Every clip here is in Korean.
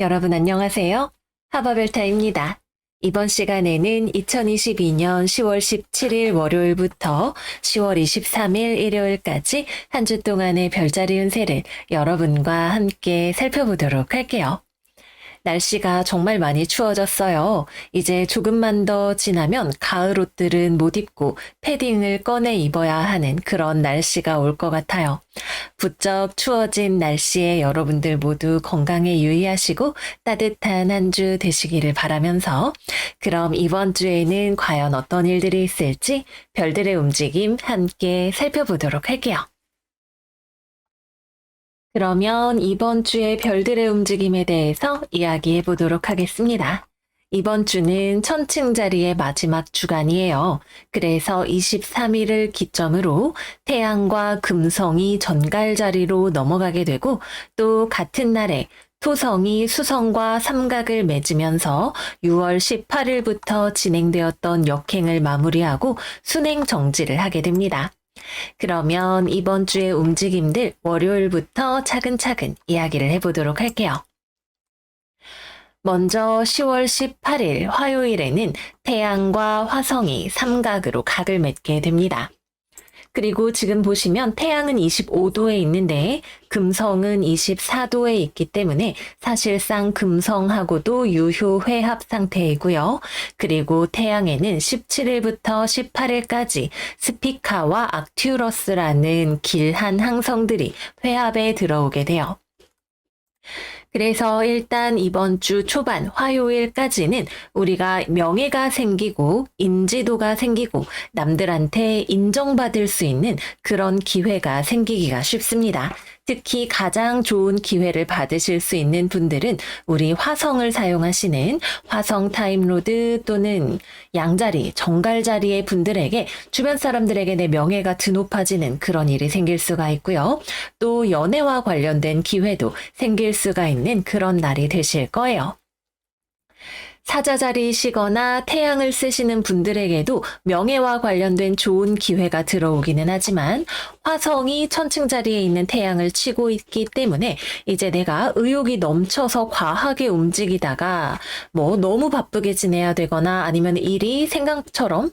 여러분 안녕하세요. 하바벨타입니다. 이번 시간에는 2022년 10월 17일 월요일부터 10월 23일 일요일까지 한 주 동안의 별자리 운세를 여러분과 함께 살펴보도록 할게요. 날씨가 정말 많이 추워졌어요. 이제 조금만 더 지나면 가을 옷들은 못 입고 패딩을 꺼내 입어야 하는 그런 날씨가 올 것 같아요. 부쩍 추워진 날씨에 여러분들 모두 건강에 유의하시고 따뜻한 한 주 되시기를 바라면서 그럼 이번 주에는 과연 어떤 일들이 있을지 별들의 움직임 함께 살펴보도록 할게요. 그러면 이번 주의 별들의 움직임에 대해서 이야기해 보도록 하겠습니다. 이번 주는 천칭자리의 마지막 주간이에요. 그래서 23일을 기점으로 태양과 금성이 전갈자리로 넘어가게 되고 또 같은 날에 토성이 수성과 삼각을 맺으면서 6월 18일부터 진행되었던 역행을 마무리하고 순행 정지를 하게 됩니다. 그러면 이번 주의 움직임들 월요일부터 차근차근 이야기를 해보도록 할게요. 먼저 10월 18일 화요일에는 태양과 화성이 삼각으로 각을 맺게 됩니다. 그리고 지금 보시면 태양은 25도에 있는데 금성은 24도에 있기 때문에 사실상 금성하고도 유효 회합 상태이고요. 그리고 태양에는 17일부터 18일까지 스피카와 악튜러스라는 길한 항성들이 회합에 들어오게 돼요. 그래서 일단 이번 주 초반 화요일까지는 우리가 명예가 생기고 인지도가 생기고 남들한테 인정받을 수 있는 그런 기회가 생기기가 쉽습니다. 특히 가장 좋은 기회를 받으실 수 있는 분들은 우리 화성을 사용하시는 화성 타임로드 또는 양자리, 정갈자리의 분들에게 주변 사람들에게 내 명예가 드높아지는 그런 일이 생길 수가 있고요. 또 연애와 관련된 기회도 생길 수가 있는 그런 날이 되실 거예요. 사자자리이시거나 태양을 쓰시는 분들에게도 명예와 관련된 좋은 기회가 들어오기는 하지만 화성이 천칭자리에 있는 태양을 치고 있기 때문에 이제 내가 의욕이 넘쳐서 과하게 움직이다가 너무 바쁘게 지내야 되거나 아니면 일이 생각처럼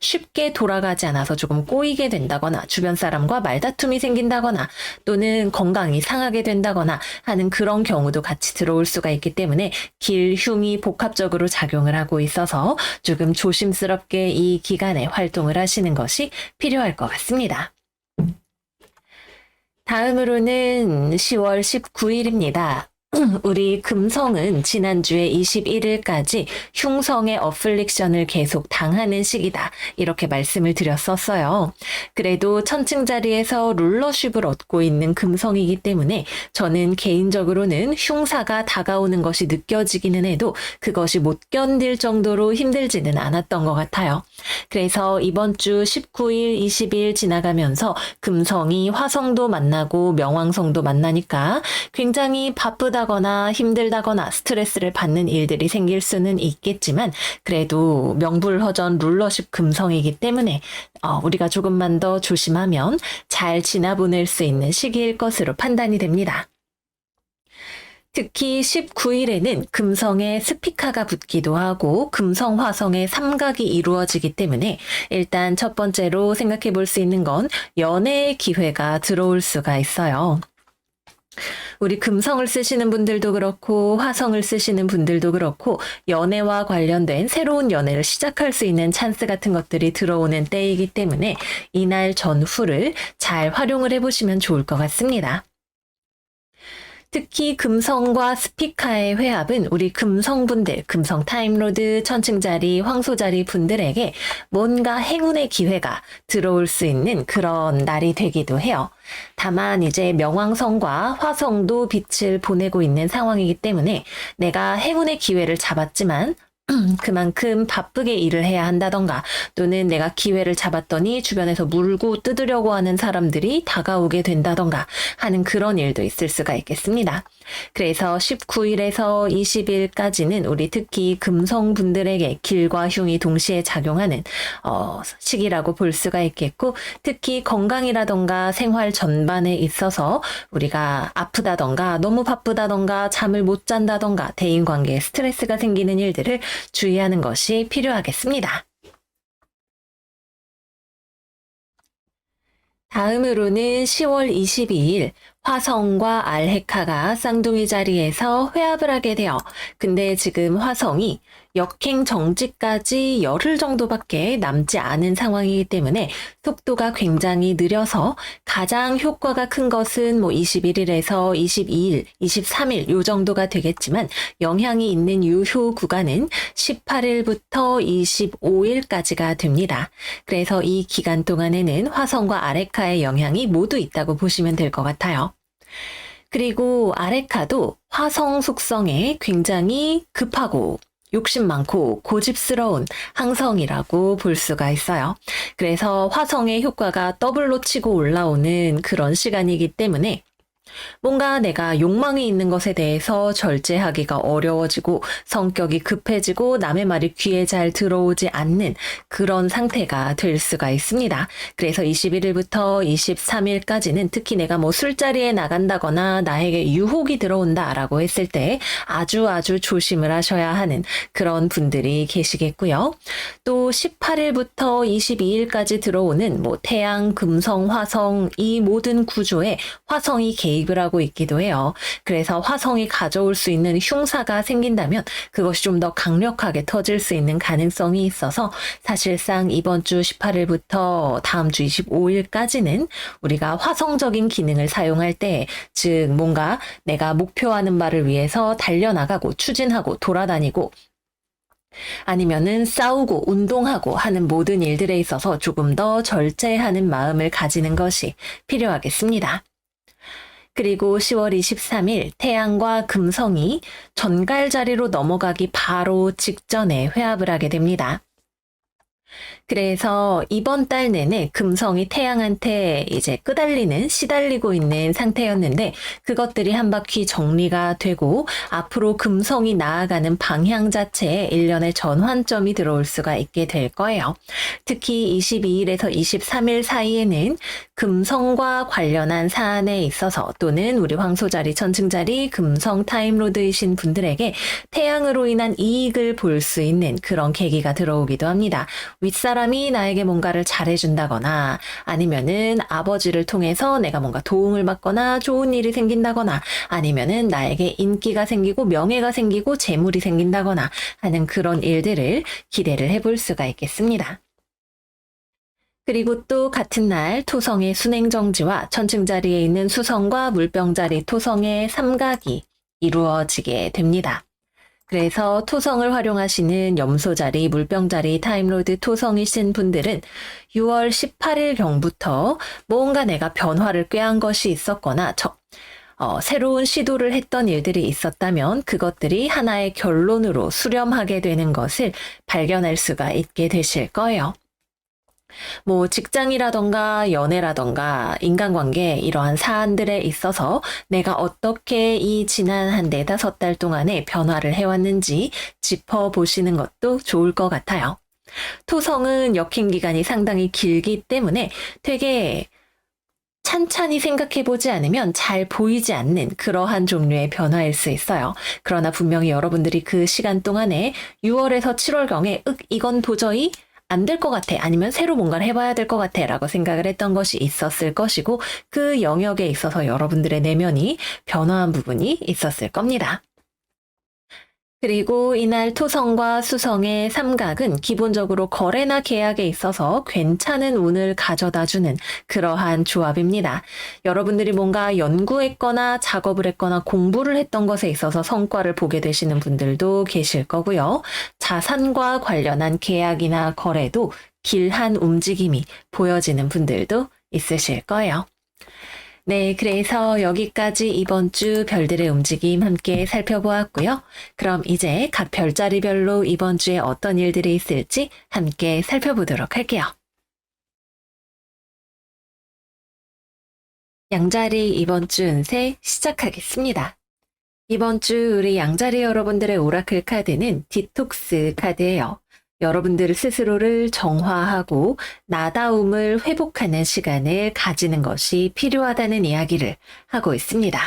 쉽게 돌아가지 않아서 조금 꼬이게 된다거나 주변 사람과 말다툼이 생긴다거나 또는 건강이 상하게 된다거나 하는 그런 경우도 같이 들어올 수가 있기 때문에 길흉이 복합적으로 작용을 하고 있어서 조금 조심스럽게 이 기간에 활동을 하시는 것이 필요할 것 같습니다. 다음으로는 10월 19일입니다. 우리 금성은 지난주에 21일까지 흉성의 어플릭션을 계속 당하는 시기다. 이렇게 말씀을 드렸었어요. 그래도 천칭자리에서 룰러십을 얻고 있는 금성이기 때문에 저는 개인적으로는 흉사가 다가오는 것이 느껴지기는 해도 그것이 못 견딜 정도로 힘들지는 않았던 것 같아요. 그래서 이번 주 19일, 20일 지나가면서 금성이 화성도 만나고 명왕성도 만나니까 굉장히 바쁘다거나 힘들다거나 스트레스를 받는 일들이 생길 수는 있겠지만 그래도 명불허전 룰러십 금성이기 때문에 우리가 조금만 더 조심하면 잘 지나보낼 수 있는 시기일 것으로 판단이 됩니다. 특히 19일에는 금성에 스피카가 붙기도 하고 금성 화성의 삼각이 이루어지기 때문에 일단 첫 번째로 생각해 볼 수 있는 건 연애의 기회가 들어올 수가 있어요. 우리 금성을 쓰시는 분들도 그렇고 화성을 쓰시는 분들도 그렇고 연애와 관련된 새로운 연애를 시작할 수 있는 찬스 같은 것들이 들어오는 때이기 때문에 이날 전후를 잘 활용을 해보시면 좋을 것 같습니다. 특히 금성과 스피카의 회합은 우리 금성분들, 금성 타임로드, 천칭자리, 황소자리 분들에게 뭔가 행운의 기회가 들어올 수 있는 그런 날이 되기도 해요. 다만 이제 명왕성과 화성도 빛을 보내고 있는 상황이기 때문에 내가 행운의 기회를 잡았지만 그만큼 바쁘게 일을 해야 한다던가 또는 내가 기회를 잡았더니 주변에서 물고 뜯으려고 하는 사람들이 다가오게 된다던가 하는 그런 일도 있을 수가 있겠습니다. 그래서 19일에서 20일까지는 우리 특히 금성분들에게 길과 흉이 동시에 작용하는 시기라고 볼 수가 있겠고, 특히 건강이라던가 생활 전반에 있어서 우리가 아프다던가 너무 바쁘다던가 잠을 못 잔다던가 대인관계에 스트레스가 생기는 일들을 주의하는 것이 필요하겠습니다. 다음으로는 10월 22일 화성과 알헤카가 쌍둥이 자리에서 회합을 하게 돼요. 근데 지금 화성이 역행 정지까지 열흘 정도밖에 남지 않은 상황이기 때문에 속도가 굉장히 느려서 가장 효과가 큰 것은 21일에서 22일, 23일 요 정도가 되겠지만 영향이 있는 유효 구간은 18일부터 25일까지가 됩니다. 그래서 이 기간 동안에는 화성과 아레카의 영향이 모두 있다고 보시면 될 것 같아요. 그리고 아레카도 화성 속성에 굉장히 급하고 욕심 많고 고집스러운 항성이라고 볼 수가 있어요. 그래서 화성의 효과가 더블로 치고 올라오는 그런 시간이기 때문에 뭔가 내가 욕망이 있는 것에 대해서 절제하기가 어려워지고 성격이 급해지고 남의 말이 귀에 잘 들어오지 않는 그런 상태가 될 수가 있습니다. 그래서 21일부터 23일까지는 특히 내가 술자리에 나간다거나 나에게 유혹이 들어온다라고 했을 때 아주 조심을 하셔야 하는 그런 분들이 계시겠고요. 또 18일부터 22일까지 들어오는 태양, 금성, 화성 이 모든 구조에 화성이 개입을 하고 있기도 해요. 그래서 화성이 가져올 수 있는 흉사가 생긴다면 그것이 좀 더 강력하게 터질 수 있는 가능성이 있어서 사실상 이번 주 18일부터 다음 주 25일까지는 우리가 화성적인 기능을 사용할 때, 즉 뭔가 내가 목표하는 바를 위해서 달려나가고 추진하고 돌아다니고 아니면은 싸우고 운동하고 하는 모든 일들에 있어서 조금 더 절제하는 마음을 가지는 것이 필요하겠습니다. 그리고 10월 23일 태양과 금성이 전갈 자리로 넘어가기 바로 직전에 회합을 하게 됩니다. 그래서 이번 달 내내 금성이 태양한테 이제 시달리고 있는 상태였는데 그것들이 한 바퀴 정리가 되고 앞으로 금성이 나아가는 방향 자체에 일련의 전환점이 들어올 수가 있게 될 거예요. 특히 22일에서 23일 사이에는 금성과 관련한 사안에 있어서 또는 우리 황소자리, 천칭자리, 금성 타임로드이신 분들에게 태양으로 인한 이익을 볼 수 있는 그런 계기가 들어오기도 합니다. 윗사람이 나에게 뭔가를 잘해준다거나 아니면은 아버지를 통해서 내가 뭔가 도움을 받거나 좋은 일이 생긴다거나 아니면은 나에게 인기가 생기고 명예가 생기고 재물이 생긴다거나 하는 그런 일들을 기대를 해볼 수가 있겠습니다. 그리고 또 같은 날 토성의 순행정지와 천칭자리에 있는 수성과 물병자리 토성의 삼각이 이루어지게 됩니다. 그래서 토성을 활용하시는 염소자리, 물병자리, 타임로드 토성이신 분들은 6월 18일경부터 뭔가 내가 변화를 꾀한 것이 있었거나 새로운 시도를 했던 일들이 있었다면 그것들이 하나의 결론으로 수렴하게 되는 것을 발견할 수가 있게 되실 거예요. 직장이라던가 연애라던가 인간관계 이러한 사안들에 있어서 내가 어떻게 이 지난 한 4-5달 동안에 변화를 해왔는지 짚어보시는 것도 좋을 것 같아요. 토성은 역행 기간이 상당히 길기 때문에 되게 찬찬히 생각해보지 않으면 잘 보이지 않는 그러한 종류의 변화일 수 있어요. 그러나 분명히 여러분들이 그 시간 동안에 6월에서 7월경에 이건 도저히 안 될 것 같아 아니면 새로 뭔가를 해봐야 될 것 같아 라고 생각을 했던 것이 있었을 것이고 그 영역에 있어서 여러분들의 내면이 변화한 부분이 있었을 겁니다. 그리고 이날 토성과 수성의 삼각은 기본적으로 거래나 계약에 있어서 괜찮은 운을 가져다주는 그러한 조합입니다. 여러분들이 뭔가 연구했거나 작업을 했거나 공부를 했던 것에 있어서 성과를 보게 되시는 분들도 계실 거고요. 자산과 관련한 계약이나 거래도 길한 움직임이 보여지는 분들도 있으실 거예요. 네, 그래서 여기까지 이번 주 별들의 움직임 함께 살펴보았고요. 그럼 이제 각 별자리별로 이번 주에 어떤 일들이 있을지 함께 살펴보도록 할게요. 양자리 이번 주 운세 시작하겠습니다. 이번 주 우리 양자리 여러분들의 오라클 카드는 디톡스 카드예요. 여러분들 스스로를 정화하고 나다움을 회복하는 시간을 가지는 것이 필요하다는 이야기를 하고 있습니다.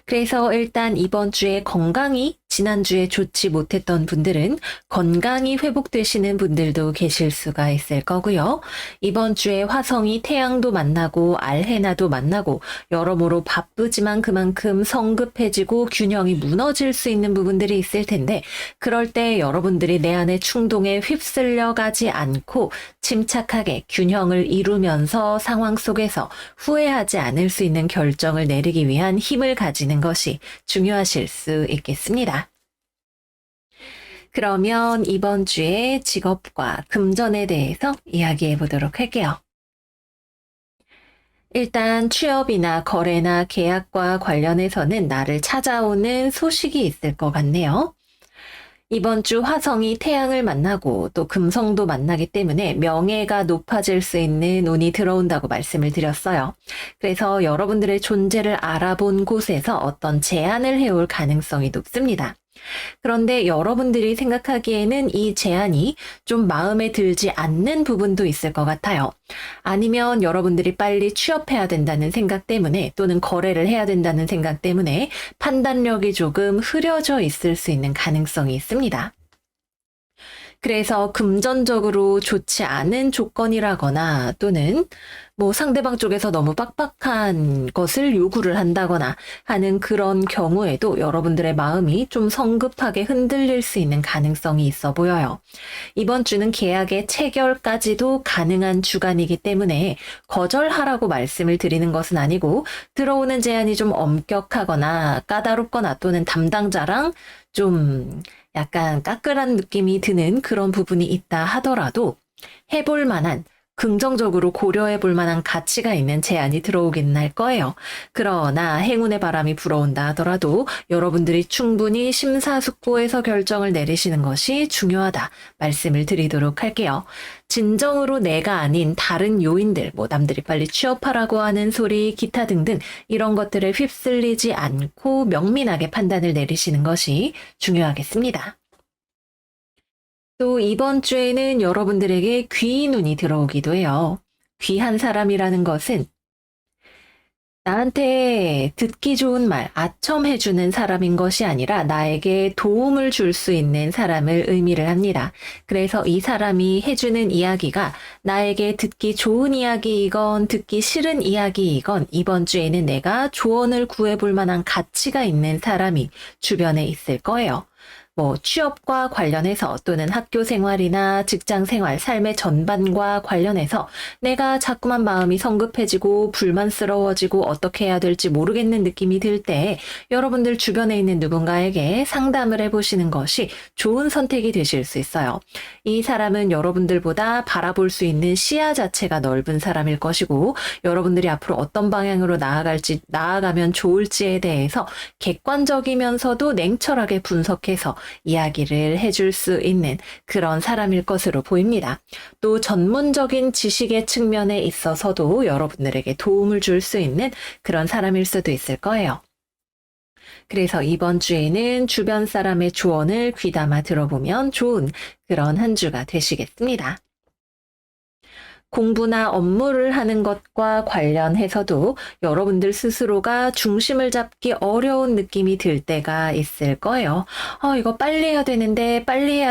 그래서 일단 이번 주에 건강이 지난주에 좋지 못했던 분들은 건강이 회복되시는 분들도 계실 수가 있을 거고요. 이번 주에 화성이 태양도 만나고 알헤나도 만나고 여러모로 바쁘지만 그만큼 성급해지고 균형이 무너질 수 있는 부분들이 있을 텐데 그럴 때 여러분들이 내 안의 충동에 휩쓸려 가지 않고 침착하게 균형을 이루면서 상황 속에서 후회하지 않을 수 있는 결정을 내리기 위한 힘을 가지는 것이 중요하실 수 있겠습니다. 그러면 이번 주에 직업과 금전에 대해서 이야기해 보도록 할게요. 일단 취업이나 거래나 계약과 관련해서는 나를 찾아오는 소식이 있을 것 같네요. 이번 주 화성이 태양을 만나고 또 금성도 만나기 때문에 명예가 높아질 수 있는 운이 들어온다고 말씀을 드렸어요. 그래서 여러분들의 존재를 알아본 곳에서 어떤 제안을 해올 가능성이 높습니다. 그런데 여러분들이 생각하기에는 이 제안이 좀 마음에 들지 않는 부분도 있을 것 같아요. 아니면 여러분들이 빨리 취업해야 된다는 생각 때문에 또는 거래를 해야 된다는 생각 때문에 판단력이 조금 흐려져 있을 수 있는 가능성이 있습니다. 그래서 금전적으로 좋지 않은 조건이라거나 또는 뭐 상대방 쪽에서 너무 빡빡한 것을 요구를 한다거나 하는 그런 경우에도 여러분들의 마음이 좀 성급하게 흔들릴 수 있는 가능성이 있어 보여요. 이번 주는 계약의 체결까지도 가능한 주간이기 때문에 거절하라고 말씀을 드리는 것은 아니고 들어오는 제안이 좀 엄격하거나 까다롭거나 또는 담당자랑 좀 약간 까끌한 느낌이 드는 그런 부분이 있다 하더라도 해볼 만한 긍정적으로 고려해 볼 만한 가치가 있는 제안이 들어오기는 할 거예요. 그러나 행운의 바람이 불어온다 하더라도 여러분들이 충분히 심사숙고해서 결정을 내리시는 것이 중요하다 말씀을 드리도록 할게요. 진정으로 내가 아닌 다른 요인들, 뭐 남들이 빨리 취업하라고 하는 소리, 기타 등등 이런 것들에 휩쓸리지 않고 명민하게 판단을 내리시는 것이 중요하겠습니다. 또 이번 주에는 여러분들에게 귀인 운이 들어오기도 해요. 귀한 사람이라는 것은 나한테 듣기 좋은 말, 아첨해주는 사람인 것이 아니라 나에게 도움을 줄 수 있는 사람을 의미를 합니다. 그래서 이 사람이 해주는 이야기가 나에게 듣기 좋은 이야기이건 듣기 싫은 이야기이건 이번 주에는 내가 조언을 구해볼 만한 가치가 있는 사람이 주변에 있을 거예요. 뭐 취업과 관련해서 또는 학교 생활이나 직장 생활, 삶의 전반과 관련해서 내가 자꾸만 마음이 성급해지고 불만스러워지고 어떻게 해야 될지 모르겠는 느낌이 들 때 여러분들 주변에 있는 누군가에게 상담을 해보시는 것이 좋은 선택이 되실 수 있어요. 이 사람은 여러분들보다 바라볼 수 있는 시야 자체가 넓은 사람일 것이고 여러분들이 앞으로 어떤 방향으로 나아가면 좋을지에 대해서 객관적이면서도 냉철하게 분석해서 이야기를 해줄 수 있는 그런 사람일 것으로 보입니다. 또 전문적인 지식의 측면에 있어서도 여러분들에게 도움을 줄 수 있는 그런 사람일 수도 있을 거예요. 그래서 이번 주에는 주변 사람의 조언을 귀담아 들어보면 좋은 그런 한 주가 되시겠습니다. 공부나 업무를 하는 것과 관련해서도 여러분들 스스로가 중심을 잡기 어려운 느낌이 들 때가 있을 거예요. 이거 빨리 해야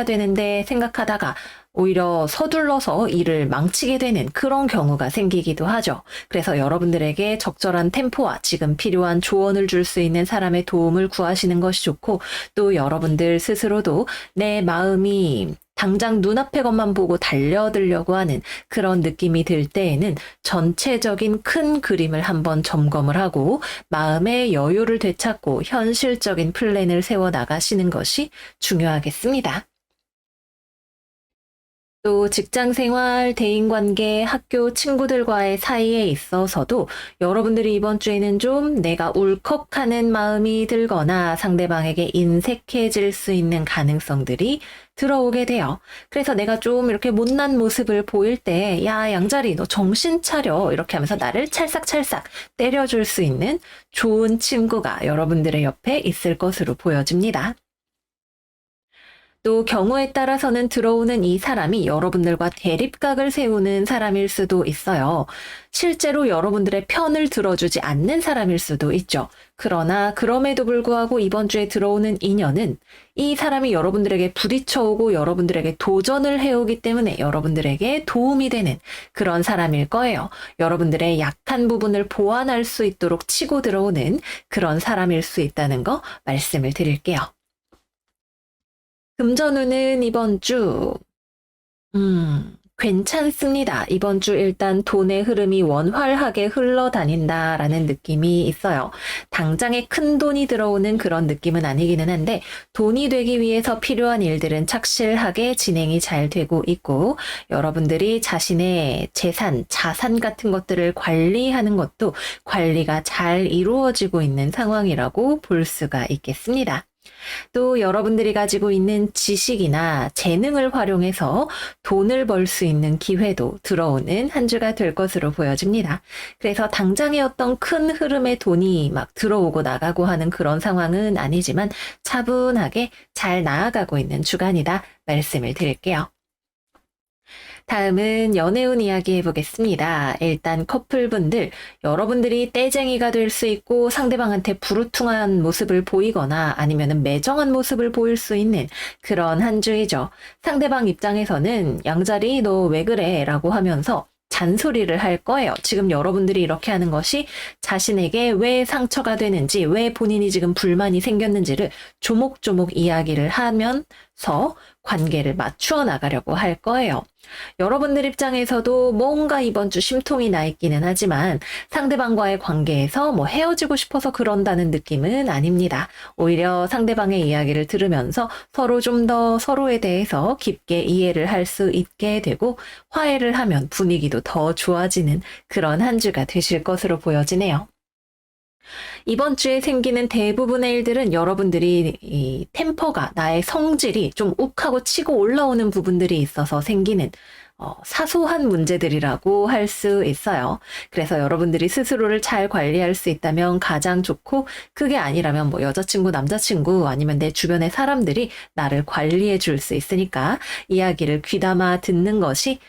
되는데 생각하다가 오히려 서둘러서 일을 망치게 되는 그런 경우가 생기기도 하죠. 그래서 여러분들에게 적절한 템포와 지금 필요한 조언을 줄 수 있는 사람의 도움을 구하시는 것이 좋고 또 여러분들 스스로도 내 마음이 당장 눈앞의 것만 보고 달려들려고 하는 그런 느낌이 들 때에는 전체적인 큰 그림을 한번 점검을 하고 마음의 여유를 되찾고 현실적인 플랜을 세워 나가시는 것이 중요하겠습니다. 또 직장 생활, 대인 관계, 학교 친구들과의 사이에 있어서도 여러분들이 이번 주에는 좀 내가 울컥하는 마음이 들거나 상대방에게 인색해질 수 있는 가능성들이 들어오게 돼요. 그래서 내가 좀 이렇게 못난 모습을 보일 때, 야, 양자리, 너 정신 차려. 이렇게 하면서 나를 찰싹찰싹 때려줄 수 있는 좋은 친구가 여러분들의 옆에 있을 것으로 보여집니다. 또 경우에 따라서는 들어오는 이 사람이 여러분들과 대립각을 세우는 사람일 수도 있어요. 실제로 여러분들의 편을 들어주지 않는 사람일 수도 있죠. 그러나 그럼에도 불구하고 이번 주에 들어오는 인연은 이 사람이 여러분들에게 부딪혀오고 여러분들에게 도전을 해오기 때문에 여러분들에게 도움이 되는 그런 사람일 거예요. 여러분들의 약한 부분을 보완할 수 있도록 치고 들어오는 그런 사람일 수 있다는 거 말씀을 드릴게요. 금전운은 이번 주, 괜찮습니다. 이번 주 일단 돈의 흐름이 원활하게 흘러다닌다라는 느낌이 있어요. 당장에 큰 돈이 들어오는 그런 느낌은 아니기는 한데 돈이 되기 위해서 필요한 일들은 착실하게 진행이 잘 되고 있고 여러분들이 자신의 재산, 자산 같은 것들을 관리하는 것도 관리가 잘 이루어지고 있는 상황이라고 볼 수가 있겠습니다. 또 여러분들이 가지고 있는 지식이나 재능을 활용해서 돈을 벌 수 있는 기회도 들어오는 한 주가 될 것으로 보여집니다. 그래서 당장의 어떤 큰 흐름의 돈이 막 들어오고 나가고 하는 그런 상황은 아니지만 차분하게 잘 나아가고 있는 주간이다 말씀을 드릴게요. 다음은 연애운 이야기 해보겠습니다. 일단 커플분들, 여러분들이 떼쟁이가 될 수 있고 상대방한테 부르퉁한 모습을 보이거나 아니면 매정한 모습을 보일 수 있는 그런 한 주이죠. 상대방 입장에서는 양자리 너 왜 그래? 라고 하면서 잔소리를 할 거예요. 지금 여러분들이 이렇게 하는 것이 자신에게 왜 상처가 되는지, 왜 본인이 지금 불만이 생겼는지를 조목조목 이야기를 하면서 관계를 맞추어 나가려고 할 거예요. 여러분들 입장에서도 뭔가 이번 주 심통이 나 있기는 하지만 상대방과의 관계에서 뭐 헤어지고 싶어서 그런다는 느낌은 아닙니다. 오히려 상대방의 이야기를 들으면서 서로 좀 더 서로에 대해서 깊게 이해를 할 수 있게 되고 화해를 하면 분위기도 더 좋아지는 그런 한 주가 되실 것으로 보여지네요. 이번 주에 생기는 대부분의 일들은 여러분들이 이 템퍼가 나의 성질이 좀 욱하고 치고 올라오는 부분들이 있어서 생기는 사소한 문제들이라고 할 수 있어요. 그래서 여러분들이 스스로를 잘 관리할 수 있다면 가장 좋고 그게 아니라면 뭐 여자친구, 남자친구 아니면 내 주변의 사람들이 나를 관리해 줄 수 있으니까 이야기를 귀담아 듣는 것이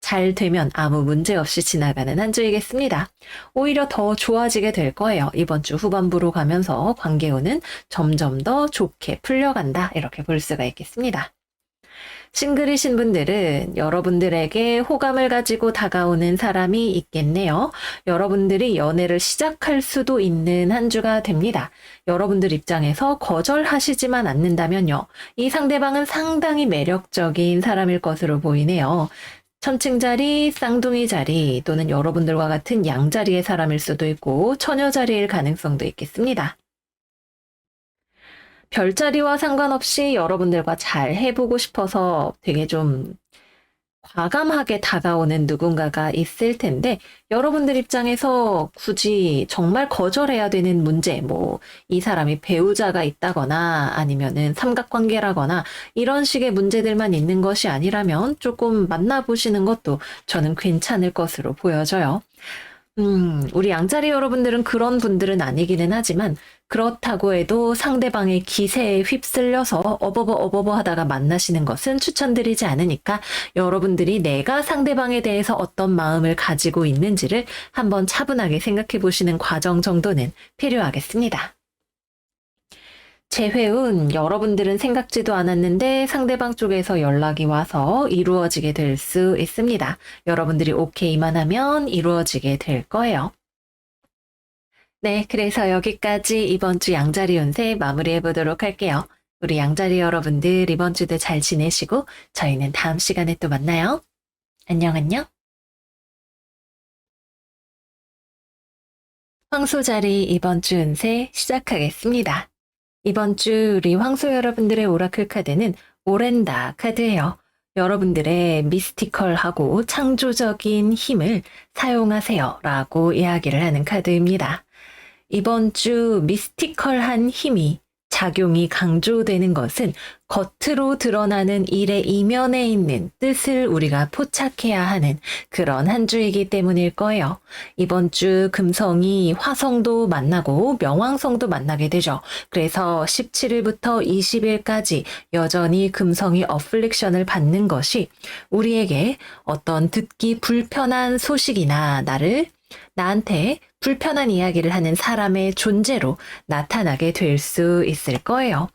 잘 되면 아무 문제 없이 지나가는 한 주이겠습니다. 오히려 더 좋아지게 될 거예요. 이번 주 후반부로 가면서 관계운은 점점 더 좋게 풀려간다. 이렇게 볼 수가 있겠습니다. 싱글이신 분들은 여러분들에게 호감을 가지고 다가오는 사람이 있겠네요. 여러분들이 연애를 시작할 수도 있는 한 주가 됩니다. 여러분들 입장에서 거절하시지만 않는다면요. 이 상대방은 상당히 매력적인 사람일 것으로 보이네요. 천칭자리, 쌍둥이 자리 또는 여러분들과 같은 양자리의 사람일 수도 있고 처녀자리일 가능성도 있겠습니다. 별자리와 상관없이 여러분들과 잘 해보고 싶어서 되게 좀 과감하게 다가오는 누군가가 있을 텐데 여러분들 입장에서 굳이 정말 거절해야 되는 문제, 뭐 이 사람이 배우자가 있다거나 아니면은 삼각관계라거나 이런 식의 문제들만 있는 것이 아니라면 조금 만나보시는 것도 저는 괜찮을 것으로 보여져요. 우리 양자리 여러분들은 그런 분들은 아니기는 하지만 그렇다고 해도 상대방의 기세에 휩쓸려서 어버버 하다가 만나시는 것은 추천드리지 않으니까 여러분들이 내가 상대방에 대해서 어떤 마음을 가지고 있는지를 한번 차분하게 생각해 보시는 과정 정도는 필요하겠습니다. 재회운, 여러분들은 생각지도 않았는데 상대방 쪽에서 연락이 와서 이루어지게 될 수 있습니다. 여러분들이 오케이만 하면 이루어지게 될 거예요. 네, 그래서 여기까지 이번 주 양자리 운세 마무리해 보도록 할게요. 우리 양자리 여러분들 이번 주도 잘 지내시고 저희는 다음 시간에 또 만나요. 안녕, 안녕. 황소자리 이번 주 운세 시작하겠습니다. 이번 주 우리 황소 여러분들의 오라클 카드는 오렌다 카드예요. 여러분들의 미스티컬하고 창조적인 힘을 사용하세요 라고 이야기를 하는 카드입니다. 이번 주 미스티컬한 힘이 작용이 강조되는 것은 겉으로 드러나는 일의 이면에 있는 뜻을 우리가 포착해야 하는 그런 한 주이기 때문일 거예요. 이번 주 금성이 화성도 만나고 명왕성도 만나게 되죠. 그래서 17일부터 20일까지 여전히 금성이 어플릭션을 받는 것이 우리에게 어떤 듣기 불편한 소식이나 나한테 불편한 이야기를 하는 사람의 존재로 나타나게 될 수 있을 거예요.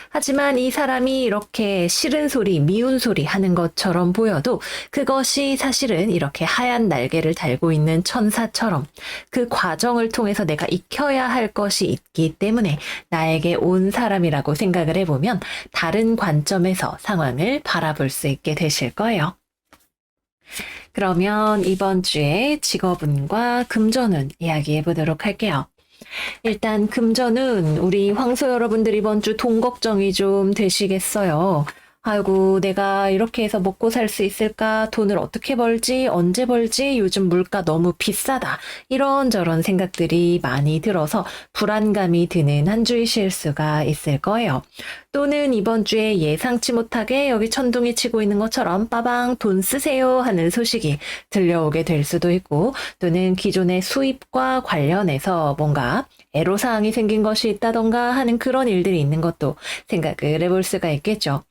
하지만 이 사람이 이렇게 싫은 소리, 미운 소리 하는 것처럼 보여도 그것이 사실은 이렇게 하얀 날개를 달고 있는 천사처럼 그 과정을 통해서 내가 익혀야 할 것이 있기 때문에 나에게 온 사람이라고 생각을 해보면 다른 관점에서 상황을 바라볼 수 있게 되실 거예요. 그러면 이번 주에 직업운과 금전운 이야기해 보도록 할게요. 일단 금전운 우리 황소 여러분들 이번 주 돈 걱정이 좀 되시겠어요. 아이고 내가 이렇게 해서 먹고 살 수 있을까? 돈을 어떻게 벌지? 언제 벌지? 요즘 물가 너무 비싸다. 이런저런 생각들이 많이 들어서 불안감이 드는 한 주이실 수가 있을 거예요. 또는 이번 주에 예상치 못하게 여기 천둥이 치고 있는 것처럼 빠방 돈 쓰세요 하는 소식이 들려오게 될 수도 있고 또는 기존의 수입과 관련해서 뭔가 애로사항이 생긴 것이 있다던가 하는 그런 일들이 있는 것도 생각을 해볼 수가 있겠죠.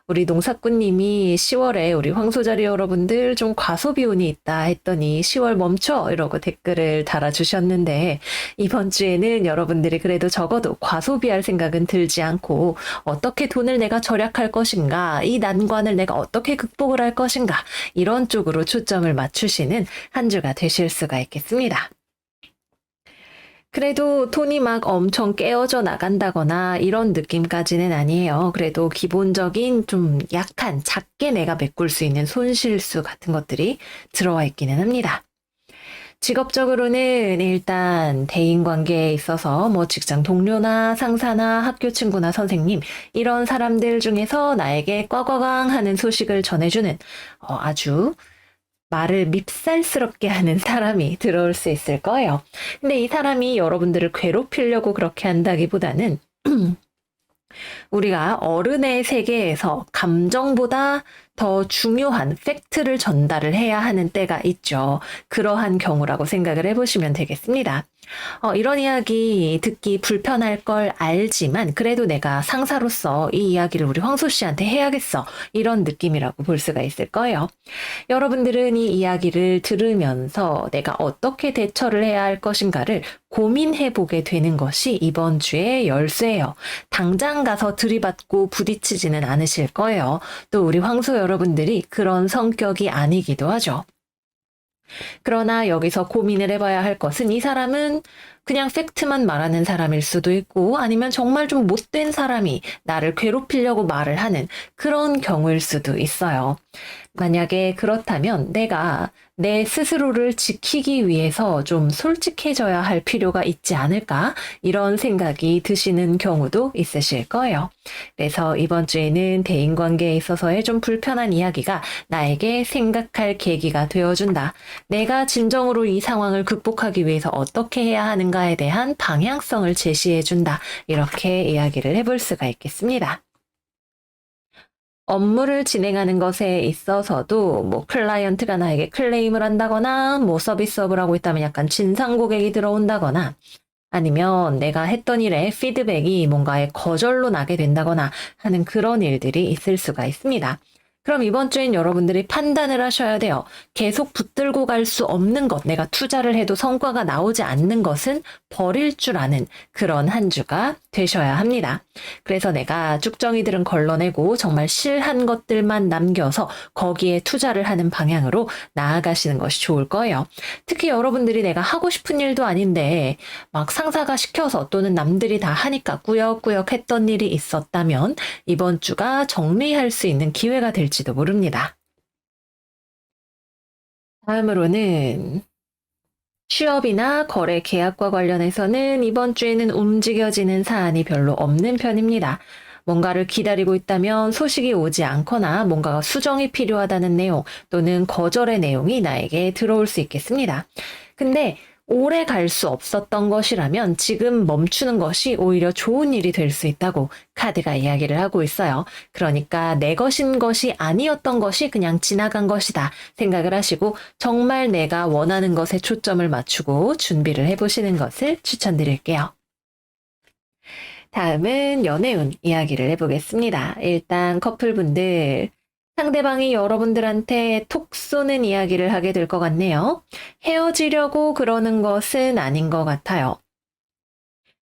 우리 농사꾼님이 10월에 우리 황소자리 여러분들 좀 과소비운이 있다 했더니 10월 멈춰 이러고 댓글을 달아주셨는데 이번 주에는 여러분들이 그래도 적어도 과소비할 생각은 들지 않고 어떻게 돈을 내가 절약할 것인가, 이 난관을 내가 어떻게 극복을 할 것인가 이런 쪽으로 초점을 맞추시는 한 주가 되실 수가 있겠습니다. 그래도 돈이 막 엄청 깨어져 나간다거나 이런 느낌까지는 아니에요. 그래도 기본적인 좀 약한 작게 내가 메꿀 수 있는 손실수 같은 것들이 들어와 있기는 합니다. 직업적으로는 일단 대인관계에 있어서 뭐 직장 동료나 상사나 학교 친구나 선생님 이런 사람들 중에서 나에게 꽝꽝꽝 하는 소식을 전해주는 아주 말을 밉살스럽게 하는 사람이 들어올 수 있을 거예요. 근데 이 사람이 여러분들을 괴롭히려고 그렇게 한다기보다는 우리가 어른의 세계에서 감정보다 더 중요한 팩트를 전달을 해야 하는 때가 있죠. 그러한 경우라고 생각을 해보시면 되겠습니다. 이런 이야기 듣기 불편할 걸 알지만 그래도 내가 상사로서 이 이야기를 우리 황소 씨한테 해야겠어. 이런 느낌이라고 볼 수가 있을 거예요. 여러분들은 이 이야기를 들으면서 내가 어떻게 대처를 해야 할 것인가를 고민해 보게 되는 것이 이번 주의 열쇠예요. 당장 가서 들이받고 부딪히지는 않으실 거예요. 또 우리 황소 여러분들이 그런 성격이 아니기도 하죠. 그러나 여기서 고민을 해봐야 할 것은 이 사람은 그냥 팩트만 말하는 사람일 수도 있고 아니면 정말 좀 못된 사람이 나를 괴롭히려고 말을 하는 그런 경우일 수도 있어요. 만약에 그렇다면 내가 내 스스로를 지키기 위해서 좀 솔직해져야 할 필요가 있지 않을까? 이런 생각이 드시는 경우도 있으실 거예요. 그래서 이번 주에는 대인관계에 있어서의 좀 불편한 이야기가 나에게 생각할 계기가 되어준다. 내가 진정으로 이 상황을 극복하기 위해서 어떻게 해야 하는가에 대한 방향성을 제시해준다. 이렇게 이야기를 해볼 수가 있겠습니다. 업무를 진행하는 것에 있어서도 뭐 클라이언트가 나에게 클레임을 한다거나 뭐 서비스업을 하고 있다면 약간 진상 고객이 들어온다거나 아니면 내가 했던 일에 피드백이 뭔가의 거절로 나게 된다거나 하는 그런 일들이 있을 수가 있습니다. 그럼 이번 주엔 여러분들이 판단을 하셔야 돼요. 계속 붙들고 갈 수 없는 것, 내가 투자를 해도 성과가 나오지 않는 것은 버릴 줄 아는 그런 한 주가 되셔야 합니다. 그래서 내가 쭉정이들은 걸러내고 정말 실한 것들만 남겨서 거기에 투자를 하는 방향으로 나아가시는 것이 좋을 거예요. 특히 여러분들이 내가 하고 싶은 일도 아닌데 막 상사가 시켜서 또는 남들이 다 하니까 꾸역꾸역 했던 일이 있었다면 이번 주가 정리할 수 있는 기회가 될지도 모릅니다. 다음으로는 취업이나 거래 계약과 관련해서는 이번 주에는 움직여지는 사안이 별로 없는 편입니다. 뭔가를 기다리고 있다면 소식이 오지 않거나 뭔가가 수정이 필요하다는 내용 또는 거절의 내용이 나에게 들어올 수 있겠습니다. 근데 오래 갈 수 없었던 것이라면 지금 멈추는 것이 오히려 좋은 일이 될 수 있다고 카드가 이야기를 하고 있어요. 그러니까 내 것인 것이 아니었던 것이 그냥 지나간 것이다 생각을 하시고 정말 내가 원하는 것에 초점을 맞추고 준비를 해보시는 것을 추천드릴게요. 다음은 연애운 이야기를 해보겠습니다. 일단 커플분들, 상대방이 여러분들한테 톡 쏘는 이야기를 하게 될 것 같네요. 헤어지려고 그러는 것은 아닌 것 같아요.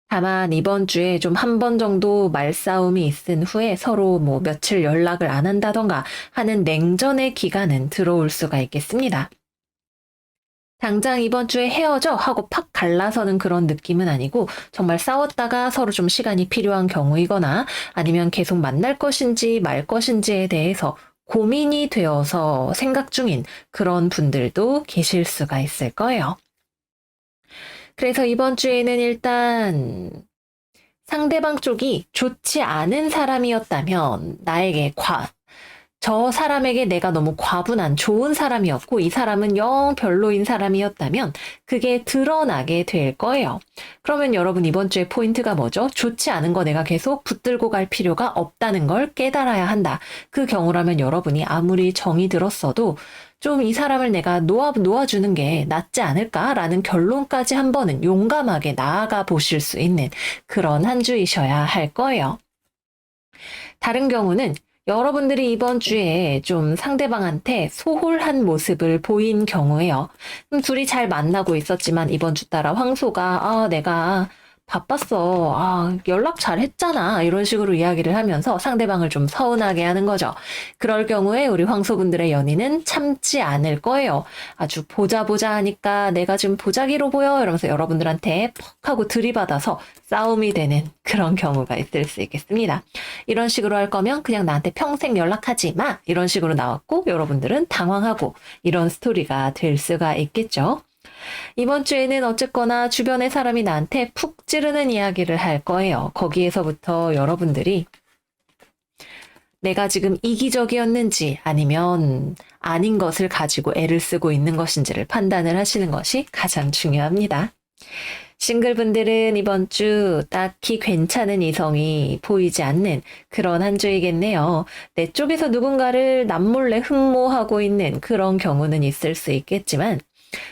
다만 이번 주에 좀 한 번 정도 말싸움이 있은 후에 서로 뭐 며칠 연락을 안 한다던가 하는 냉전의 기간은 들어올 수가 있겠습니다. 당장 이번 주에 헤어져 하고 팍 갈라서는 그런 느낌은 아니고 정말 싸웠다가 서로 좀 시간이 필요한 경우이거나 아니면 계속 만날 것인지 말 것인지에 대해서 고민이 되어서 생각 중인 그런 분들도 계실 수가 있을 거예요. 그래서 이번 주에는 일단 상대방 쪽이 좋지 않은 사람이었다면 나에게 저 사람에게 내가 너무 과분한 좋은 사람이었고 이 사람은 영 별로인 사람이었다면 그게 드러나게 될 거예요. 그러면 여러분 이번 주에 포인트가 뭐죠? 좋지 않은 거 내가 계속 붙들고 갈 필요가 없다는 걸 깨달아야 한다. 그 경우라면 여러분이 아무리 정이 들었어도 좀 이 사람을 내가 놓아주는 게 낫지 않을까라는 결론까지 한 번은 용감하게 나아가 보실 수 있는 그런 한 주이셔야 할 거예요. 다른 경우는 여러분들이 이번 주에 좀 상대방한테 소홀한 모습을 보인 경우에요. 둘이 잘 만나고 있었지만 이번 주 따라 황소가 내가 바빴어. 연락 잘 했잖아. 이런 식으로 이야기를 하면서 상대방을 좀 서운하게 하는 거죠. 그럴 경우에 우리 황소분들의 연인은 참지 않을 거예요. 아주 보자 하니까 내가 지금 보자기로 보여. 이러면서 여러분들한테 퍽 하고 들이받아서 싸움이 되는 그런 경우가 있을 수 있겠습니다. 이런 식으로 할 거면 그냥 나한테 평생 연락하지 마. 이런 식으로 나왔고 여러분들은 당황하고 이런 스토리가 될 수가 있겠죠. 이번 주에는 어쨌거나 주변의 사람이 나한테 푹 찌르는 이야기를 할 거예요. 거기에서부터 여러분들이 내가 지금 이기적이었는지 아니면 아닌 것을 가지고 애를 쓰고 있는 것인지를 판단을 하시는 것이 가장 중요합니다. 싱글분들은 이번 주 딱히 괜찮은 이성이 보이지 않는 그런 한 주이겠네요. 내 쪽에서 누군가를 남몰래 흠모하고 있는 그런 경우는 있을 수 있겠지만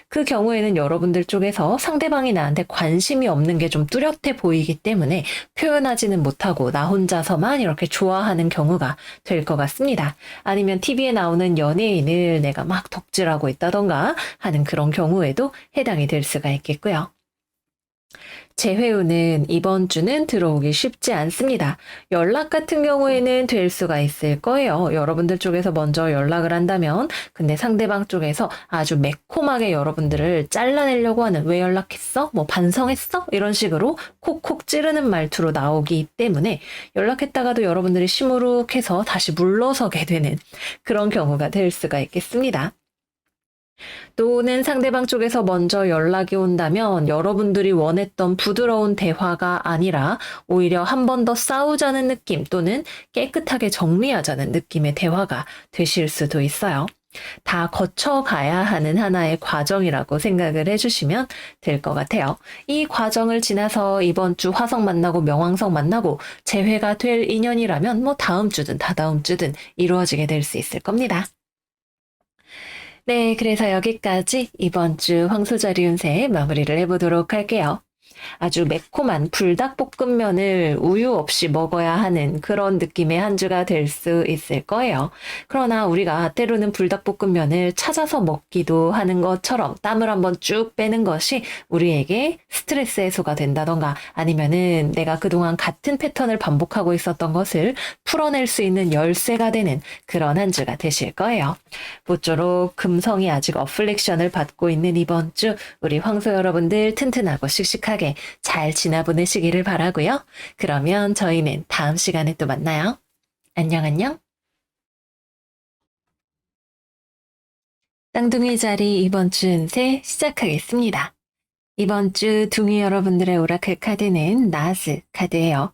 그 경우에는 여러분들 쪽에서 상대방이 나한테 관심이 없는 게 좀 뚜렷해 보이기 때문에 표현하지는 못하고 나 혼자서만 이렇게 좋아하는 경우가 될 것 같습니다. 아니면 TV에 나오는 연예인을 내가 막 덕질하고 있다던가 하는 그런 경우에도 해당이 될 수가 있겠고요. 재회운은 이번 주는 들어오기 쉽지 않습니다. 연락 같은 경우에는 될 수가 있을 거예요. 여러분들 쪽에서 먼저 연락을 한다면 근데 상대방 쪽에서 아주 매콤하게 여러분들을 잘라내려고 하는 왜 연락했어? 뭐 반성했어? 이런 식으로 콕콕 찌르는 말투로 나오기 때문에 연락했다가도 여러분들이 시무룩해서 다시 물러서게 되는 그런 경우가 될 수가 있겠습니다. 또는 상대방 쪽에서 먼저 연락이 온다면 여러분들이 원했던 부드러운 대화가 아니라 오히려 한 번 더 싸우자는 느낌 또는 깨끗하게 정리하자는 느낌의 대화가 되실 수도 있어요. 다 거쳐가야 하는 하나의 과정이라고 생각을 해주시면 될 것 같아요. 이 과정을 지나서 이번 주 화성 만나고 명왕성 만나고 재회가 될 인연이라면 뭐 다음 주든 다다음 주든 이루어지게 될 수 있을 겁니다. 네, 그래서 여기까지 이번 주 황소자리 운세 마무리를 해보도록 할게요. 아주 매콤한 불닭볶음면을 우유 없이 먹어야 하는 그런 느낌의 한 주가 될 수 있을 거예요. 그러나 우리가 때로는 불닭볶음면을 찾아서 먹기도 하는 것처럼 땀을 한번 쭉 빼는 것이 우리에게 스트레스 해소가 된다던가 아니면은 내가 그동안 같은 패턴을 반복하고 있었던 것을 풀어낼 수 있는 열쇠가 되는 그런 한 주가 되실 거예요. 모쪼록 금성이 아직 어플렉션을 받고 있는 이번 주 우리 황소 여러분들 튼튼하고 씩씩하게 잘 지나보내시기를 바라고요. 그러면 저희는 다음 시간에 또 만나요. 안녕. 쌍둥이 자리 이번 주 운세 시작하겠습니다. 이번 주 둥이 여러분들의 오라클 카드는 나스 카드예요.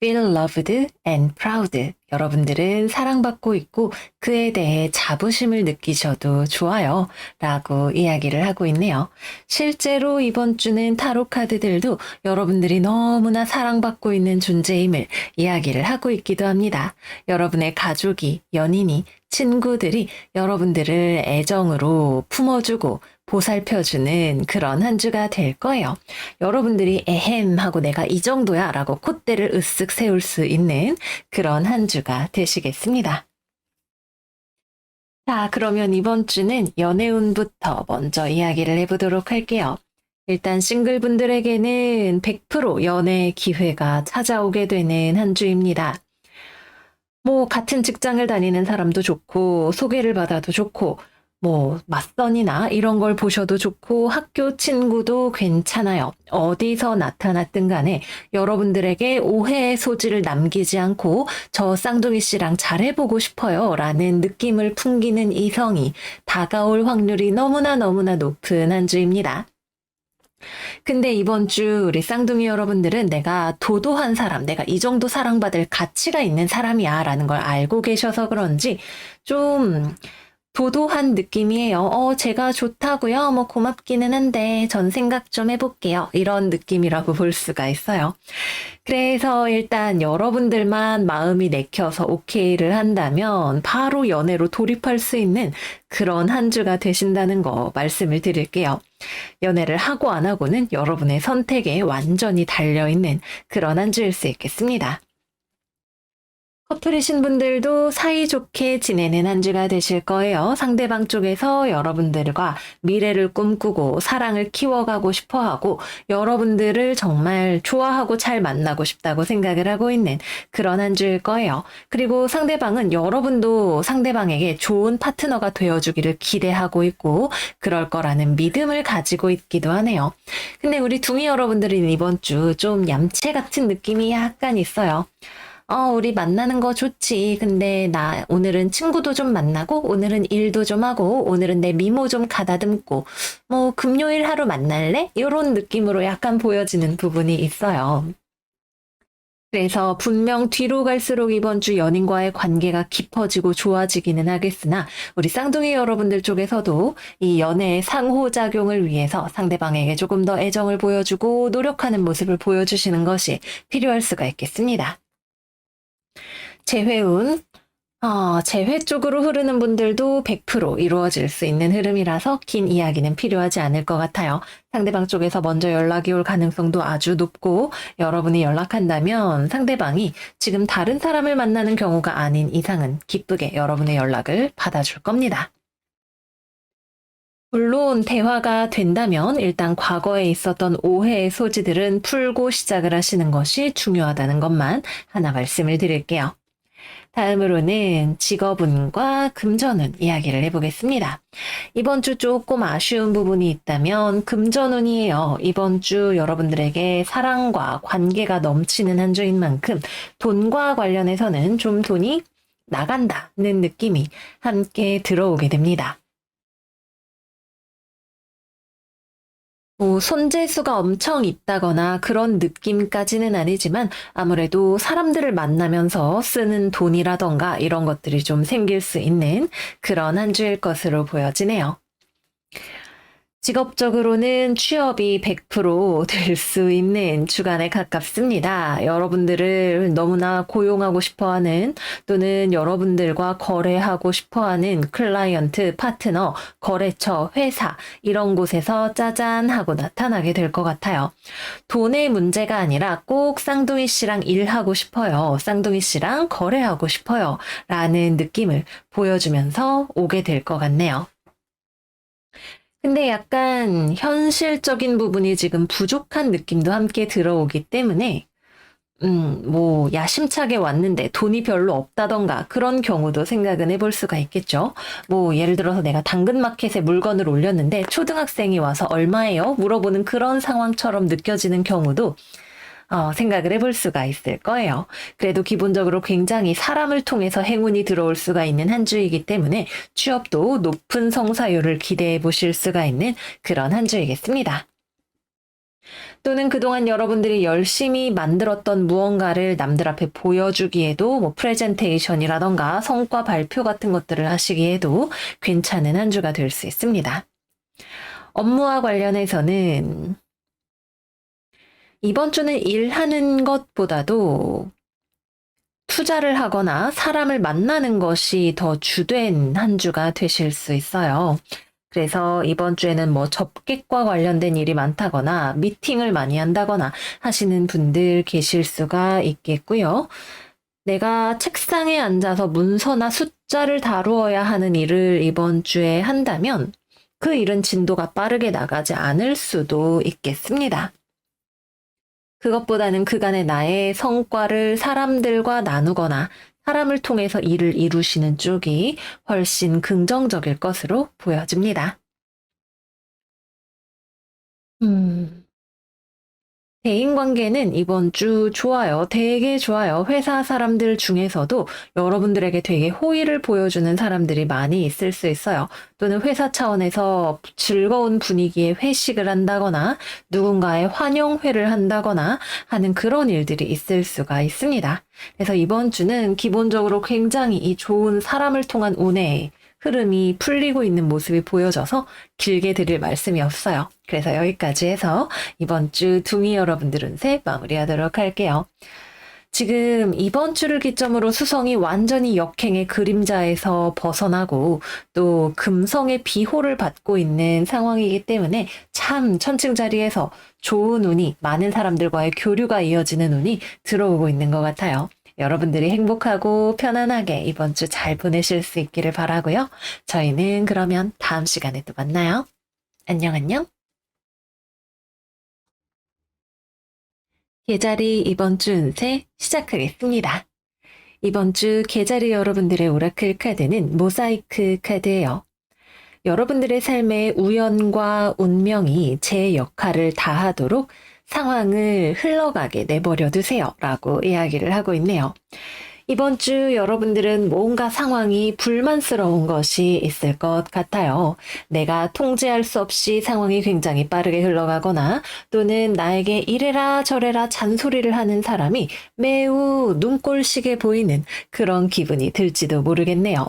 feel loved and proud. 여러분들은 사랑받고 있고 그에 대해 자부심을 느끼셔도 좋아요. 라고 이야기를 하고 있네요. 실제로 이번 주는 타로 카드들도 여러분들이 너무나 사랑받고 있는 존재임을 이야기를 하고 있기도 합니다. 여러분의 가족이, 연인이, 친구들이 여러분들을 애정으로 품어주고 보살펴주는 그런 한 주가 될 거예요. 여러분들이 에헴 하고 내가 이 정도야 라고 콧대를 으쓱 세울 수 있는 그런 한 주가 되시겠습니다. 자, 그러면 이번 주는 연애운부터 먼저 이야기를 해보도록 할게요. 일단 싱글분들에게는 100% 연애 기회가 찾아오게 되는 한 주입니다. 뭐 같은 직장을 다니는 사람도 좋고 소개를 받아도 좋고 뭐 맞선이나 이런 걸 보셔도 좋고 학교 친구도 괜찮아요. 어디서 나타났든 간에 여러분들에게 오해의 소지를 남기지 않고 저 쌍둥이 씨랑 잘해보고 싶어요 라는 느낌을 풍기는 이성이 다가올 확률이 너무나 높은 한 주입니다. 근데 이번 주 우리 쌍둥이 여러분들은 내가 도도한 사람, 내가 이 정도 사랑받을 가치가 있는 사람이야 라는 걸 알고 계셔서 그런지 좀 도도한 느낌이에요. 제가 좋다고요? 뭐 고맙기는 한데 전 생각 좀 해볼게요. 이런 느낌이라고 볼 수가 있어요. 그래서 일단 여러분들만 마음이 내켜서 오케이를 한다면 바로 연애로 돌입할 수 있는 그런 한 주가 되신다는 거 말씀을 드릴게요. 연애를 하고 안 하고는 여러분의 선택에 완전히 달려있는 그런 한 주일 수 있겠습니다. 커플이신 분들도 사이좋게 지내는 한 주가 되실 거예요. 상대방 쪽에서 여러분들과 미래를 꿈꾸고 사랑을 키워가고 싶어하고 여러분들을 정말 좋아하고 잘 만나고 싶다고 생각을 하고 있는 그런 한 주일 거예요. 그리고 상대방은 여러분도 상대방에게 좋은 파트너가 되어주기를 기대하고 있고 그럴 거라는 믿음을 가지고 있기도 하네요. 근데 우리 둥이 여러분들은 이번 주 좀 얌체 같은 느낌이 약간 있어요. 우리 만나는 거 좋지. 근데 나 오늘은 친구도 좀 만나고, 오늘은 일도 좀 하고, 오늘은 내 미모 좀 가다듬고, 뭐, 금요일 하루 만날래? 이런 느낌으로 약간 보여지는 부분이 있어요. 그래서 분명 뒤로 갈수록 이번 주 연인과의 관계가 깊어지고 좋아지기는 하겠으나 우리 쌍둥이 여러분들 쪽에서도 이 연애의 상호작용을 위해서 상대방에게 조금 더 애정을 보여주고 노력하는 모습을 보여주시는 것이 필요할 수가 있겠습니다. 재회운, 재회 쪽으로 흐르는 분들도 100% 이루어질 수 있는 흐름이라서 긴 이야기는 필요하지 않을 것 같아요. 상대방 쪽에서 먼저 연락이 올 가능성도 아주 높고 여러분이 연락한다면 상대방이 지금 다른 사람을 만나는 경우가 아닌 이상은 기쁘게 여러분의 연락을 받아줄 겁니다. 물론 대화가 된다면 일단 과거에 있었던 오해의 소지들은 풀고 시작을 하시는 것이 중요하다는 것만 하나 말씀을 드릴게요. 다음으로는 직업운과 금전운 이야기를 해보겠습니다. 이번 주 조금 아쉬운 부분이 있다면 금전운이에요. 이번 주 여러분들에게 사랑과 관계가 넘치는 한 주인 만큼 돈과 관련해서는 좀 돈이 나간다는 느낌이 함께 들어오게 됩니다. 뭐 손재수가 엄청 있다거나 그런 느낌까지는 아니지만 아무래도 사람들을 만나면서 쓰는 돈이라던가 이런 것들이 좀 생길 수 있는 그런 한 주일 것으로 보여지네요. 직업적으로는 취업이 100% 될 수 있는 주간에 가깝습니다. 여러분들을 너무나 고용하고 싶어하는 또는 여러분들과 거래하고 싶어하는 클라이언트, 파트너, 거래처, 회사 이런 곳에서 짜잔 하고 나타나게 될 것 같아요. 돈의 문제가 아니라 꼭 쌍둥이 씨랑 일하고 싶어요. 쌍둥이 씨랑 거래하고 싶어요. 라는 느낌을 보여주면서 오게 될 것 같네요. 근데 약간 현실적인 부분이 지금 부족한 느낌도 함께 들어오기 때문에, 뭐, 야심차게 왔는데 돈이 별로 없다던가 그런 경우도 생각은 해볼 수가 있겠죠. 뭐, 예를 들어서 내가 당근마켓에 물건을 올렸는데 초등학생이 와서 얼마예요? 물어보는 그런 상황처럼 느껴지는 경우도 생각을 해볼 수가 있을 거예요. 그래도 기본적으로 굉장히 사람을 통해서 행운이 들어올 수가 있는 한 주이기 때문에 취업도 높은 성사율을 기대해 보실 수가 있는 그런 한 주이겠습니다. 또는 그동안 여러분들이 열심히 만들었던 무언가를 남들 앞에 보여주기에도 뭐 프레젠테이션이라던가 성과 발표 같은 것들을 하시기에도 괜찮은 한 주가 될 수 있습니다. 업무와 관련해서는 이번 주는 일하는 것보다도 투자를 하거나 사람을 만나는 것이 더 주된 한 주가 되실 수 있어요. 그래서 이번 주에는 뭐 접객과 관련된 일이 많다거나 미팅을 많이 한다거나 하시는 분들 계실 수가 있겠고요. 내가 책상에 앉아서 문서나 숫자를 다루어야 하는 일을 이번 주에 한다면 그 일은 진도가 빠르게 나가지 않을 수도 있겠습니다. 그것보다는 그간의 나의 성과를 사람들과 나누거나 사람을 통해서 일을 이루시는 쪽이 훨씬 긍정적일 것으로 보여집니다. 대인관계는 이번 주 좋아요. 되게 좋아요. 회사 사람들 중에서도 여러분들에게 되게 호의를 보여주는 사람들이 많이 있을 수 있어요. 또는 회사 차원에서 즐거운 분위기의 회식을 한다거나 누군가의 환영회를 한다거나 하는 그런 일들이 있을 수가 있습니다. 그래서 이번 주는 기본적으로 굉장히 이 좋은 사람을 통한 운의 흐름이 풀리고 있는 모습이 보여져서 길게 드릴 말씀이 없어요. 그래서 여기까지 해서 이번 주 둥이 여러분들 운세 마무리하도록 할게요. 지금 이번 주를 기점으로 수성이 완전히 역행의 그림자에서 벗어나고 또 금성의 비호를 받고 있는 상황이기 때문에 참 천층자리에서 좋은 운이 많은 사람들과의 교류가 이어지는 운이 들어오고 있는 것 같아요. 여러분들이 행복하고 편안하게 이번 주 잘 보내실 수 있기를 바라고요. 저희는 그러면 다음 시간에 또 만나요. 안녕 안녕. 계자리 이번 주 운세 시작하겠습니다. 이번 주 계자리 여러분들의 오라클 카드는 모사이크 카드예요. 여러분들의 삶에 우연과 운명이 제 역할을 다하도록 상황을 흘러가게 내버려 두세요. 라고 이야기를 하고 있네요. 이번 주 여러분들은 뭔가 상황이 불만스러운 것이 있을 것 같아요. 내가 통제할 수 없이 상황이 굉장히 빠르게 흘러가거나 또는 나에게 이래라 저래라 잔소리를 하는 사람이 매우 눈꼴시게 보이는 그런 기분이 들지도 모르겠네요.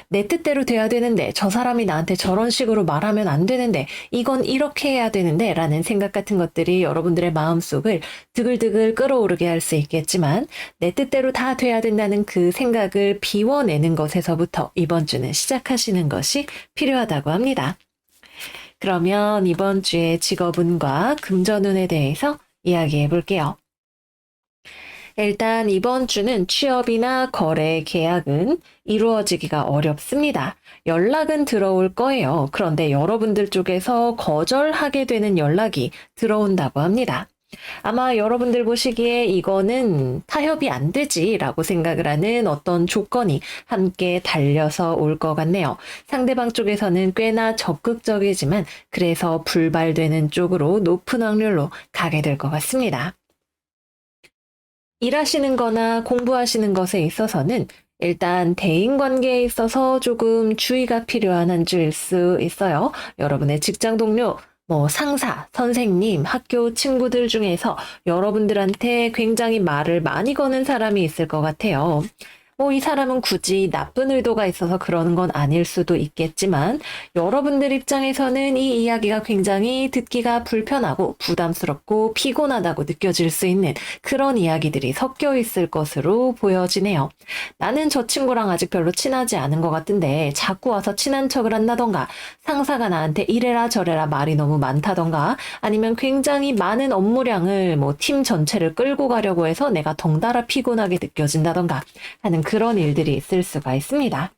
내 뜻대로 돼야 되는데 저 사람이 나한테 저런 식으로 말하면 안 되는데 이건 이렇게 해야 되는데 라는 생각 같은 것들이 여러분들의 마음속을 드글드글 끌어오르게 할 수 있겠지만 내 뜻대로 다 돼야 된다는 그 생각을 비워내는 것에서부터 이번 주는 시작하시는 것이 필요하다고 합니다. 그러면 이번 주의 직업운과 금전운에 대해서 이야기해 볼게요. 일단 이번 주는 취업이나 거래 계약은 이루어지기가 어렵습니다. 연락은 들어올 거예요. 그런데 여러분들 쪽에서 거절하게 되는 연락이 들어온다고 합니다. 아마 여러분들 보시기에 이거는 타협이 안 되지라고 생각을 하는 어떤 조건이 함께 달려서 올 것 같네요. 상대방 쪽에서는 꽤나 적극적이지만 그래서 불발되는 쪽으로 높은 확률로 가게 될 것 같습니다. 일하시는 거나 공부하시는 것에 있어서는 일단 대인관계에 있어서 조금 주의가 필요한 한 주일 수 있어요. 여러분의 직장 동료, 상사, 선생님, 학교 친구들 중에서 여러분들한테 굉장히 말을 많이 거는 사람이 있을 것 같아요. 이 사람은 굳이 나쁜 의도가 있어서 그러는 건 아닐 수도 있겠지만 여러분들 입장에서는 이 이야기가 굉장히 듣기가 불편하고 부담스럽고 피곤하다고 느껴질 수 있는 그런 이야기들이 섞여 있을 것으로 보여지네요. 나는 저 친구랑 아직 별로 친하지 않은 것 같은데 자꾸 와서 친한 척을 한다던가 상사가 나한테 이래라 저래라 말이 너무 많다던가 아니면 굉장히 많은 업무량을 팀 전체를 끌고 가려고 해서 내가 덩달아 피곤하게 느껴진다던가 하는 그런 일들이 있을 수가 있습니다.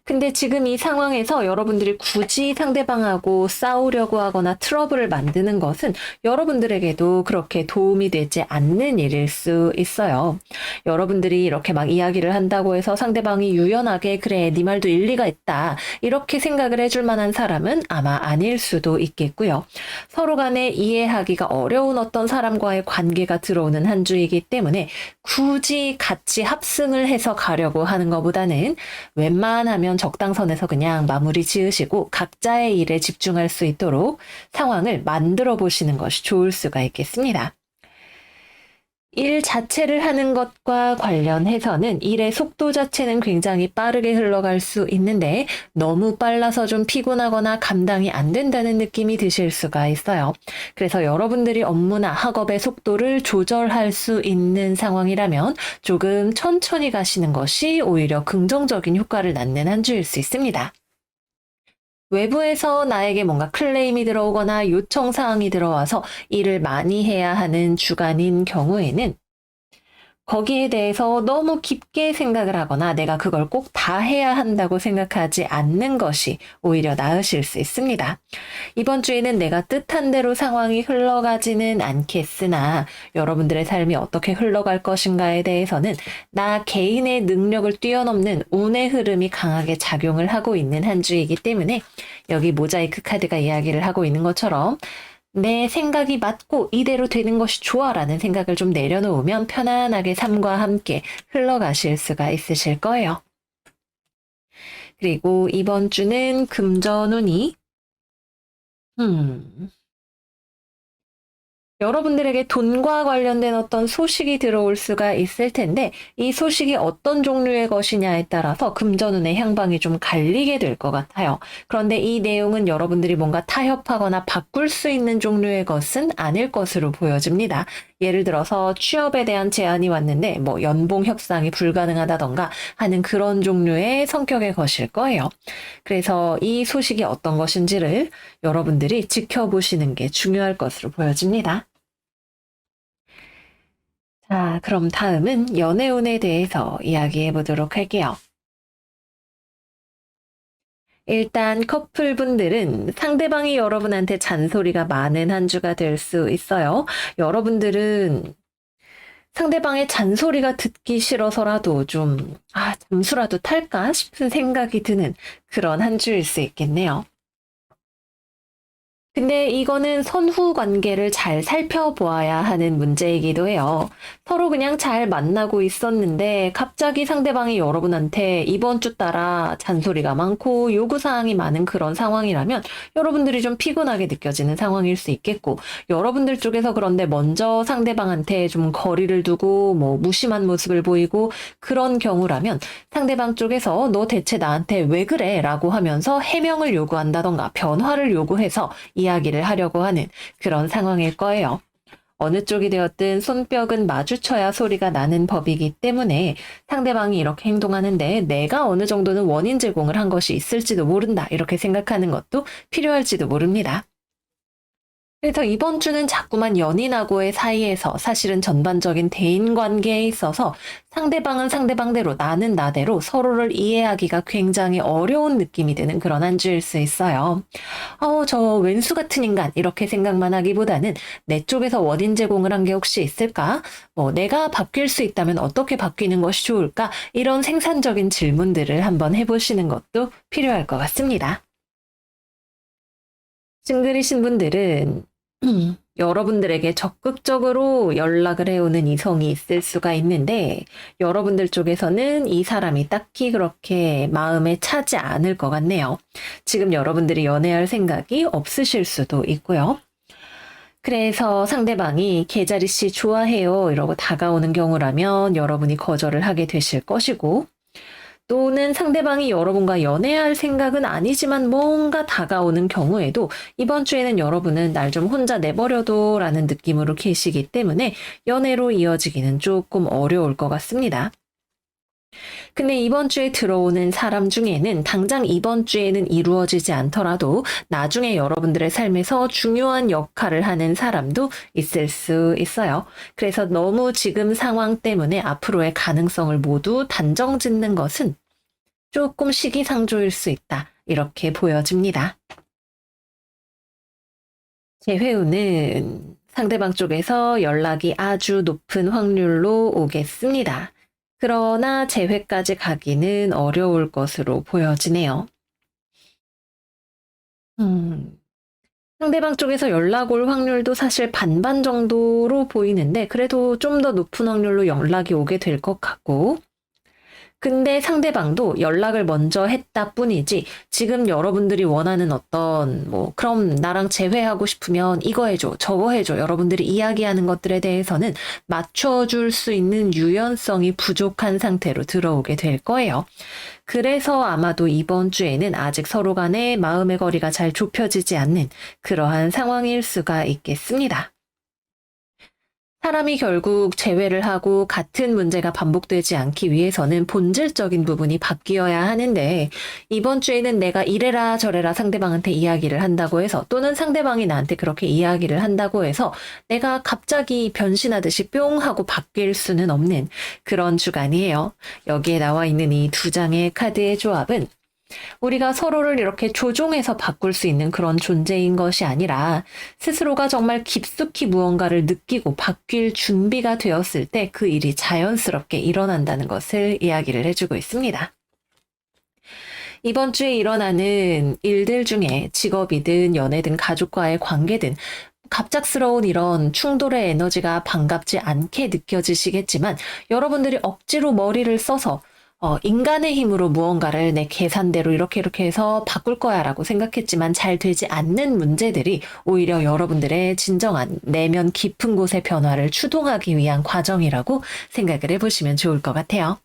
근데 지금 이 상황에서 여러분들이 굳이 상대방하고 싸우려고 하거나 트러블을 만드는 것은 여러분들에게도 그렇게 도움이 되지 않는 일일 수 있어요. 여러분들이 이렇게 막 이야기를 한다고 해서 상대방이 유연하게 그래 네 말도 일리가 있다 이렇게 생각을 해줄 만한 사람은 아마 아닐 수도 있겠고요. 서로 간에 이해하기가 어려운 어떤 사람과의 관계가 들어오는 한 주이기 때문에 굳이 같이 합승을 해서 가려고 하는 것보다는 웬만하면 적당선에서 그냥 마무리 지으시고 각자의 일에 집중할 수 있도록 상황을 만들어 보시는 것이 좋을 수가 있겠습니다. 일 자체를 하는 것과 관련해서는 일의 속도 자체는 굉장히 빠르게 흘러갈 수 있는데 너무 빨라서 좀 피곤하거나 감당이 안 된다는 느낌이 드실 수가 있어요. 그래서 여러분들이 업무나 학업의 속도를 조절할 수 있는 상황이라면 조금 천천히 가시는 것이 오히려 긍정적인 효과를 낳는 한 주일 수 있습니다. 외부에서 나에게 뭔가 클레임이 들어오거나 요청 사항이 들어와서 일을 많이 해야 하는 주간인 경우에는 거기에 대해서 너무 깊게 생각을 하거나 내가 그걸 꼭 다 해야 한다고 생각하지 않는 것이 오히려 나으실 수 있습니다. 이번 주에는 내가 뜻한 대로 상황이 흘러가지는 않겠으나 여러분들의 삶이 어떻게 흘러갈 것인가에 대해서는 나 개인의 능력을 뛰어넘는 운의 흐름이 강하게 작용을 하고 있는 한 주이기 때문에 여기 모자이크 카드가 이야기를 하고 있는 것처럼 내 생각이 맞고 이대로 되는 것이 좋아라는 생각을 좀 내려놓으면 편안하게 삶과 함께 흘러가실 수가 있으실 거예요. 그리고 이번 주는 금전운이 여러분들에게 돈과 관련된 어떤 소식이 들어올 수가 있을 텐데 이 소식이 어떤 종류의 것이냐에 따라서 금전운의 향방이 좀 갈리게 될 것 같아요. 그런데 이 내용은 여러분들이 뭔가 타협하거나 바꿀 수 있는 종류의 것은 아닐 것으로 보여집니다. 예를 들어서 취업에 대한 제안이 왔는데 뭐 연봉 협상이 불가능하다던가 하는 그런 종류의 성격의 것일 거예요. 그래서 이 소식이 어떤 것인지를 여러분들이 지켜보시는 게 중요할 것으로 보여집니다. 자, 그럼 다음은 연애운에 대해서 이야기해 보도록 할게요. 일단 커플분들은 상대방이 여러분한테 잔소리가 많은 한 주가 될 수 있어요. 여러분들은 상대방의 잔소리가 듣기 싫어서라도 좀, 잠수라도 탈까 싶은 생각이 드는 그런 한 주일 수 있겠네요. 근데 이거는 선후 관계를 잘 살펴보아야 하는 문제이기도 해요. 서로 그냥 잘 만나고 있었는데 갑자기 상대방이 여러분한테 이번 주 따라 잔소리가 많고 요구사항이 많은 그런 상황이라면 여러분들이 좀 피곤하게 느껴지는 상황일 수 있겠고 여러분들 쪽에서 그런데 먼저 상대방한테 좀 거리를 두고 뭐 무심한 모습을 보이고 그런 경우라면 상대방 쪽에서 너 대체 나한테 왜 그래? 라고 하면서 해명을 요구한다던가 변화를 요구해서 이야기를 하려고 하는 그런 상황일 거예요. 어느 쪽이 되었든 손뼉은 마주쳐야 소리가 나는 법이기 때문에 상대방이 이렇게 행동하는데 내가 어느 정도는 원인 제공을 한 것이 있을지도 모른다. 이렇게 생각하는 것도 필요할지도 모릅니다. 그래서 이번 주는 자꾸만 연인하고의 사이에서 사실은 전반적인 대인관계에 있어서 상대방은 상대방대로 나는 나대로 서로를 이해하기가 굉장히 어려운 느낌이 드는 그런 한 주일 수 있어요. 저 왼수 같은 인간 이렇게 생각만 하기보다는 내 쪽에서 원인 제공을 한 게 혹시 있을까? 내가 바뀔 수 있다면 어떻게 바뀌는 것이 좋을까? 이런 생산적인 질문들을 한번 해보시는 것도 필요할 것 같습니다. 싱글이신 분들은 여러분들에게 적극적으로 연락을 해오는 이성이 있을 수가 있는데 여러분들 쪽에서는 이 사람이 딱히 그렇게 마음에 차지 않을 것 같네요. 지금 여러분들이 연애할 생각이 없으실 수도 있고요. 그래서 상대방이 계자리 씨 좋아해요 이러고 다가오는 경우라면 여러분이 거절을 하게 되실 것이고 또는 상대방이 여러분과 연애할 생각은 아니지만 뭔가 다가오는 경우에도 이번 주에는 여러분은 날 좀 혼자 내버려둬 라는 느낌으로 계시기 때문에 연애로 이어지기는 조금 어려울 것 같습니다. 근데 이번 주에 들어오는 사람 중에는 당장 이번 주에는 이루어지지 않더라도 나중에 여러분들의 삶에서 중요한 역할을 하는 사람도 있을 수 있어요. 그래서 너무 지금 상황 때문에 앞으로의 가능성을 모두 단정 짓는 것은 조금 시기상조일 수 있다. 이렇게 보여집니다. 재회운은 상대방 쪽에서 연락이 아주 높은 확률로 오겠습니다. 그러나 재회까지 가기는 어려울 것으로 보여지네요. 상대방 쪽에서 연락 올 확률도 사실 반반 정도로 보이는데 그래도 좀 더 높은 확률로 연락이 오게 될 것 같고 근데 상대방도 연락을 먼저 했다 뿐이지 지금 여러분들이 원하는 어떤 그럼 나랑 재회하고 싶으면 이거 해줘, 저거 해줘. 여러분들이 이야기하는 것들에 대해서는 맞춰줄 수 있는 유연성이 부족한 상태로 들어오게 될 거예요. 그래서 아마도 이번 주에는 아직 서로 간의 마음의 거리가 잘 좁혀지지 않는 그러한 상황일 수가 있겠습니다. 사람이 결국 재회를 하고 같은 문제가 반복되지 않기 위해서는 본질적인 부분이 바뀌어야 하는데 이번 주에는 내가 이래라 저래라 상대방한테 이야기를 한다고 해서 또는 상대방이 나한테 그렇게 이야기를 한다고 해서 내가 갑자기 변신하듯이 뿅 하고 바뀔 수는 없는 그런 주간이에요. 여기에 나와 있는 이 두 장의 카드의 조합은 우리가 서로를 이렇게 조종해서 바꿀 수 있는 그런 존재인 것이 아니라 스스로가 정말 깊숙이 무언가를 느끼고 바뀔 준비가 되었을 때 그 일이 자연스럽게 일어난다는 것을 이야기를 해주고 있습니다. 이번 주에 일어나는 일들 중에 직업이든 연애든 가족과의 관계든 갑작스러운 이런 충돌의 에너지가 반갑지 않게 느껴지시겠지만 여러분들이 억지로 머리를 써서 인간의 힘으로 무언가를 내 계산대로 이렇게 해서 바꿀 거야 라고 생각했지만 잘 되지 않는 문제들이 오히려 여러분들의 진정한 내면 깊은 곳의 변화를 추동하기 위한 과정이라고 생각을 해보시면 좋을 것 같아요.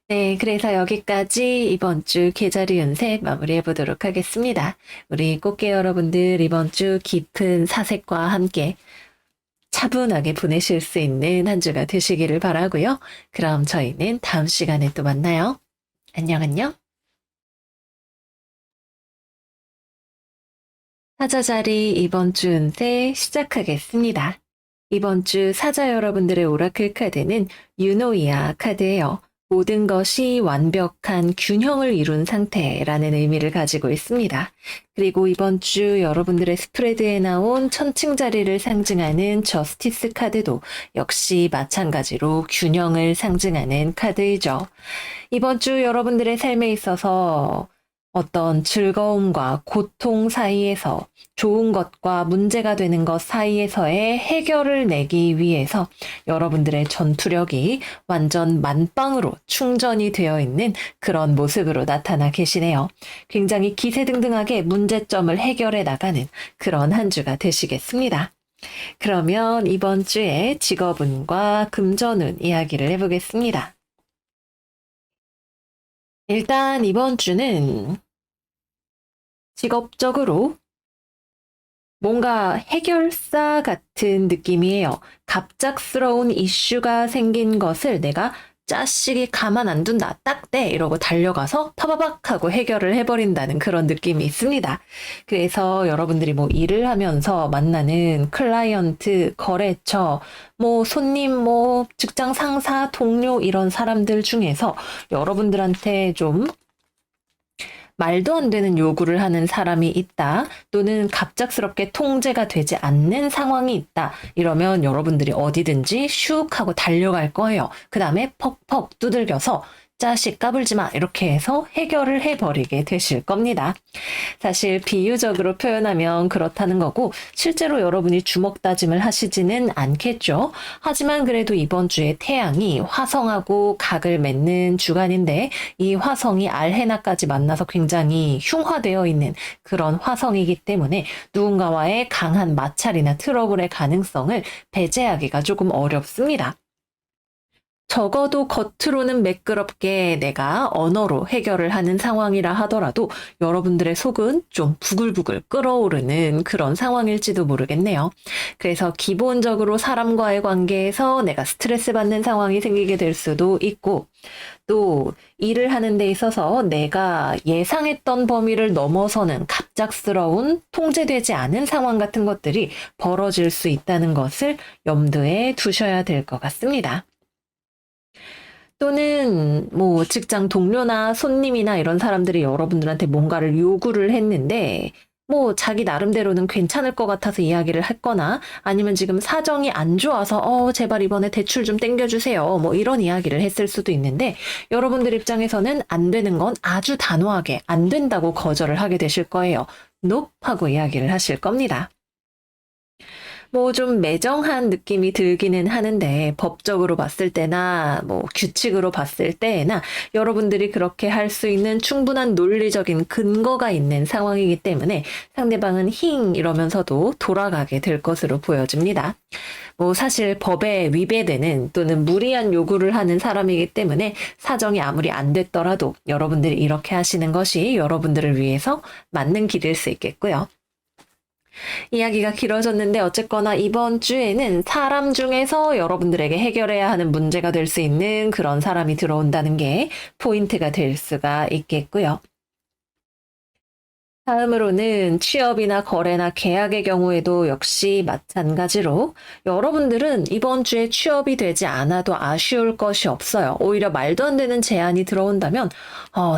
네, 그래서 여기까지 이번 주 계절의 운세 마무리해 보도록 하겠습니다. 우리 꽃게 여러분들 이번 주 깊은 사색과 함께 차분하게 보내실 수 있는 한 주가 되시기를 바라고요. 그럼 저희는 다음 시간에 또 만나요. 안녕 안녕. 사자자리 이번 주 운세 시작하겠습니다. 이번 주 사자 여러분들의 오라클 카드는 유노이아 카드예요. 모든 것이 완벽한 균형을 이룬 상태라는 의미를 가지고 있습니다. 그리고 이번 주 여러분들의 스프레드에 나온 천칭자리를 상징하는 저스티스 카드도 역시 마찬가지로 균형을 상징하는 카드이죠. 이번 주 여러분들의 삶에 있어서 어떤 즐거움과 고통 사이에서 좋은 것과 문제가 되는 것 사이에서의 해결을 내기 위해서 여러분들의 전투력이 완전 만빵으로 충전이 되어 있는 그런 모습으로 나타나 계시네요. 굉장히 기세등등하게 문제점을 해결해 나가는 그런 한 주가 되시겠습니다. 그러면 이번 주에 직업운과 금전운 이야기를 해보겠습니다. 일단 이번 주는 직업적으로 뭔가 해결사 같은 느낌이에요. 갑작스러운 이슈가 생긴 것을 내가 짜식이 가만 안 둔다. 딱 돼. 이러고 달려가서 파바박 하고 해결을 해버린다는 그런 느낌이 있습니다. 그래서 여러분들이 일을 하면서 만나는 클라이언트, 거래처, 손님, 직장 상사, 동료 이런 사람들 중에서 여러분들한테 좀 말도 안 되는 요구를 하는 사람이 있다. 또는 갑작스럽게 통제가 되지 않는 상황이 있다. 이러면 여러분들이 어디든지 슉 하고 달려갈 거예요. 그 다음에 퍽퍽 두들겨서 자식 까불지 마 이렇게 해서 해결을 해버리게 되실 겁니다. 사실 비유적으로 표현하면 그렇다는 거고 실제로 여러분이 주먹 다짐을 하시지는 않겠죠. 하지만 그래도 이번 주에 태양이 화성하고 각을 맺는 주간인데 이 화성이 알헤나까지 만나서 굉장히 흉화되어 있는 그런 화성이기 때문에 누군가와의 강한 마찰이나 트러블의 가능성을 배제하기가 조금 어렵습니다. 적어도 겉으로는 매끄럽게 내가 언어로 해결을 하는 상황이라 하더라도 여러분들의 속은 좀 부글부글 끓어오르는 그런 상황일지도 모르겠네요. 그래서 기본적으로 사람과의 관계에서 내가 스트레스 받는 상황이 생기게 될 수도 있고 또 일을 하는 데 있어서 내가 예상했던 범위를 넘어서는 갑작스러운 통제되지 않은 상황 같은 것들이 벌어질 수 있다는 것을 염두에 두셔야 될 것 같습니다. 또는 직장 동료나 손님이나 이런 사람들이 여러분들한테 뭔가를 요구를 했는데 자기 나름대로는 괜찮을 것 같아서 이야기를 했거나 아니면 지금 사정이 안 좋아서 제발 이번에 대출 좀 땡겨주세요. 이런 이야기를 했을 수도 있는데 여러분들 입장에서는 안 되는 건 아주 단호하게 안 된다고 거절을 하게 되실 거예요. Nope 하고 이야기를 하실 겁니다. 뭐 좀 매정한 느낌이 들기는 하는데 법적으로 봤을 때나 뭐 규칙으로 봤을 때나 여러분들이 그렇게 할 수 있는 충분한 논리적인 근거가 있는 상황이기 때문에 상대방은 힝 이러면서도 돌아가게 될 것으로 보여집니다. 뭐 사실 법에 위배되는 또는 무리한 요구를 하는 사람이기 때문에 사정이 아무리 안 됐더라도 여러분들이 이렇게 하시는 것이 여러분들을 위해서 맞는 길일 수 있겠고요. 이야기가 길어졌는데 어쨌거나 이번 주에는 사람 중에서 여러분들에게 해결해야 하는 문제가 될 수 있는 그런 사람이 들어온다는 게 포인트가 될 수가 있겠고요. 다음으로는 취업이나 거래나 계약의 경우에도 역시 마찬가지로 여러분들은 이번 주에 취업이 되지 않아도 아쉬울 것이 없어요. 오히려 말도 안 되는 제안이 들어온다면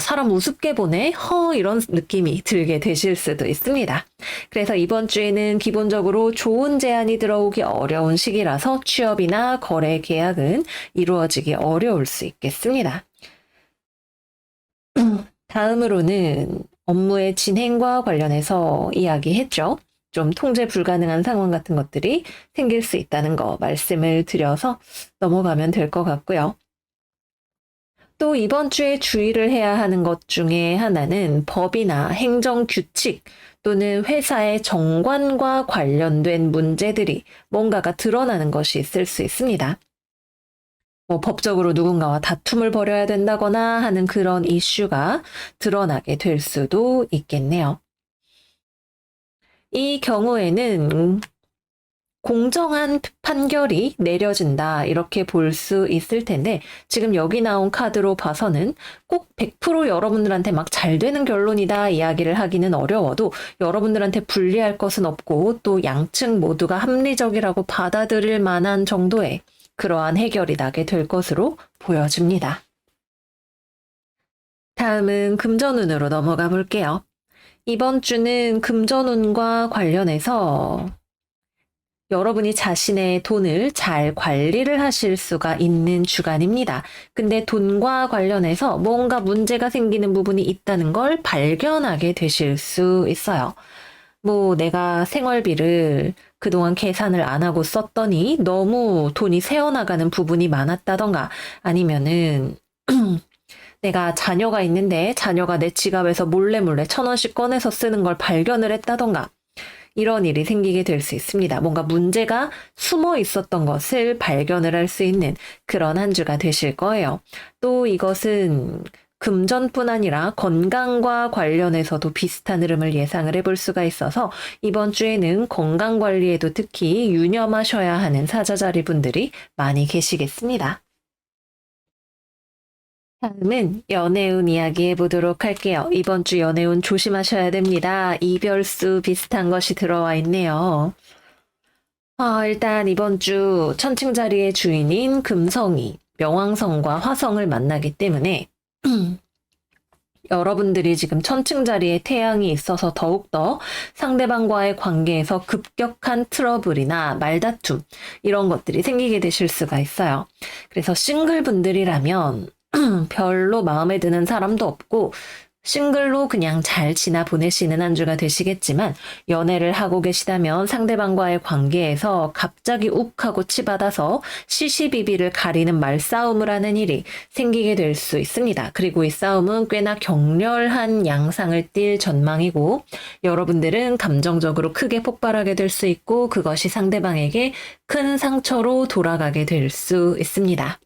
사람 우습게 보네? 이런 느낌이 들게 되실 수도 있습니다. 그래서 이번 주에는 기본적으로 좋은 제안이 들어오기 어려운 시기라서 취업이나 거래 계약은 이루어지기 어려울 수 있겠습니다. 다음으로는 업무의 진행과 관련해서 이야기했죠. 좀 통제 불가능한 상황 같은 것들이 생길 수 있다는 거 말씀을 드려서 넘어가면 될 것 같고요. 또 이번 주에 주의를 해야 하는 것 중에 하나는 법이나 행정 규칙 또는 회사의 정관과 관련된 문제들이 뭔가가 드러나는 것이 있을 수 있습니다. 뭐 법적으로 누군가와 다툼을 벌여야 된다거나 하는 그런 이슈가 드러나게 될 수도 있겠네요. 이 경우에는 공정한 판결이 내려진다 이렇게 볼 수 있을 텐데 지금 여기 나온 카드로 봐서는 꼭 100% 여러분들한테 막 잘 되는 결론이다 이야기를 하기는 어려워도 여러분들한테 불리할 것은 없고 또 양측 모두가 합리적이라고 받아들일 만한 정도의 그러한 해결이 나게 될 것으로 보여집니다. 다음은 금전운으로 넘어가 볼게요. 이번 주는 금전운과 관련해서 여러분이 자신의 돈을 잘 관리를 하실 수가 있는 주간입니다. 근데 돈과 관련해서 뭔가 문제가 생기는 부분이 있다는 걸 발견하게 되실 수 있어요. 뭐 내가 생활비를 그동안 계산을 안 하고 썼더니 너무 돈이 새어나가는 부분이 많았다던가 아니면은 내가 자녀가 있는데 자녀가 내 지갑에서 몰래 1,000원씩 꺼내서 쓰는 걸 발견을 했다던가 이런 일이 생기게 될 수 있습니다. 뭔가 문제가 숨어 있었던 것을 발견을 할 수 있는 그런 한 주가 되실 거예요. 또 이것은 금전뿐 아니라 건강과 관련해서도 비슷한 흐름을 예상을 해볼 수가 있어서 이번 주에는 건강 관리에도 특히 유념하셔야 하는 사자자리 분들이 많이 계시겠습니다. 다음은 연애운 이야기 해보도록 할게요. 이번 주 연애운 조심하셔야 됩니다. 이별수 비슷한 것이 들어와 있네요. 일단 이번 주 천칭자리의 주인인 금성이 명왕성과 화성을 만나기 때문에 여러분들이 지금 천칭자리에 태양이 있어서 더욱더 상대방과의 관계에서 급격한 트러블이나 말다툼 이런 것들이 생기게 되실 수가 있어요. 그래서 싱글분들이라면 별로 마음에 드는 사람도 없고 싱글로 그냥 잘 지나 보내시는 한 주가 되시겠지만 연애를 하고 계시다면 상대방과의 관계에서 갑자기 욱하고 치받아서 시시비비를 가리는 말싸움을 하는 일이 생기게 될 수 있습니다. 그리고 이 싸움은 꽤나 격렬한 양상을 띨 전망이고 여러분들은 감정적으로 크게 폭발하게 될 수 있고 그것이 상대방에게 큰 상처로 돌아가게 될 수 있습니다.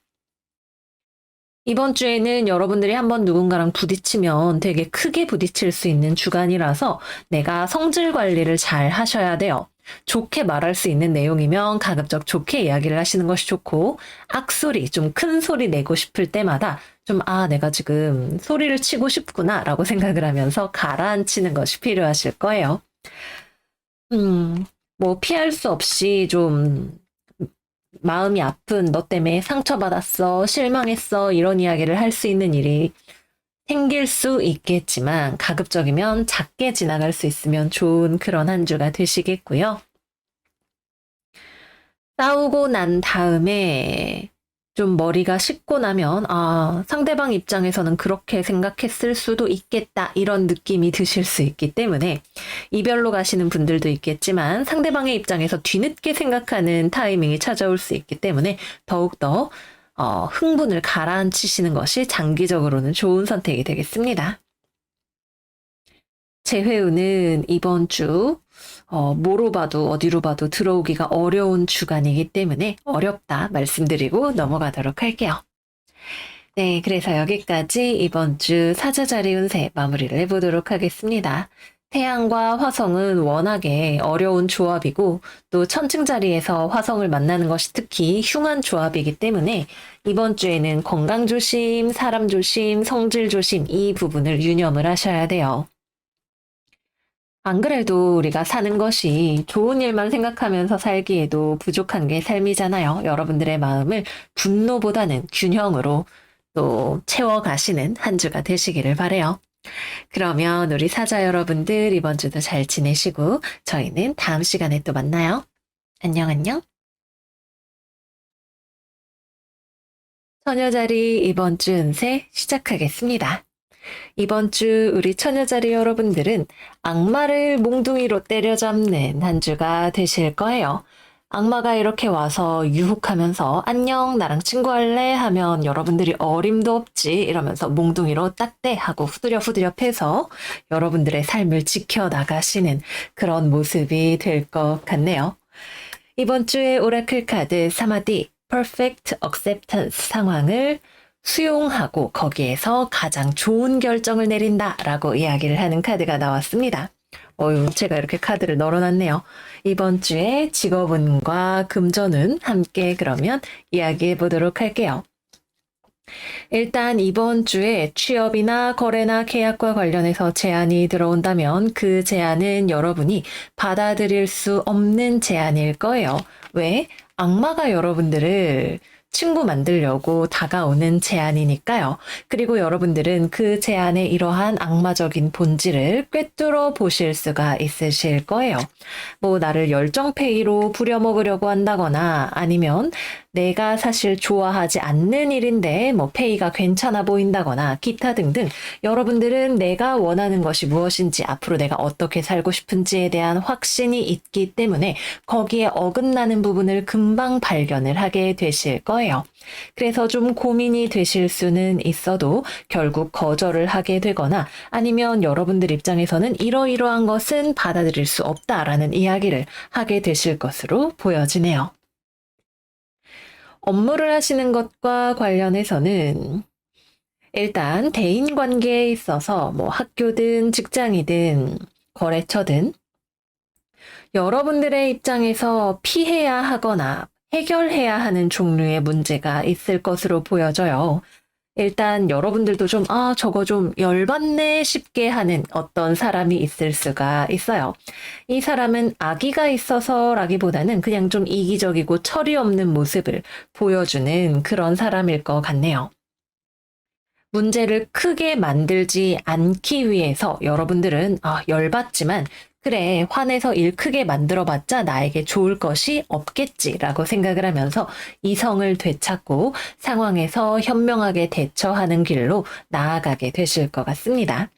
이번 주에는 여러분들이 한번 누군가랑 부딪히면 되게 크게 부딪힐 수 있는 주간이라서 내가 성질 관리를 잘 하셔야 돼요. 좋게 말할 수 있는 내용이면 가급적 좋게 이야기를 하시는 것이 좋고 악소리, 좀 큰 소리 내고 싶을 때마다 좀 내가 지금 소리를 치고 싶구나 라고 생각을 하면서 가라앉히는 것이 필요하실 거예요. 뭐 피할 수 없이 좀 마음이 아픈 너 때문에 상처받았어, 실망했어 이런 이야기를 할 수 있는 일이 생길 수 있겠지만 가급적이면 작게 지나갈 수 있으면 좋은 그런 한 주가 되시겠고요. 싸우고 난 다음에 좀 머리가 식고 나면, 상대방 입장에서는 그렇게 생각했을 수도 있겠다, 이런 느낌이 드실 수 있기 때문에 이별로 가시는 분들도 있겠지만 상대방의 입장에서 뒤늦게 생각하는 타이밍이 찾아올 수 있기 때문에 더욱더 흥분을 가라앉히시는 것이 장기적으로는 좋은 선택이 되겠습니다. 재회운은 이번 주 뭐로 봐도 어디로 봐도 들어오기가 어려운 주간이기 때문에 어렵다 말씀드리고 넘어가도록 할게요. 네, 그래서 여기까지 이번 주 사자자리 운세 마무리를 해보도록 하겠습니다. 태양과 화성은 워낙에 어려운 조합이고 또 천칭자리에서 화성을 만나는 것이 특히 흉한 조합이기 때문에 이번 주에는 건강 조심, 사람 조심, 성질 조심 이 부분을 유념을 하셔야 돼요. 안 그래도 우리가 사는 것이 좋은 일만 생각하면서 살기에도 부족한 게 삶이잖아요. 여러분들의 마음을 분노보다는 균형으로 또 채워가시는 한 주가 되시기를 바라요. 그러면 우리 사자 여러분들 이번 주도 잘 지내시고 저희는 다음 시간에 또 만나요. 안녕 안녕. 처녀자리 이번 주 운세 시작하겠습니다. 이번 주 우리 처녀자리 여러분들은 악마를 몽둥이로 때려잡는 한 주가 되실 거예요. 악마가 이렇게 와서 유혹하면서 안녕 나랑 친구할래 하면 여러분들이 어림도 없지 이러면서 몽둥이로 딱대 하고 후드려 패서 여러분들의 삶을 지켜나가시는 그런 모습이 될 것 같네요. 이번 주의 오라클 카드 사마디 Perfect Acceptance 상황을 수용하고 거기에서 가장 좋은 결정을 내린다라고 이야기를 하는 카드가 나왔습니다. 제가 이렇게 카드를 널어놨네요. 이번 주에 직업운과 금전운 함께 그러면 이야기해 보도록 할게요. 일단 이번 주에 취업이나 거래나 계약과 관련해서 제안이 들어온다면 그 제안은 여러분이 받아들일 수 없는 제안일 거예요. 왜? 악마가 여러분들을 친구 만들려고 다가오는 제안이니까요. 그리고 여러분들은 그 제안의 이러한 악마적인 본질을 꿰뚫어 보실 수가 있으실 거예요. 나를 열정페이로 부려먹으려고 한다거나 아니면 내가 사실 좋아하지 않는 일인데 페이가 괜찮아 보인다거나 기타 등등 여러분들은 내가 원하는 것이 무엇인지 앞으로 내가 어떻게 살고 싶은지에 대한 확신이 있기 때문에 거기에 어긋나는 부분을 금방 발견을 하게 되실 거예요. 그래서 좀 고민이 되실 수는 있어도 결국 거절을 하게 되거나 아니면 여러분들 입장에서는 이러이러한 것은 받아들일 수 없다라는 이야기를 하게 되실 것으로 보여지네요. 업무를 하시는 것과 관련해서는 일단 대인관계에 있어서 학교든 직장이든 거래처든 여러분들의 입장에서 피해야 하거나 해결해야 하는 종류의 문제가 있을 것으로 보여져요. 일단 여러분들도 저거 좀 열받네 싶게 하는 어떤 사람이 있을 수가 있어요. 이 사람은 악의가 있어서라기보다는 그냥 좀 이기적이고 철이 없는 모습을 보여주는 그런 사람일 것 같네요. 문제를 크게 만들지 않기 위해서 여러분들은 열받지만 그래, 화내서 일 크게 만들어봤자 나에게 좋을 것이 없겠지라고 생각을 하면서 이성을 되찾고 상황에서 현명하게 대처하는 길로 나아가게 되실 것 같습니다.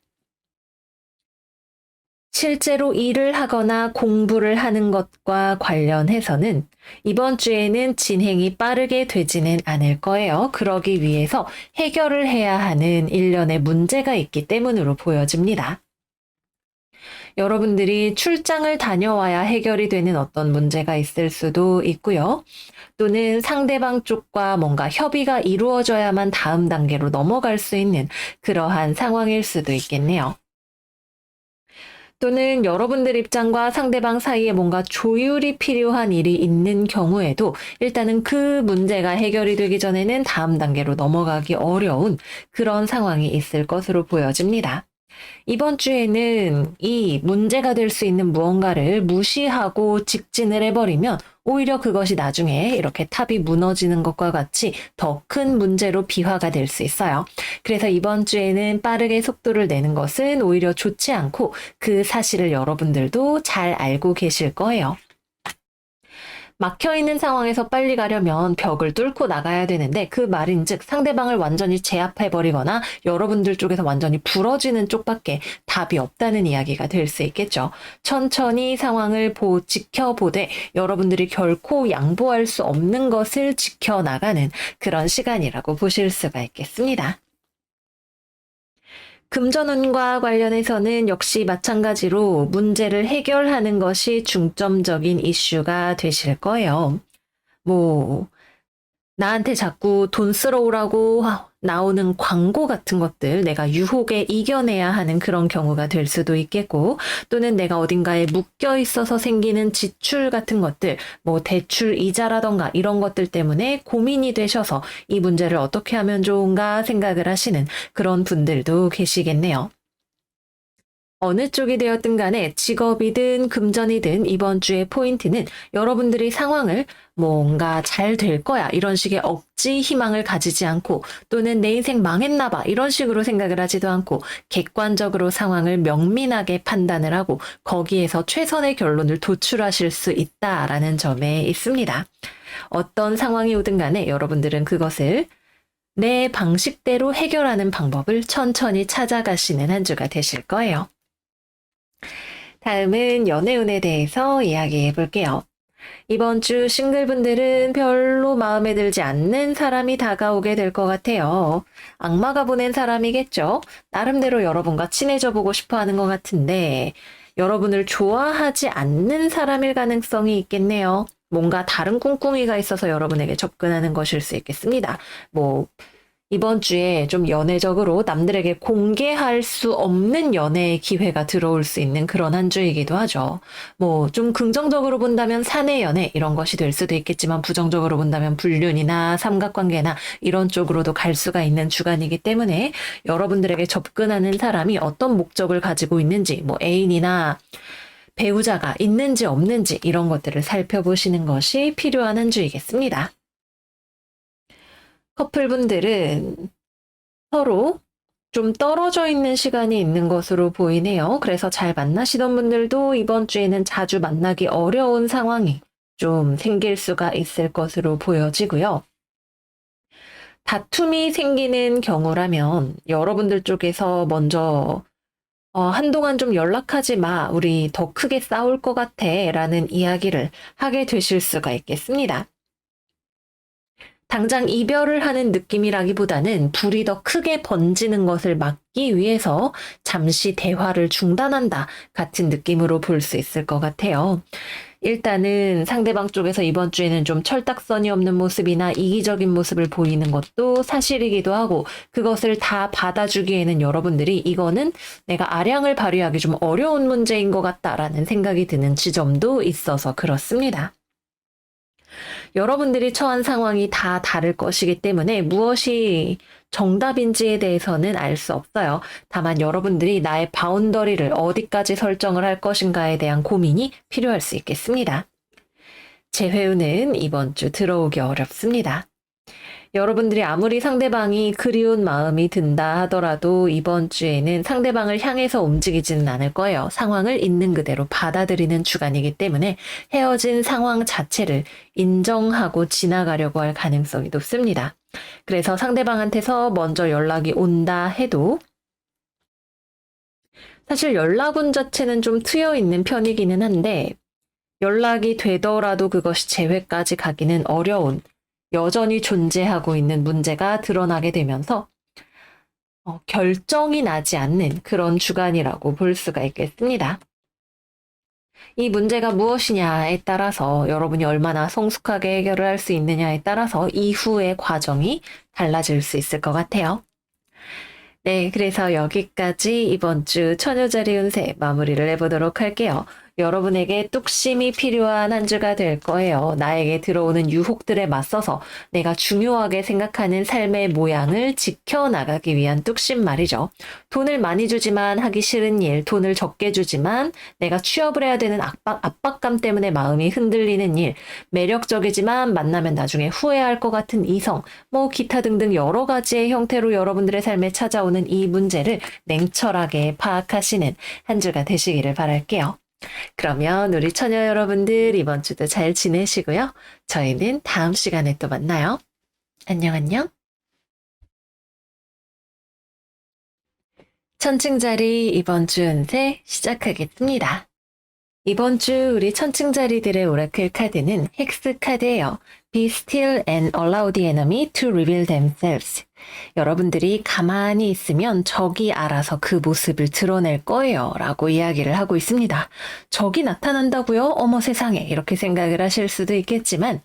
실제로 일을 하거나 공부를 하는 것과 관련해서는 이번 주에는 진행이 빠르게 되지는 않을 거예요. 그러기 위해서 해결을 해야 하는 일련의 문제가 있기 때문으로 보여집니다. 여러분들이 출장을 다녀와야 해결이 되는 어떤 문제가 있을 수도 있고요. 또는 상대방 쪽과 뭔가 협의가 이루어져야만 다음 단계로 넘어갈 수 있는 그러한 상황일 수도 있겠네요. 또는 여러분들 입장과 상대방 사이에 뭔가 조율이 필요한 일이 있는 경우에도 일단은 그 문제가 해결이 되기 전에는 다음 단계로 넘어가기 어려운 그런 상황이 있을 것으로 보여집니다. 이번 주에는 이 문제가 될 수 있는 무언가를 무시하고 직진을 해버리면 오히려 그것이 나중에 이렇게 탑이 무너지는 것과 같이 더 큰 문제로 비화가 될 수 있어요. 그래서 이번 주에는 빠르게 속도를 내는 것은 오히려 좋지 않고 그 사실을 여러분들도 잘 알고 계실 거예요. 막혀있는 상황에서 빨리 가려면 벽을 뚫고 나가야 되는데 그 말인즉 상대방을 완전히 제압해버리거나 여러분들 쪽에서 완전히 부러지는 쪽밖에 답이 없다는 이야기가 될 수 있겠죠. 천천히 상황을 지켜보되 여러분들이 결코 양보할 수 없는 것을 지켜나가는 그런 시간이라고 보실 수가 있겠습니다. 금전운과 관련해서는 역시 마찬가지로 문제를 해결하는 것이 중점적인 이슈가 되실 거예요. 나한테 자꾸 돈 쓰러 오라고 나오는 광고 같은 것들 내가 유혹에 이겨내야 하는 그런 경우가 될 수도 있겠고, 또는 내가 어딘가에 묶여 있어서 생기는 지출 같은 것들, 대출 이자라던가 이런 것들 때문에 고민이 되셔서 이 문제를 어떻게 하면 좋은가 생각을 하시는 그런 분들도 계시겠네요. 어느 쪽이 되었든 간에 직업이든 금전이든 이번 주의 포인트는 여러분들이 상황을 뭔가 잘 될 거야 이런 식의 억지 희망을 가지지 않고, 또는 내 인생 망했나 봐 이런 식으로 생각을 하지도 않고 객관적으로 상황을 명민하게 판단을 하고 거기에서 최선의 결론을 도출하실 수 있다라는 점에 있습니다. 어떤 상황이 오든 간에 여러분들은 그것을 내 방식대로 해결하는 방법을 천천히 찾아가시는 한 주가 되실 거예요. 다음은 연애운에 대해서 이야기해 볼게요. 이번 주 싱글분들은 별로 마음에 들지 않는 사람이 다가오게 될 것 같아요. 악마가 보낸 사람이겠죠. 나름대로 여러분과 친해져 보고 싶어 하는 것 같은데 여러분을 좋아하지 않는 사람일 가능성이 있겠네요. 뭔가 다른 꿍꿍이가 있어서 여러분에게 접근하는 것일 수 있겠습니다. 이번 주에 좀 연애적으로 남들에게 공개할 수 없는 연애의 기회가 들어올 수 있는 그런 한 주이기도 하죠. 좀 긍정적으로 본다면 사내 연애 이런 것이 될 수도 있겠지만 부정적으로 본다면 불륜이나 삼각관계나 이런 쪽으로도 갈 수가 있는 주간이기 때문에 여러분들에게 접근하는 사람이 어떤 목적을 가지고 있는지, 애인이나 배우자가 있는지 없는지 이런 것들을 살펴보시는 것이 필요한 한 주이겠습니다. 커플분들은 서로 좀 떨어져 있는 시간이 있는 것으로 보이네요. 그래서 잘 만나시던 분들도 이번 주에는 자주 만나기 어려운 상황이 좀 생길 수가 있을 것으로 보여지고요. 다툼이 생기는 경우라면 여러분들 쪽에서 먼저 한동안 좀 연락하지 마. 우리 더 크게 싸울 것 같아. 라는 이야기를 하게 되실 수가 있겠습니다. 당장 이별을 하는 느낌이라기보다는 불이 더 크게 번지는 것을 막기 위해서 잠시 대화를 중단한다 같은 느낌으로 볼 수 있을 것 같아요. 일단은 상대방 쪽에서 이번 주에는 좀 철딱선이 없는 모습이나 이기적인 모습을 보이는 것도 사실이기도 하고, 그것을 다 받아주기에는 여러분들이 이거는 내가 아량을 발휘하기 좀 어려운 문제인 것 같다라는 생각이 드는 지점도 있어서 그렇습니다. 여러분들이 처한 상황이 다 다를 것이기 때문에 무엇이 정답인지에 대해서는 알 수 없어요. 다만 여러분들이 나의 바운더리를 어디까지 설정을 할 것인가에 대한 고민이 필요할 수 있겠습니다. 재회운은 이번 주 들어오기 어렵습니다. 여러분들이 아무리 상대방이 그리운 마음이 든다 하더라도 이번 주에는 상대방을 향해서 움직이지는 않을 거예요. 상황을 있는 그대로 받아들이는 주간이기 때문에 헤어진 상황 자체를 인정하고 지나가려고 할 가능성이 높습니다. 그래서 상대방한테서 먼저 연락이 온다 해도 사실 연락운 자체는 좀 트여 있는 편이기는 한데 연락이 되더라도 그것이 재회까지 가기는 어려운, 여전히 존재하고 있는 문제가 드러나게 되면서 결정이 나지 않는 그런 주간이라고 볼 수가 있겠습니다. 이 문제가 무엇이냐에 따라서 여러분이 얼마나 성숙하게 해결을 할 수 있느냐에 따라서 이후의 과정이 달라질 수 있을 것 같아요. 네, 그래서 여기까지 이번 주 처녀자리 운세 마무리를 해보도록 할게요. 여러분에게 뚝심이 필요한 한 주가 될 거예요. 나에게 들어오는 유혹들에 맞서서 내가 중요하게 생각하는 삶의 모양을 지켜나가기 위한 뚝심 말이죠. 돈을 많이 주지만 하기 싫은 일, 돈을 적게 주지만 내가 취업을 해야 되는 압박감 때문에 마음이 흔들리는 일, 매력적이지만 만나면 나중에 후회할 것 같은 이성, 기타 등등 여러 가지의 형태로 여러분들의 삶에 찾아오는 이 문제를 냉철하게 파악하시는 한 주가 되시기를 바랄게요. 그러면 우리 처녀 여러분들 이번 주도 잘 지내시고요. 저희는 다음 시간에 또 만나요. 안녕, 안녕. 천칭자리 이번 주 운세 시작하겠습니다. 이번 주 우리 천칭자리들의 오라클 카드는 헥스 카드예요. Be still and allow the enemy to reveal themselves. 여러분들이 가만히 있으면 적이 알아서 그 모습을 드러낼 거예요. 라고 이야기를 하고 있습니다. 적이 나타난다고요? 어머 세상에 이렇게 생각을 하실 수도 있겠지만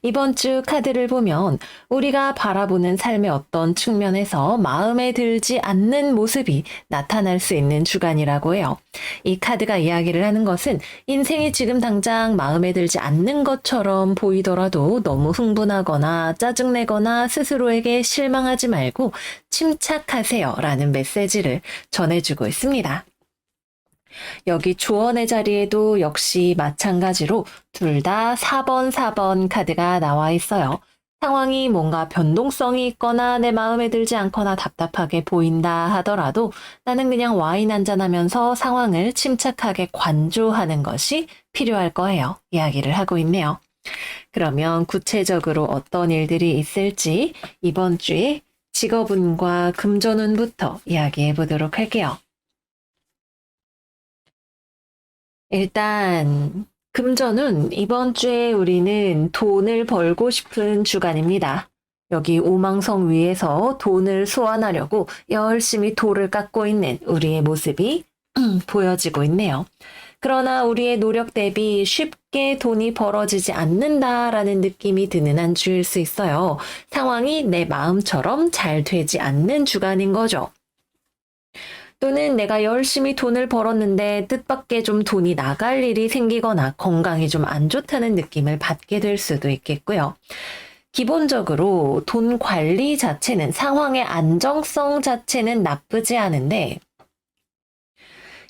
이번 주 카드를 보면 우리가 바라보는 삶의 어떤 측면에서 마음에 들지 않는 모습이 나타날 수 있는 주간이라고 해요. 이 카드가 이야기를 하는 것은 인생이 지금 당장 마음에 들지 않는 것처럼 보이더라도 너무 흥분하거나 짜증내거나 스스로에게 실망하지 말고 침착하세요 라는 메시지를 전해주고 있습니다. 여기 조언의 자리에도 역시 마찬가지로 둘 다 4번, 4번 카드가 나와 있어요. 상황이 뭔가 변동성이 있거나 내 마음에 들지 않거나 답답하게 보인다 하더라도 나는 그냥 와인 한잔하면서 상황을 침착하게 관조하는 것이 필요할 거예요. 이야기를 하고 있네요. 그러면 구체적으로 어떤 일들이 있을지 이번 주에 직업운과 금전운부터 이야기해 보도록 할게요. 일단 금전은 이번 주에 우리는 돈을 벌고 싶은 주간입니다. 여기 오망성 위에서 돈을 소환하려고 열심히 돌을 깎고 있는 우리의 모습이 보여지고 있네요. 그러나 우리의 노력 대비 쉽게 돈이 벌어지지 않는다라는 느낌이 드는 한 주일 수 있어요. 상황이 내 마음처럼 잘 되지 않는 주간인 거죠. 또는 내가 열심히 돈을 벌었는데 뜻밖의 좀 돈이 나갈 일이 생기거나 건강이 좀 안 좋다는 느낌을 받게 될 수도 있겠고요. 기본적으로 돈 관리 자체는 상황의 안정성 자체는 나쁘지 않은데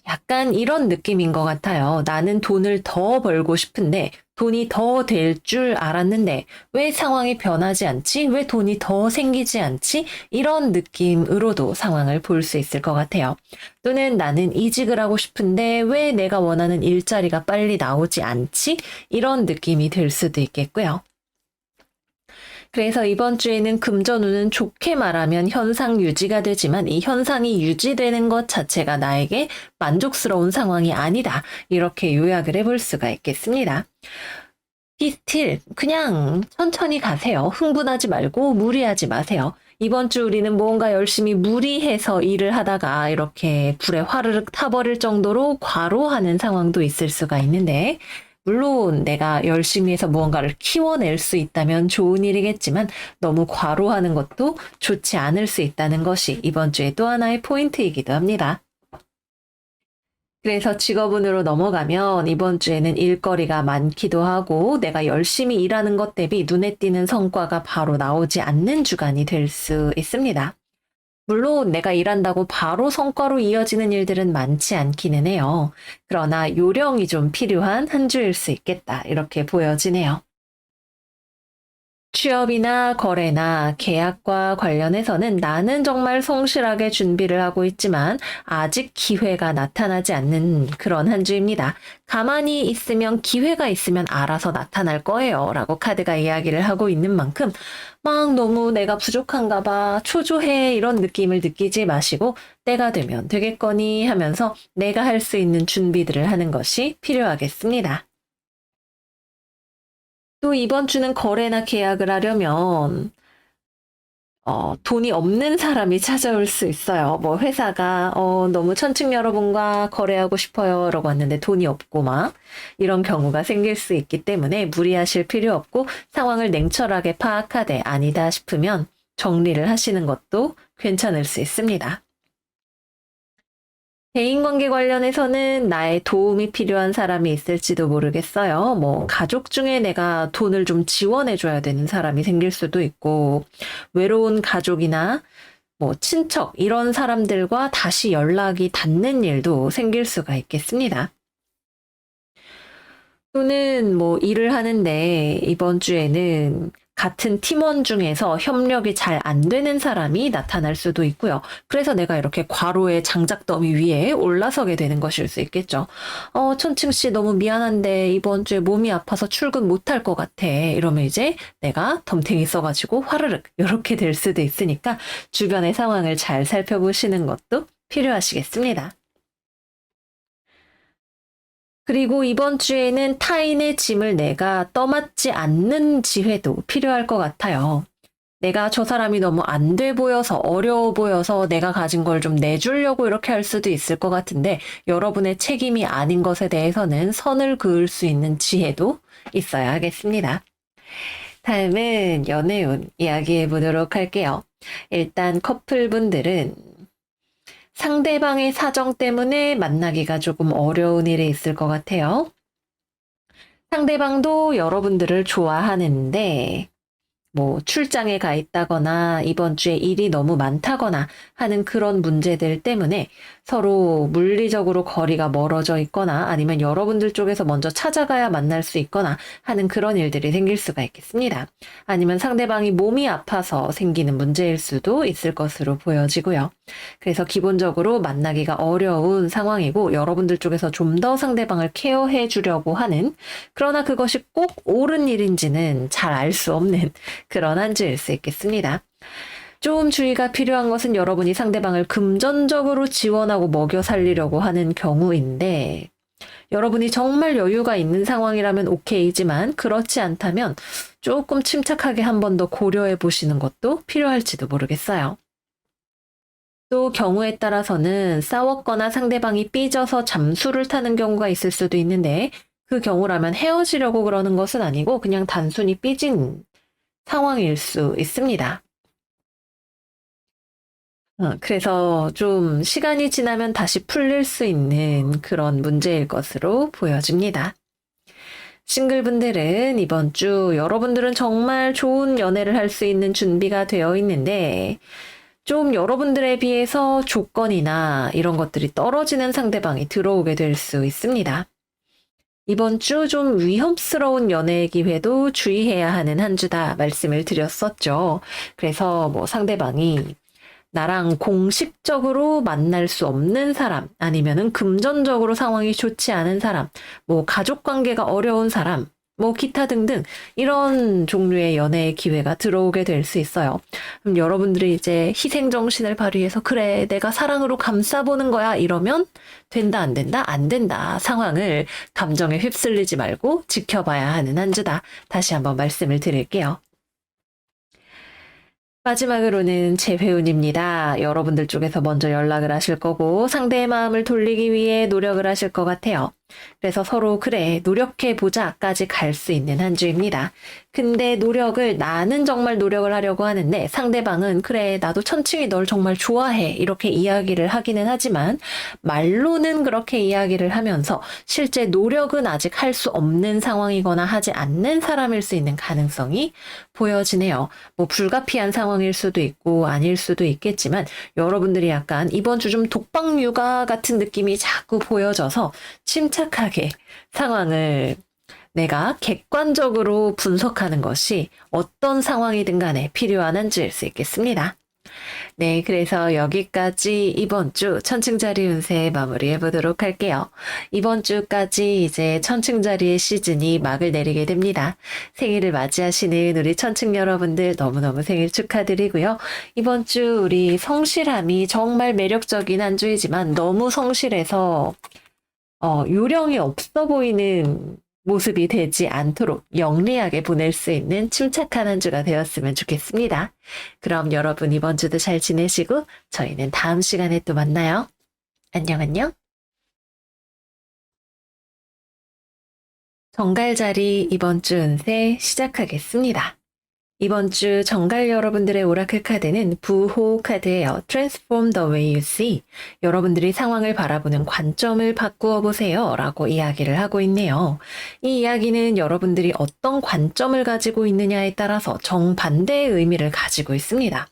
약간 이런 느낌인 것 같아요. 나는 돈을 더 벌고 싶은데 돈이 더 될 줄 알았는데 왜 상황이 변하지 않지? 왜 돈이 더 생기지 않지? 이런 느낌으로도 상황을 볼 수 있을 것 같아요. 또는 나는 이직을 하고 싶은데 왜 내가 원하는 일자리가 빨리 나오지 않지? 이런 느낌이 들 수도 있겠고요. 그래서 이번 주에는 금전운은 좋게 말하면 현상 유지가 되지만 이 현상이 유지되는 것 자체가 나에게 만족스러운 상황이 아니다. 이렇게 요약을 해볼 수가 있겠습니다. 스틸 그냥 천천히 가세요. 흥분하지 말고 무리하지 마세요. 이번 주 우리는 뭔가 열심히 무리해서 일을 하다가 이렇게 불에 화르륵 타버릴 정도로 과로하는 상황도 있을 수가 있는데 물론 내가 열심히 해서 무언가를 키워낼 수 있다면 좋은 일이겠지만 너무 과로하는 것도 좋지 않을 수 있다는 것이 이번 주의 또 하나의 포인트이기도 합니다. 그래서 직업운으로 넘어가면 이번 주에는 일거리가 많기도 하고 내가 열심히 일하는 것 대비 눈에 띄는 성과가 바로 나오지 않는 주간이 될 수 있습니다. 물론 내가 일한다고 바로 성과로 이어지는 일들은 많지 않기는 해요. 그러나 요령이 좀 필요한 한 주일 수 있겠다. 이렇게 보여지네요. 취업이나 거래나 계약과 관련해서는 나는 정말 성실하게 준비를 하고 있지만 아직 기회가 나타나지 않는 그런 한 주입니다. 가만히 있으면 기회가 있으면 알아서 나타날 거예요. 라고 카드가 이야기를 하고 있는 만큼 막 너무 내가 부족한가 봐, 초조해 이런 느낌을 느끼지 마시고 때가 되면 되겠거니 하면서 내가 할 수 있는 준비들을 하는 것이 필요하겠습니다. 또 이번 주는 거래나 계약을 하려면 돈이 없는 사람이 찾아올 수 있어요. 뭐 회사가 너무 천칭 여러분과 거래하고 싶어요 라고 왔는데 돈이 없고 막 이런 경우가 생길 수 있기 때문에 무리하실 필요 없고 상황을 냉철하게 파악하되 아니다 싶으면 정리를 하시는 것도 괜찮을 수 있습니다. 대인관계 관련해서는 나의 도움이 필요한 사람이 있을지도 모르겠어요. 뭐 가족 중에 내가 돈을 좀 지원해줘야 되는 사람이 생길 수도 있고 외로운 가족이나 뭐 친척 이런 사람들과 다시 연락이 닿는 일도 생길 수가 있겠습니다. 또는 뭐 일을 하는데 이번 주에는 같은 팀원 중에서 협력이 잘 안 되는 사람이 나타날 수도 있고요. 그래서 내가 이렇게 괄호의 장작더미 위에 올라서게 되는 것일 수 있겠죠. 천칭 씨 너무 미안한데 이번 주에 몸이 아파서 출근 못할 것 같아. 이러면 이제 내가 덤탱이 써가지고 화르륵 이렇게 될 수도 있으니까 주변의 상황을 잘 살펴보시는 것도 필요하시겠습니다. 그리고 이번 주에는 타인의 짐을 내가 떠맡지 않는 지혜도 필요할 것 같아요. 내가 저 사람이 너무 안 돼 보여서 어려워 보여서 내가 가진 걸 좀 내주려고 이렇게 할 수도 있을 것 같은데 여러분의 책임이 아닌 것에 대해서는 선을 그을 수 있는 지혜도 있어야 하겠습니다. 다음은 연애운 이야기해 보도록 할게요. 일단 커플분들은 상대방의 사정 때문에 만나기가 조금 어려운 일이 있을 것 같아요. 상대방도 여러분들을 좋아하는데 뭐 출장에 가 있다거나 이번 주에 일이 너무 많다거나 하는 그런 문제들 때문에 서로 물리적으로 거리가 멀어져 있거나 아니면 여러분들 쪽에서 먼저 찾아가야 만날 수 있거나 하는 그런 일들이 생길 수가 있겠습니다. 아니면 상대방이 몸이 아파서 생기는 문제일 수도 있을 것으로 보여지고요. 그래서 기본적으로 만나기가 어려운 상황이고 여러분들 쪽에서 좀 더 상대방을 케어해 주려고 하는 그러나 그것이 꼭 옳은 일인지는 잘 알 수 없는 그런 한 주일 수 있겠습니다. 좀 주의가 필요한 것은 여러분이 상대방을 금전적으로 지원하고 먹여 살리려고 하는 경우인데 여러분이 정말 여유가 있는 상황이라면 오케이지만 그렇지 않다면 조금 침착하게 한 번 더 고려해 보시는 것도 필요할지도 모르겠어요. 또 경우에 따라서는 싸웠거나 상대방이 삐져서 잠수를 타는 경우가 있을 수도 있는데 그 경우라면 헤어지려고 그러는 것은 아니고 그냥 단순히 삐진 상황일 수 있습니다. 그래서 좀 시간이 지나면 다시 풀릴 수 있는 그런 문제일 것으로 보여집니다. 싱글분들은 이번 주 여러분들은 정말 좋은 연애를 할 수 있는 준비가 되어 있는데 좀 여러분들에 비해서 조건이나 이런 것들이 떨어지는 상대방이 들어오게 될 수 있습니다. 이번 주 좀 위험스러운 연애 기회도 주의해야 하는 한 주다 말씀을 드렸었죠. 그래서 뭐 상대방이 나랑 공식적으로 만날 수 없는 사람, 아니면은 금전적으로 상황이 좋지 않은 사람, 뭐 가족 관계가 어려운 사람, 뭐 기타 등등 이런 종류의 연애의 기회가 들어오게 될 수 있어요. 그럼 여러분들이 이제 희생정신을 발휘해서 그래 내가 사랑으로 감싸보는 거야 이러면 된다 안 된다 안 된다 상황을 감정에 휩쓸리지 말고 지켜봐야 하는 한 주다. 다시 한번 말씀을 드릴게요. 마지막으로는 재회운입니다. 여러분들 쪽에서 먼저 연락을 하실 거고 상대의 마음을 돌리기 위해 노력을 하실 것 같아요. 그래서 서로 그래 노력해보자까지 갈 수 있는 한 주입니다. 근데 노력을 나는 정말 노력을 하려고 하는데 상대방은 그래 나도 천칭이 널 정말 좋아해 이렇게 이야기를 하기는 하지만 말로는 그렇게 이야기를 하면서 실제 노력은 아직 할 수 없는 상황이거나 하지 않는 사람일 수 있는 가능성이 보여지네요. 뭐 불가피한 상황일 수도 있고 아닐 수도 있겠지만 여러분들이 약간 이번 주 좀 독박 육아 같은 느낌이 자꾸 보여져서 침착하게 상황을 내가 객관적으로 분석하는 것이 어떤 상황이든 간에 필요한 한 주일 수 있겠습니다. 네, 그래서 여기까지 이번 주 천칭자리 운세 마무리해 보도록 할게요. 이번 주까지 이제 천칭자리의 시즌이 막을 내리게 됩니다. 생일을 맞이하시는 우리 천칭 여러분들 너무너무 생일 축하드리고요. 이번 주 우리 성실함이 정말 매력적인 한 주이지만 너무 성실해서 요령이 없어 보이는 모습이 되지 않도록 영리하게 보낼 수 있는 침착한 한 주가 되었으면 좋겠습니다. 그럼 여러분 이번 주도 잘 지내시고 저희는 다음 시간에 또 만나요. 안녕 안녕. 정갈자리 이번 주 운세 시작하겠습니다. 이번 주 정갈 여러분들의 오라클 카드는 부호 카드예요. Transform the way you see. 여러분들이 상황을 바라보는 관점을 바꾸어 보세요. 라고 이야기를 하고 있네요. 이 이야기는 여러분들이 어떤 관점을 가지고 있느냐에 따라서 정반대의 의미를 가지고 있습니다.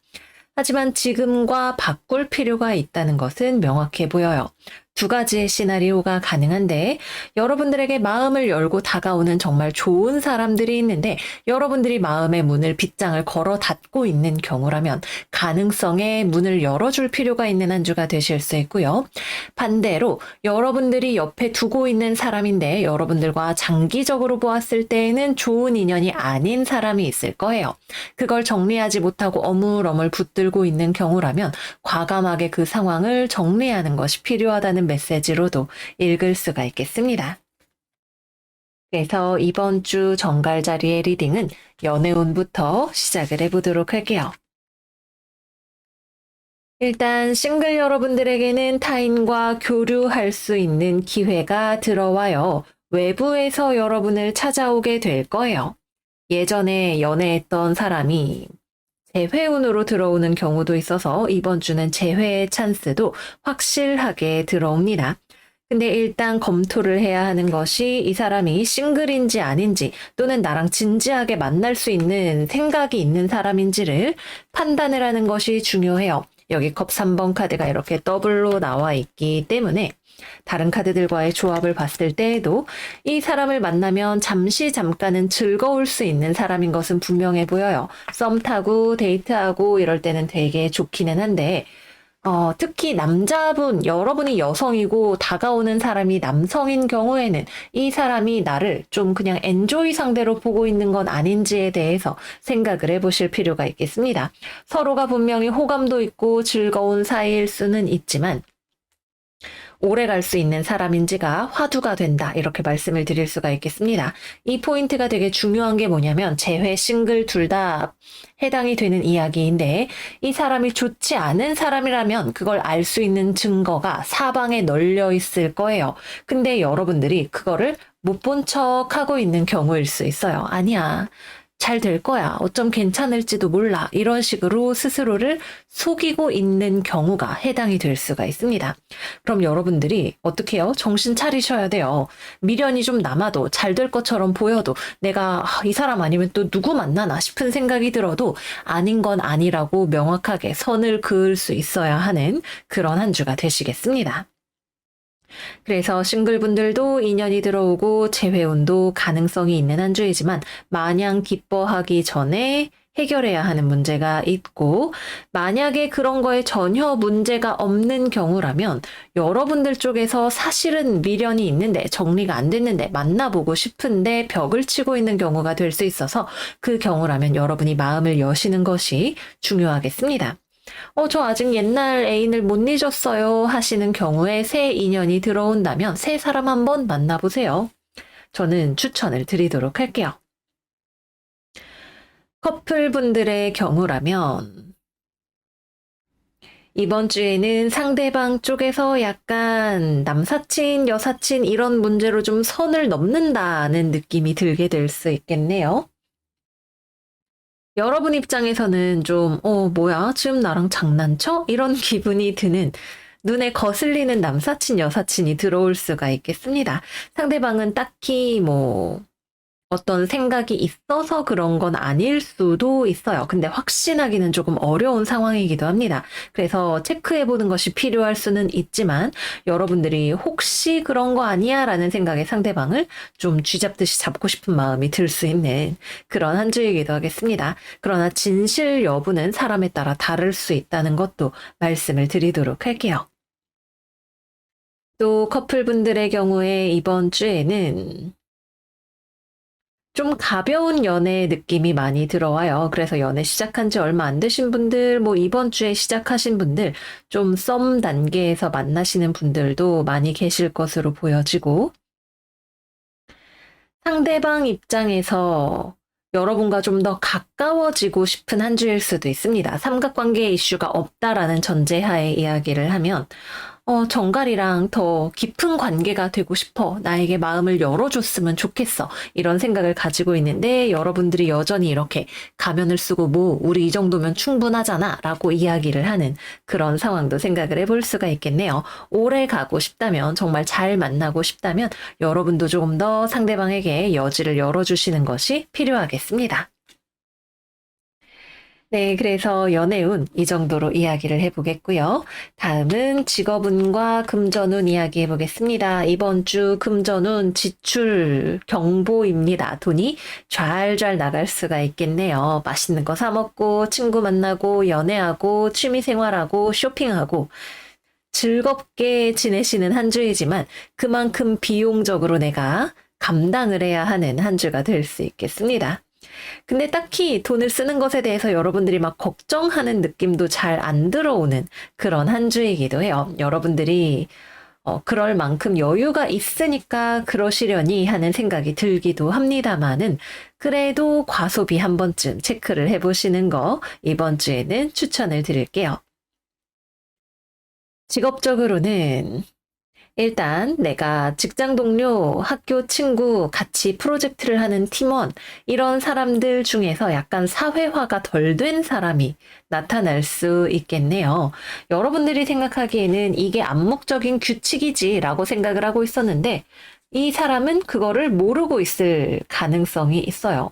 하지만 지금과 바꿀 필요가 있다는 것은 명확해 보여요. 두 가지의 시나리오가 가능한데 여러분들에게 마음을 열고 다가오는 정말 좋은 사람들이 있는데 여러분들이 마음의 문을 빗장을 걸어 닫고 있는 경우라면 가능성에 문을 열어줄 필요가 있는 한 주가 되실 수 있고요. 반대로 여러분들이 옆에 두고 있는 사람인데 여러분들과 장기적으로 보았을 때에는 좋은 인연이 아닌 사람이 있을 거예요. 그걸 정리하지 못하고 어물어물 붙들고 있는 경우라면 과감하게 그 상황을 정리하는 것이 필요하다는 메시지로도 읽을 수가 있겠습니다. 그래서 이번 주 정갈자리의 리딩은 연애운부터 시작을 해보도록 할게요. 일단 싱글 여러분들에게는 타인과 교류할 수 있는 기회가 들어와요. 외부에서 여러분을 찾아오게 될 거예요. 예전에 연애했던 사람이 재회운으로 들어오는 경우도 있어서 이번 주는 재회의 찬스도 확실하게 들어옵니다. 근데 일단 검토를 해야 하는 것이 이 사람이 싱글인지 아닌지 또는 나랑 진지하게 만날 수 있는 생각이 있는 사람인지를 판단을 하는 것이 중요해요. 여기 컵 3번 카드가 이렇게 더블로 나와 있기 때문에 다른 카드들과의 조합을 봤을 때에도 이 사람을 만나면 잠깐은 즐거울 수 있는 사람인 것은 분명해 보여요. 썸 타고 데이트하고 이럴 때는 되게 좋기는 한데 특히 남자분, 여러분이 여성이고 다가오는 사람이 남성인 경우에는 이 사람이 나를 좀 그냥 엔조이 상대로 보고 있는 건 아닌지에 대해서 생각을 해보실 필요가 있겠습니다. 서로가 분명히 호감도 있고 즐거운 사이일 수는 있지만 오래 갈 수 있는 사람인지가 화두가 된다. 이렇게 말씀을 드릴 수가 있겠습니다. 이 포인트가 되게 중요한 게 뭐냐면 재회, 싱글 둘 다 해당이 되는 이야기인데 이 사람이 좋지 않은 사람이라면 그걸 알 수 있는 증거가 사방에 널려 있을 거예요. 근데 여러분들이 그거를 못 본 척하고 있는 경우일 수 있어요. 아니야. 잘 될 거야. 어쩜 괜찮을지도 몰라. 이런 식으로 스스로를 속이고 있는 경우가 해당이 될 수가 있습니다. 그럼 여러분들이 어떻게 해요? 정신 차리셔야 돼요. 미련이 좀 남아도 잘 될 것처럼 보여도 내가 이 사람 아니면 또 누구 만나나 싶은 생각이 들어도 아닌 건 아니라고 명확하게 선을 그을 수 있어야 하는 그런 한 주가 되시겠습니다. 그래서 싱글분들도 인연이 들어오고 재회운도 가능성이 있는 한 주이지만 마냥 기뻐하기 전에 해결해야 하는 문제가 있고 만약에 그런 거에 전혀 문제가 없는 경우라면 여러분들 쪽에서 사실은 미련이 있는데 정리가 안 됐는데 만나보고 싶은데 벽을 치고 있는 경우가 될 수 있어서 그 경우라면 여러분이 마음을 여시는 것이 중요하겠습니다. 저 아직 옛날 애인을 못 잊었어요 하시는 경우에 새 인연이 들어온다면 새 사람 한번 만나보세요. 저는 추천을 드리도록 할게요. 커플분들의 경우라면 이번 주에는 상대방 쪽에서 약간 남사친, 여사친 이런 문제로 좀 선을 넘는다는 느낌이 들게 될 수 있겠네요. 여러분 입장에서는 좀, 뭐야, 지금 나랑 장난쳐? 이런 기분이 드는 눈에 거슬리는 남사친, 여사친이 들어올 수가 있겠습니다. 상대방은 딱히 어떤 생각이 있어서 그런 건 아닐 수도 있어요. 근데 확신하기는 조금 어려운 상황이기도 합니다. 그래서 체크해보는 것이 필요할 수는 있지만 여러분들이 혹시 그런 거 아니야? 라는 생각에 상대방을 좀 쥐잡듯이 잡고 싶은 마음이 들 수 있는 그런 한 주이기도 하겠습니다. 그러나 진실 여부는 사람에 따라 다를 수 있다는 것도 말씀을 드리도록 할게요. 또 커플분들의 경우에 이번 주에는 좀 가벼운 연애 느낌이 많이 들어와요. 그래서 연애 시작한 지 얼마 안 되신 분들, 이번 주에 시작하신 분들, 좀 썸 단계에서 만나시는 분들도 많이 계실 것으로 보여지고, 상대방 입장에서 여러분과 좀 더 가까워지고 싶은 한 주일 수도 있습니다. 삼각관계 이슈가 없다라는 전제하에 이야기를 하면, 정갈이랑 더 깊은 관계가 되고 싶어. 나에게 마음을 열어줬으면 좋겠어. 이런 생각을 가지고 있는데 여러분들이 여전히 이렇게 가면을 쓰고 우리 이 정도면 충분하잖아 라고 이야기를 하는 그런 상황도 생각을 해볼 수가 있겠네요. 오래 가고 싶다면 정말 잘 만나고 싶다면 여러분도 조금 더 상대방에게 여지를 열어주시는 것이 필요하겠습니다. 네, 그래서 연애운 이 정도로 이야기를 해보겠고요. 다음은 직업운과 금전운 이야기 해보겠습니다. 이번 주 금전운 지출 경보입니다. 돈이 좔좔 나갈 수가 있겠네요. 맛있는 거 사 먹고, 친구 만나고, 연애하고, 취미생활하고, 쇼핑하고, 즐겁게 지내시는 한 주이지만 그만큼 비용적으로 내가 감당을 해야 하는 한 주가 될 수 있겠습니다. 근데 딱히 돈을 쓰는 것에 대해서 여러분들이 막 걱정하는 느낌도 잘 안 들어오는 그런 한 주이기도 해요. 여러분들이 그럴 만큼 여유가 있으니까 그러시려니 하는 생각이 들기도 합니다만은 그래도 과소비 한 번쯤 체크를 해보시는 거 이번 주에는 추천을 드릴게요. 직업적으로는 일단 내가 직장 동료, 학교 친구, 같이 프로젝트를 하는 팀원, 이런 사람들 중에서 약간 사회화가 덜 된 사람이 나타날 수 있겠네요. 여러분들이 생각하기에는 이게 암묵적인 규칙이지라고 생각을 하고 있었는데, 이 사람은 그거를 모르고 있을 가능성이 있어요.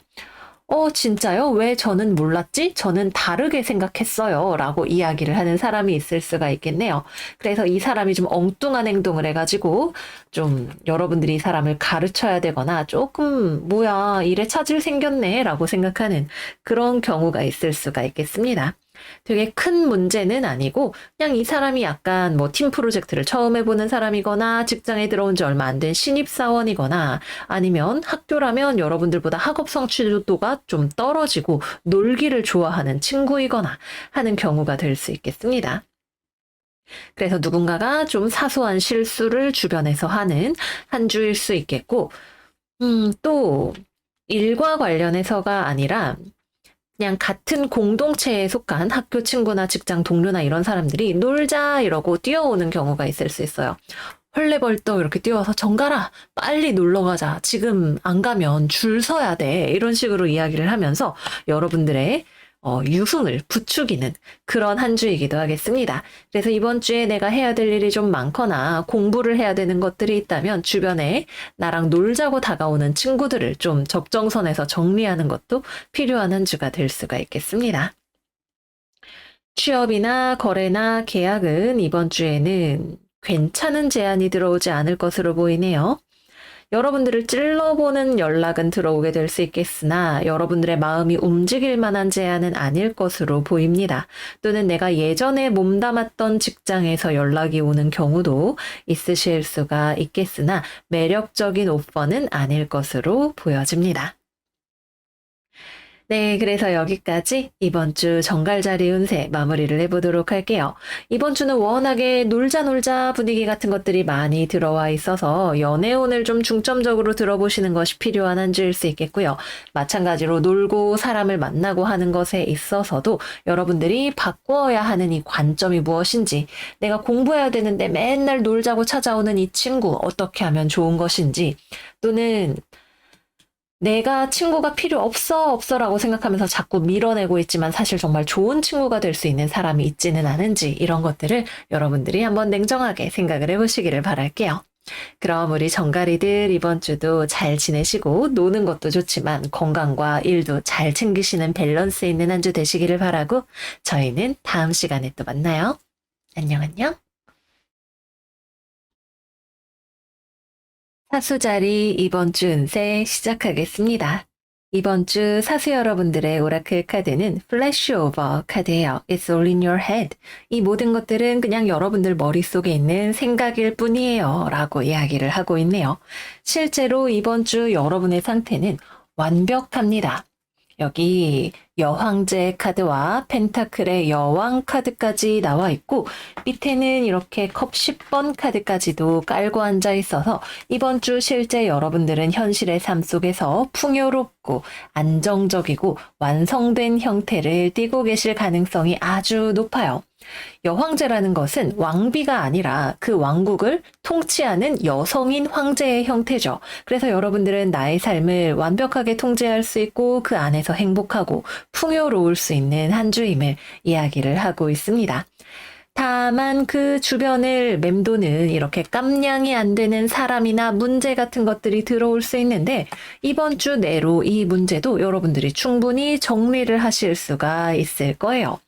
진짜요? 왜 저는 몰랐지? 저는 다르게 생각했어요. 라고 이야기를 하는 사람이 있을 수가 있겠네요. 그래서 이 사람이 좀 엉뚱한 행동을 해가지고 좀 여러분들이 이 사람을 가르쳐야 되거나 조금 뭐야, 일에 차질 생겼네. 라고 생각하는 그런 경우가 있을 수가 있겠습니다. 되게 큰 문제는 아니고 그냥 이 사람이 약간 뭐 팀 프로젝트를 처음 해보는 사람이거나 직장에 들어온 지 얼마 안 된 신입사원이거나 아니면 학교라면 여러분들보다 학업 성취도가 좀 떨어지고 놀기를 좋아하는 친구이거나 하는 경우가 될 수 있겠습니다. 그래서 누군가가 좀 사소한 실수를 주변에서 하는 한 주일 수 있겠고, 또 일과 관련해서가 아니라 그냥 같은 공동체에 속한 학교 친구나 직장 동료나 이런 사람들이 놀자 이러고 뛰어오는 경우가 있을 수 있어요. 헐레벌떡 이렇게 뛰어와서 정가라 빨리 놀러 가자 지금 안 가면 줄 서야 돼 이런 식으로 이야기를 하면서 여러분들의 유흥을 부추기는 그런 한 주이기도 하겠습니다. 그래서 이번 주에 내가 해야 될 일이 좀 많거나 공부를 해야 되는 것들이 있다면 주변에 나랑 놀자고 다가오는 친구들을 좀 적정선에서 정리하는 것도 필요한 한 주가 될 수가 있겠습니다. 취업이나 거래나 계약은 이번 주에는 괜찮은 제안이 들어오지 않을 것으로 보이네요. 여러분들을 찔러보는 연락은 들어오게 될 수 있겠으나 여러분들의 마음이 움직일 만한 제안은 아닐 것으로 보입니다. 또는 내가 예전에 몸담았던 직장에서 연락이 오는 경우도 있으실 수가 있겠으나 매력적인 오퍼는 아닐 것으로 보여집니다. 네, 그래서 여기까지 이번 주 정갈자리 운세 마무리를 해보도록 할게요. 이번 주는 워낙에 놀자 분위기 같은 것들이 많이 들어와 있어서 연애운을 좀 중점적으로 들어보시는 것이 필요한 한 주일 수 있겠고요. 마찬가지로 놀고 사람을 만나고 하는 것에 있어서도 여러분들이 바꾸어야 하는 이 관점이 무엇인지, 내가 공부해야 되는데 맨날 놀자고 찾아오는 이 친구 어떻게 하면 좋은 것인지, 또는 내가 친구가 필요 없어라고 생각하면서 자꾸 밀어내고 있지만 사실 정말 좋은 친구가 될 수 있는 사람이 있지는 않은지, 이런 것들을 여러분들이 한번 냉정하게 생각을 해보시기를 바랄게요. 그럼 우리 정가리들 이번 주도 잘 지내시고 노는 것도 좋지만 건강과 일도 잘 챙기시는 밸런스 있는 한 주 되시기를 바라고 저희는 다음 시간에 또 만나요. 안녕. 사수자리 이번 주 운세 시작하겠습니다. 이번 주 사수 여러분들의 오라클 카드는 플래시 오버 카드예요. It's all in your head. 이 모든 것들은 그냥 여러분들 머릿속에 있는 생각일 뿐이에요. 라고 이야기를 하고 있네요. 실제로 이번 주 여러분의 상태는 완벽합니다. 여기 여황제 카드와 펜타클의 여왕 카드까지 나와 있고 밑에는 이렇게 컵 10번 카드까지도 깔고 앉아 있어서 이번 주 실제 여러분들은 현실의 삶 속에서 풍요롭고 안정적이고 완성된 형태를 띠고 계실 가능성이 아주 높아요. 여황제라는 것은 왕비가 아니라 그 왕국을 통치하는 여성인 황제의 형태죠. 그래서 여러분들은 나의 삶을 완벽하게 통제할 수 있고 그 안에서 행복하고 풍요로울 수 있는 한 주임을 이야기를 하고 있습니다. 다만 그 주변을 맴도는 이렇게 깜냥이 안 되는 사람이나 문제 같은 것들이 들어올 수 있는데 이번 주 내로 이 문제도 여러분들이 충분히 정리를 하실 수가 있을 거예요.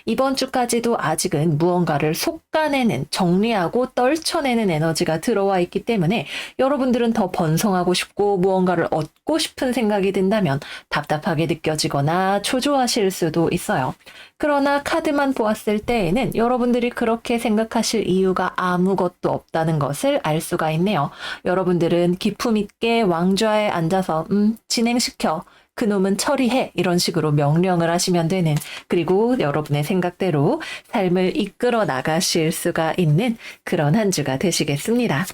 이번 주까지도 아직은 무언가를 솎아내는, 정리하고 떨쳐내는 에너지가 들어와 있기 때문에 여러분들은 더 번성하고 싶고 무언가를 얻고 싶은 생각이 든다면 답답하게 느껴지거나 초조하실 수도 있어요. 그러나 카드만 보았을 때에는 여러분들이 그렇게 생각하실 이유가 아무것도 없다는 것을 알 수가 있네요. 여러분들은 기품 있게 왕좌에 앉아서 진행시켜. 그놈은 처리해. 이런 식으로 명령을 하시면 되는, 그리고 여러분의 생각대로 삶을 이끌어 나가실 수가 있는 그런 한 주가 되시겠습니다.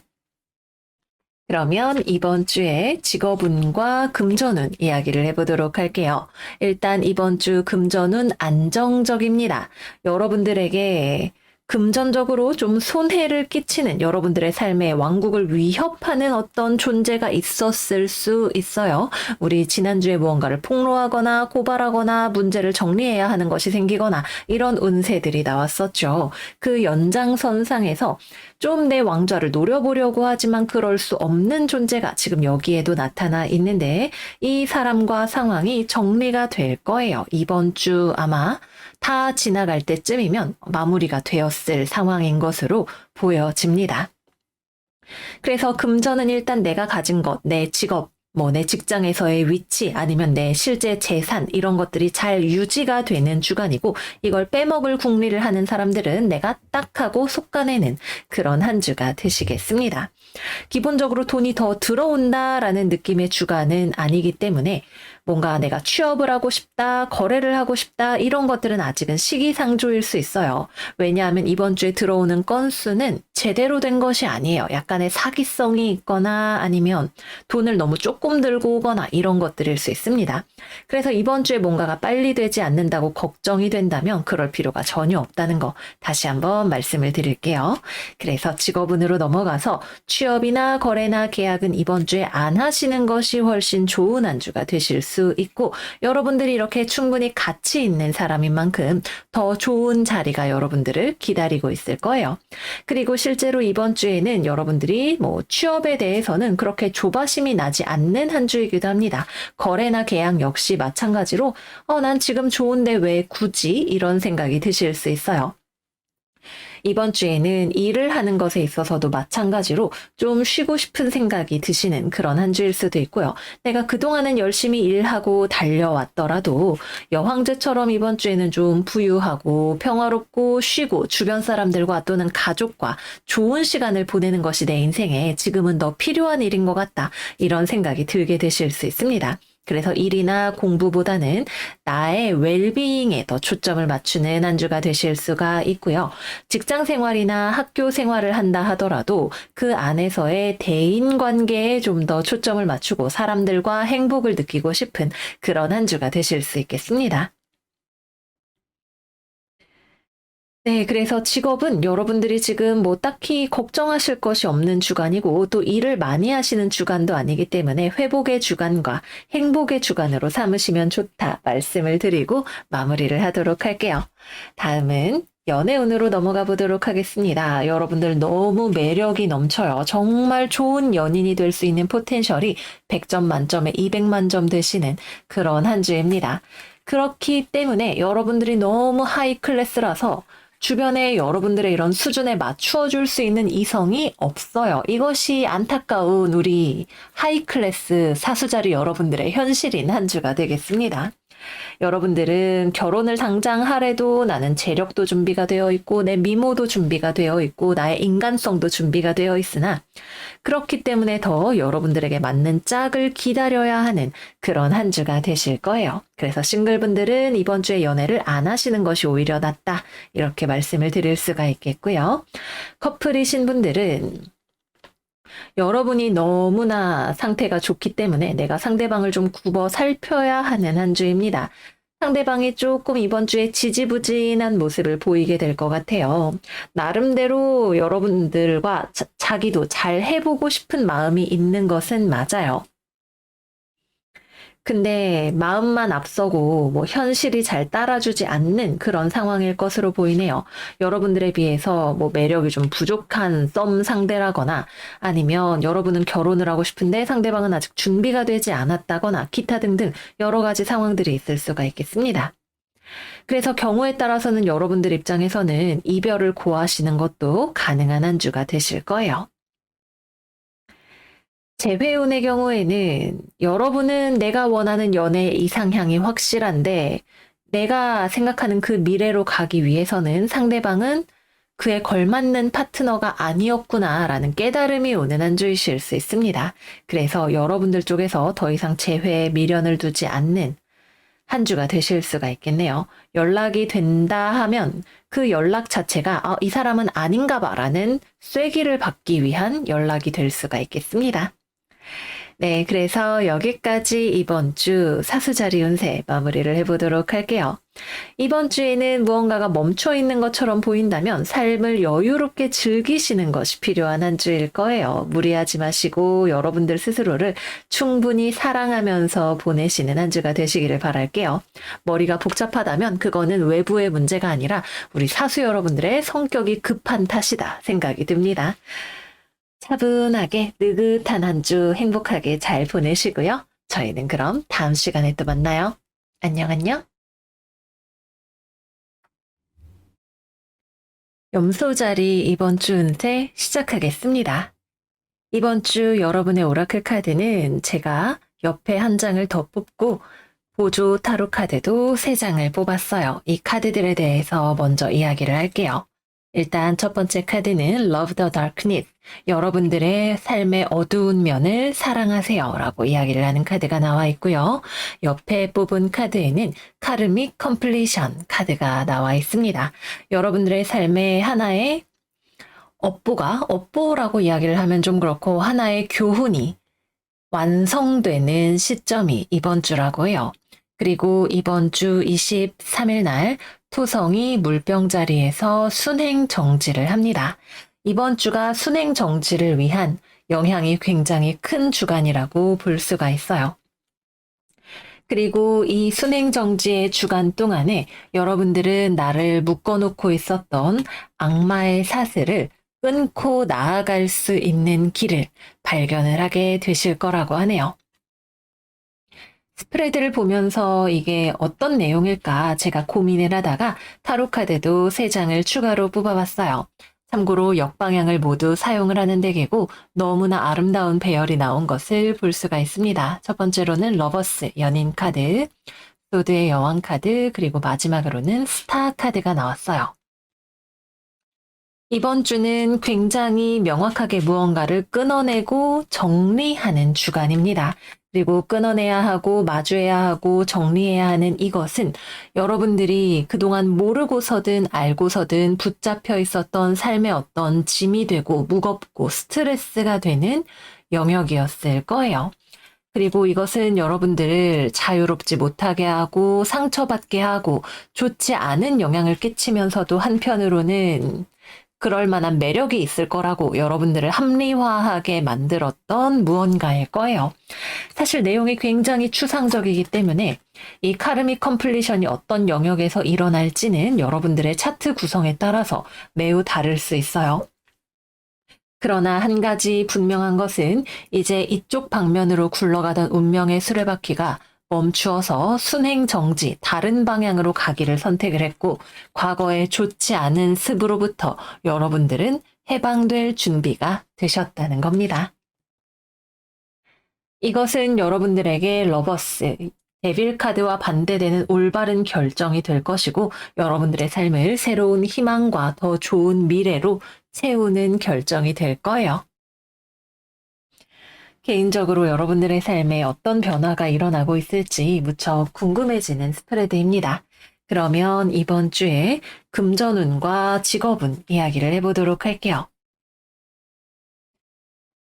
그러면 이번 주에 직업운과 금전운 이야기를 해보도록 할게요. 일단 이번 주 금전운 안정적입니다. 여러분들에게 금전적으로 좀 손해를 끼치는, 여러분들의 삶의 왕국을 위협하는 어떤 존재가 있었을 수 있어요. 우리 지난주에 무언가를 폭로하거나 고발하거나 문제를 정리해야 하는 것이 생기거나 이런 운세들이 나왔었죠. 그 연장선상에서 좀 내 왕좌를 노려보려고 하지만 그럴 수 없는 존재가 지금 여기에도 나타나 있는데 이 사람과 상황이 정리가 될 거예요. 이번 주 아마 다 지나갈 때쯤이면 마무리가 되었을 상황인 것으로 보여집니다. 그래서 금전은 일단 내가 가진 것, 내 직업, 내 직장에서의 위치, 아니면 내 실제 재산, 이런 것들이 잘 유지가 되는 주간이고, 이걸 빼먹을 궁리를 하는 사람들은 내가 딱 하고 솎아내는 그런 한 주가 되시겠습니다. 기본적으로 돈이 더 들어온다라는 느낌의 주간은 아니기 때문에 뭔가 내가 취업을 하고 싶다, 거래를 하고 싶다, 이런 것들은 아직은 시기상조일 수 있어요. 왜냐하면 이번 주에 들어오는 건수는 제대로 된 것이 아니에요. 약간의 사기성이 있거나 아니면 돈을 너무 조금 들고 오거나 이런 것들일 수 있습니다. 그래서 이번 주에 뭔가가 빨리 되지 않는다고 걱정이 된다면 그럴 필요가 전혀 없다는 거 다시 한번 말씀을 드릴게요. 그래서 직업운으로 넘어가서 취업이나 거래나 계약은 이번 주에 안 하시는 것이 훨씬 좋은 한 주가 되실 수 있고, 여러분들이 이렇게 충분히 가치 있는 사람인 만큼 더 좋은 자리가 여러분들을 기다리고 있을 거예요. 그리고 실제로 이번 주에는 여러분들이 취업에 대해서는 그렇게 조바심이 나지 않는 한 주이기도 합니다. 거래나 계약 역시 마찬가지로 난 지금 좋은데 왜 굳이, 이런 생각이 드실 수 있어요. 이번 주에는 일을 하는 것에 있어서도 마찬가지로 좀 쉬고 싶은 생각이 드시는 그런 한 주일 수도 있고요. 내가 그동안은 열심히 일하고 달려왔더라도 여황제처럼 이번 주에는 좀 부유하고 평화롭고 쉬고 주변 사람들과 또는 가족과 좋은 시간을 보내는 것이 내 인생에 지금은 더 필요한 일인 것 같다. 이런 생각이 들게 되실 수 있습니다. 그래서 일이나 공부보다는 나의 웰비잉에 더 초점을 맞추는 한 주가 되실 수가 있고요. 직장 생활이나 학교 생활을 한다 하더라도 그 안에서의 대인 관계에 좀 더 초점을 맞추고 사람들과 행복을 느끼고 싶은 그런 한 주가 되실 수 있겠습니다. 네, 그래서 직업은 여러분들이 지금 딱히 걱정하실 것이 없는 주간이고 또 일을 많이 하시는 주간도 아니기 때문에 회복의 주간과 행복의 주간으로 삼으시면 좋다 말씀을 드리고 마무리를 하도록 할게요. 다음은 연애운으로 넘어가 보도록 하겠습니다. 여러분들 너무 매력이 넘쳐요. 정말 좋은 연인이 될 수 있는 포텐셜이 100점 만점에 200만 점 되시는 그런 한 주입니다. 그렇기 때문에 여러분들이 너무 하이 클래스라서 주변에 여러분들의 이런 수준에 맞추어 줄 수 있는 이성이 없어요. 이것이 안타까운 우리 하이 클래스 사수자리 여러분들의 현실인 한 주가 되겠습니다. 여러분들은 결혼을 당장 하래도 나는 재력도 준비가 되어 있고 내 미모도 준비가 되어 있고 나의 인간성도 준비가 되어 있으나 그렇기 때문에 더 여러분들에게 맞는 짝을 기다려야 하는 그런 한 주가 되실 거예요. 그래서 싱글분들은 이번 주에 연애를 안 하시는 것이 오히려 낫다. 이렇게 말씀을 드릴 수가 있겠고요. 커플이신 분들은 여러분이 너무나 상태가 좋기 때문에 내가 상대방을 좀 굽어 살펴야 하는 한 주입니다. 상대방이 조금 이번 주에 지지부진한 모습을 보이게 될 것 같아요. 나름대로 여러분들과 자기도 잘 해보고 싶은 마음이 있는 것은 맞아요. 근데 마음만 앞서고 뭐 현실이 잘 따라주지 않는 그런 상황일 것으로 보이네요. 여러분들에 비해서 뭐 매력이 좀 부족한 썸 상대라거나 아니면 여러분은 결혼을 하고 싶은데 상대방은 아직 준비가 되지 않았다거나 기타 등등 여러 가지 상황들이 있을 수가 있겠습니다. 그래서 경우에 따라서는 여러분들 입장에서는 이별을 고하시는 것도 가능한 한 주가 되실 거예요. 재회운의 경우에는 여러분은 내가 원하는 연애 이상향이 확실한데 내가 생각하는 그 미래로 가기 위해서는 상대방은 그에 걸맞는 파트너가 아니었구나라는 깨달음이 오는 한 주이실 수 있습니다. 그래서 여러분들 쪽에서 더 이상 재회에 미련을 두지 않는 한 주가 되실 수가 있겠네요. 연락이 된다 하면 그 연락 자체가 이 사람은 아닌가 봐라는 쐐기를 받기 위한 연락이 될 수가 있겠습니다. 네, 그래서 여기까지 이번 주 사수자리 운세 마무리를 해보도록 할게요. 이번 주에는 무언가가 멈춰 있는 것처럼 보인다면 삶을 여유롭게 즐기시는 것이 필요한 한 주일 거예요. 무리하지 마시고 여러분들 스스로를 충분히 사랑하면서 보내시는 한 주가 되시기를 바랄게요. 머리가 복잡하다면 그거는 외부의 문제가 아니라 우리 사수 여러분들의 성격이 급한 탓이다 생각이 듭니다. 차분하게 느긋한 한 주 행복하게 잘 보내시고요. 저희는 그럼 다음 시간에 또 만나요. 안녕 안녕. 염소자리 이번 주 운세 시작하겠습니다. 이번 주 여러분의 오라클 카드는 제가 옆에 한 장을 더 뽑고 보조 타로 카드도 3장을 뽑았어요. 이 카드들에 대해서 먼저 이야기를 할게요. 일단 첫 번째 카드는 Love the Darkness, 여러분들의 삶의 어두운 면을 사랑하세요 라고 이야기를 하는 카드가 나와 있고요. 옆에 뽑은 카드에는 Karmic Completion 카드가 나와 있습니다. 여러분들의 삶의 하나의 업보라고 이야기를 하면 좀 그렇고 하나의 교훈이 완성되는 시점이 이번 주라고 해요. 그리고 이번 주 23일 날 토성이 물병 자리에서 순행 정지를 합니다. 이번 주가 순행 정지를 위한 영향이 굉장히 큰 주간이라고 볼 수가 있어요. 그리고 이 순행 정지의 주간 동안에 여러분들은 나를 묶어놓고 있었던 악마의 사슬을 끊고 나아갈 수 있는 길을 발견을 하게 되실 거라고 하네요. 스프레드를 보면서 이게 어떤 내용일까 제가 고민을 하다가 타로카드도 3장을 추가로 뽑아봤어요. 참고로 역방향을 모두 사용을 하는 덱이고 너무나 아름다운 배열이 나온 것을 볼 수가 있습니다. 첫 번째로는 러버스 연인 카드, 소드의 여왕 카드, 그리고 마지막으로는 스타 카드가 나왔어요. 이번 주는 굉장히 명확하게 무언가를 끊어내고 정리하는 주간입니다. 그리고 끊어내야 하고 마주해야 하고 정리해야 하는 이것은 여러분들이 그동안 모르고서든 알고서든 붙잡혀 있었던 삶의 어떤 짐이 되고 무겁고 스트레스가 되는 영역이었을 거예요. 그리고 이것은 여러분들을 자유롭지 못하게 하고 상처받게 하고 좋지 않은 영향을 끼치면서도 한편으로는 그럴 만한 매력이 있을 거라고 여러분들을 합리화하게 만들었던 무언가일 거예요. 사실 내용이 굉장히 추상적이기 때문에 이 카르믹 컴플리션이 어떤 영역에서 일어날지는 여러분들의 차트 구성에 따라서 매우 다를 수 있어요. 그러나 한 가지 분명한 것은 이제 이쪽 방면으로 굴러가던 운명의 수레바퀴가 멈추어서 순행 정지, 다른 방향으로 가기를 선택을 했고 과거에 좋지 않은 습으로부터 여러분들은 해방될 준비가 되셨다는 겁니다. 이것은 여러분들에게 러버스, 데빌 카드와 반대되는 올바른 결정이 될 것이고 여러분들의 삶을 새로운 희망과 더 좋은 미래로 채우는 결정이 될 거예요. 개인적으로 여러분들의 삶에 어떤 변화가 일어나고 있을지 무척 궁금해지는 스프레드입니다. 그러면 이번 주에 금전운과 직업운 이야기를 해보도록 할게요.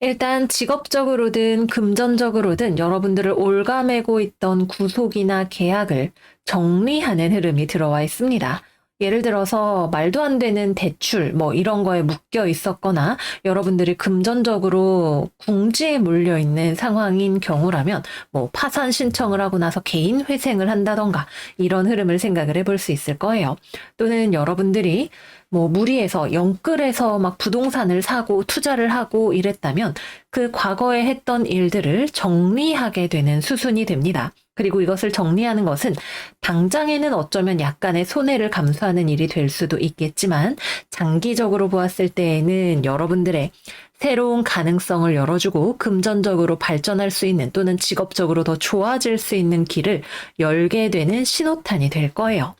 일단 직업적으로든 금전적으로든 여러분들을 올가매고 있던 구속이나 계약을 정리하는 흐름이 들어와 있습니다. 예를 들어서 말도 안 되는 대출 뭐 이런 거에 묶여 있었거나 여러분들이 금전적으로 궁지에 몰려 있는 상황인 경우라면 뭐 파산 신청을 하고 나서 개인 회생을 한다던가 이런 흐름을 생각을 해볼 수 있을 거예요. 또는 여러분들이 뭐 무리해서 영끌해서 막 부동산을 사고 투자를 하고 이랬다면 그 과거에 했던 일들을 정리하게 되는 수순이 됩니다. 그리고 이것을 정리하는 것은 당장에는 어쩌면 약간의 손해를 감수하는 일이 될 수도 있겠지만 장기적으로 보았을 때에는 여러분들의 새로운 가능성을 열어주고 금전적으로 발전할 수 있는 또는 직업적으로 더 좋아질 수 있는 길을 열게 되는 신호탄이 될 거예요.